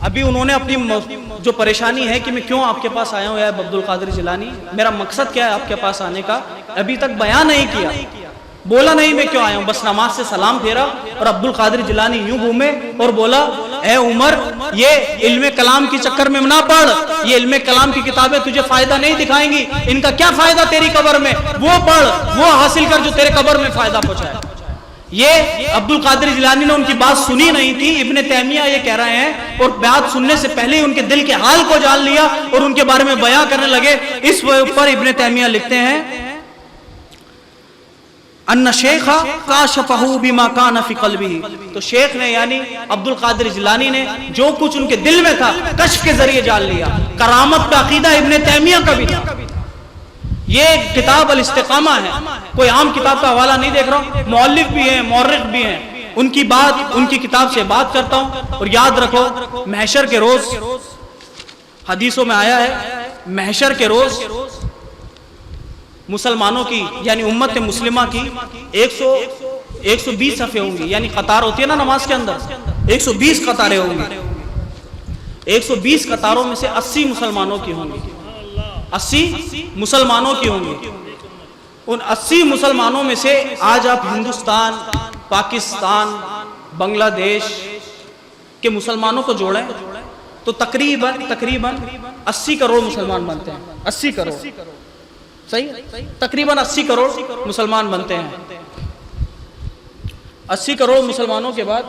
ابھی انہوں نے اپنی جو پریشانی ہے کہ میں کیوں آپ کے پاس آیا ہوں یا عبد القادر جیلانی، میرا مقصد کیا ہے آپ کے پاس آنے کا، ابھی تک بیان نہیں کیا، بولا نہیں میں کیوں آیا ہوں، بس نماز سے سلام پھیرا اور عبد القادر جیلانی یوں گھومے اور بولا اے عمر یہ علم کلام کی چکر میں نہ پڑھ، یہ علم کلام کی کتابیں تجھے فائدہ نہیں دکھائیں گی، ان کا کیا فائدہ تیری قبر میں، وہ پڑھ وہ حاصل کر جو تیرے قبر میں فائدہ پہنچائے. یہ عبد القادر جیلانی نے ان کی بات سنی نہیں تھی، ابن تیمیہ یہ کہہ رہے ہیں، اور بات سننے سے پہلے ہی ان کے دل کے حال کو جان لیا اور ان کے بارے میں بیان کرنے لگے. اس پر ابن تیمیہ لکھتے ہیں ان شیخ کاشفہ بما کان فی قلبہ، تو شیخ نے یعنی عبد القادر جیلانی نے جو کچھ ان کے دل میں تھا کشف کے ذریعے جان لیا۔ کرامت کا عقیدہ ابن تیمیہ کا بھی تھا۔ یہ کتاب الاستقامہ ہے، کوئی عام کتاب کا حوالہ نہیں دیکھ رہا ہوں، مؤلف بھی ہیں، مورخ بھی ہیں، ان کی بات ان کی کتاب سے بات کرتا ہوں۔ اور یاد رکھو محشر کے روز، حدیثوں میں آیا ہے محشر کے روز مسلمانوں کی یعنی امت مسلمہ کی 120 صفیں ہوں گی، یعنی قطار ہوتی ہے نا نماز کے اندر، 120 قطاریں ہوں گی۔ 120 قطاروں میں سے 80 مسلمانوں کی ہوں گی، 80 مسلمانوں کی ہوں گی۔ ان 80 مسلمانوں میں سے آج آپ ہندوستان، پاکستان، بنگلہ دیش کے مسلمانوں کو جوڑیں تو تقریباً 80 کروڑ مسلمان بنتے ہیں۔ 80 کروڑ، صحیح، تقریباً 80 کروڑ مسلمان بنتے ہیں۔ 80 کروڑ مسلمانوں کے بعد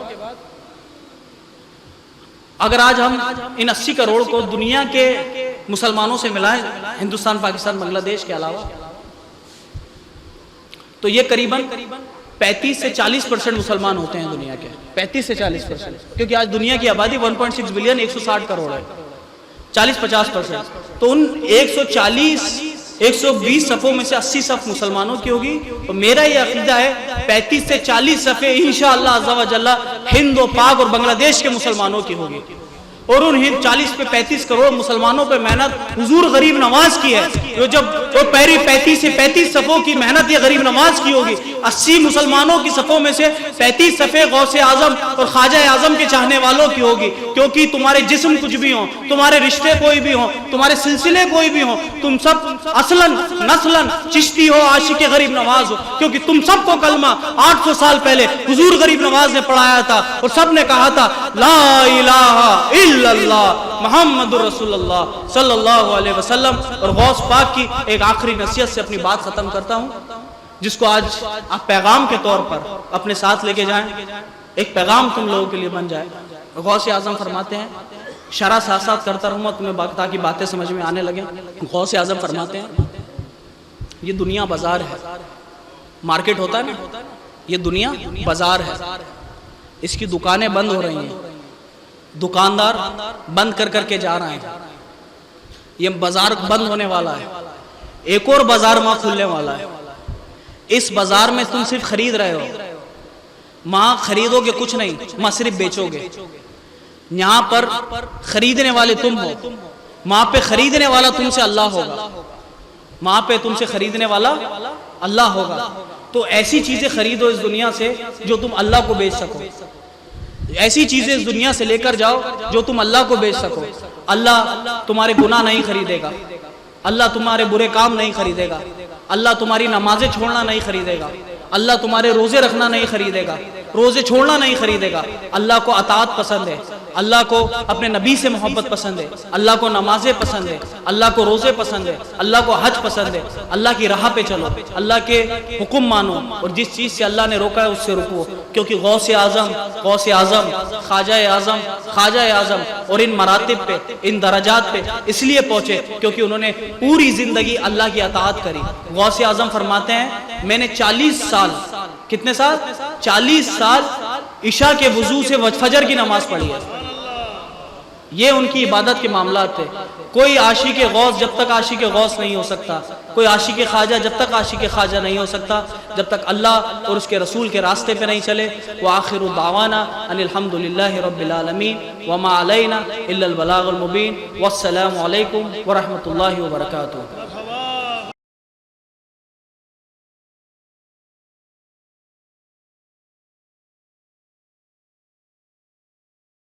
اگر آج ہم ان 80 کروڑ کو دنیا کے مسلمانوں سے ملائیں، ہندوستان، پاکستان، بنگلہ دیش کے علاوہ، تو یہ قریباً 35 سے 40% مسلمان ہوتے ہیں دنیا کے، 35 سے 40%، کیونکہ آج دنیا کی آبادی 1.6 بلین 160 کروڑ ہے، 40-50%۔ تو ان 120 صفوں میں سے 80 صف مسلمانوں کی ہوگی، اور میرا یہ عقیدہ ہے 35 سے 40 صفیں انشاءاللہ عز و جل ہند و پاک اور بنگلہ دیش کے مسلمانوں کی ہوگی۔ اور ان 40 پہ 35 کروڑ مسلمانوں پہ محنت حضور غریب نواز کی ہے، جب وہ پہلی 35 سے 35 صفوں کی محنت یہ غریب نواز کی ہوگی، 80 مسلمانوں کی صفوں میں سے 35 صفیں غوث اعظم اور خواجہ اعظم کے چاہنے والوں کی ہوگی، کیونکہ تمہارے جسم کچھ بھی ہوں، تمہارے رشتے کوئی بھی ہوں، تمہارے سلسلے کوئی بھی ہوں، تم سب اصلاً نسلاً چشتی ہو، عاشق غریب نواز ہو، کیونکہ تم سب کو کلمہ 800 سال پہلے حضور غریب نواز نے پڑھایا تھا، اور سب نے کہا تھا لا الہ الا اللہ محمد رسول اللہ صلی اللہ علیہ وسلم۔ اور غوث پاک کی ایک آخری نصیحت سے اپنی بات ختم کرتا ہوں، جس کو آج آپ پیغام کے طور پر اپنے ساتھ لے کے جائیں، ایک پیغام تم لوگوں کے لیے بن جائے۔ غوث اعظم فرماتے ہیں، شرح ساتھ ساتھ کرتا رہوں تمہیں تاکہ باتیں سمجھ میں آنے لگیں۔ غوث اعظم فرماتے ہیں یہ دنیا بازار ہے، مارکیٹ ہوتا ہے نا، یہ دنیا بازار ہے، اس کی دکانیں بند ہو رہی ہیں، دکاندار بند کر کر کے جا رہے ہیں، یہ بازار بند ہونے والا ہے، ایک اور بازار وہاں کھلنے والا ہے۔ اس بازار میں تم صرف خرید رہے ہو، وہاں خریدو گے کچھ نہیں، وہاں صرف بیچو گے۔ یہاں پر خریدنے والے تم ہو، وہاں پہ خریدنے والا تم سے اللہ ہوگا، وہاں پہ تم سے خریدنے والا اللہ ہوگا۔ تو ایسی چیزیں خریدو اس دنیا سے جو تم اللہ کو بیچ سکو، ایسی چیزیں اس دنیا سے لے کر جاؤ جو تم اللہ کو بیچ سکو۔ اللہ تمہارے گناہ نہیں خریدے گا، اللہ تمہارے برے کام نہیں خریدے گا، اللہ تمہاری نمازیں چھوڑنا نہیں خریدے گا، اللہ تمہارے روزے رکھنا نہیں خریدے گا، روزے چھوڑنا نہیں خریدے گا۔ اللہ کو اطاعت پسند ہے، اللہ کو اپنے نبی سے محبت پسند ہے، اللہ کو نمازیں پسند ہے، اللہ کو روزے پسند ہے، اللہ کو حج پسند ہے۔ اللہ کی راہ پہ چلو، اللہ کے حکم مانو، اور جس چیز سے اللہ نے روکا ہے اس سے رکو، کیونکہ غوث اعظم خواجہ اعظم اور ان مراتب پہ، ان درجات پہ اس لیے پہنچے کیونکہ انہوں نے پوری زندگی اللہ کی اطاعت کری۔ غوث اعظم فرماتے ہیں میں نے 40 سال، کتنے سال؟ 40 سال عشاء کے وضو سے فجر کی نماز پڑھی ہے۔ یہ ان کی عبادت کے معاملات تھے۔ کوئی عاشق غوث جب تک عاشق غوث نہیں ہو سکتا، کوئی عاشق خواجہ جب تک عاشق خواجہ نہیں ہو سکتا، جب تک اللہ اور اس کے رسول کے راستے پہ نہیں چلے۔ وآخر دعوانا ان الحمد للہ رب العالمین وما علینا الا البلاغ المبین، والسلام علیکم ورحمۃ اللہ وبرکاتہ۔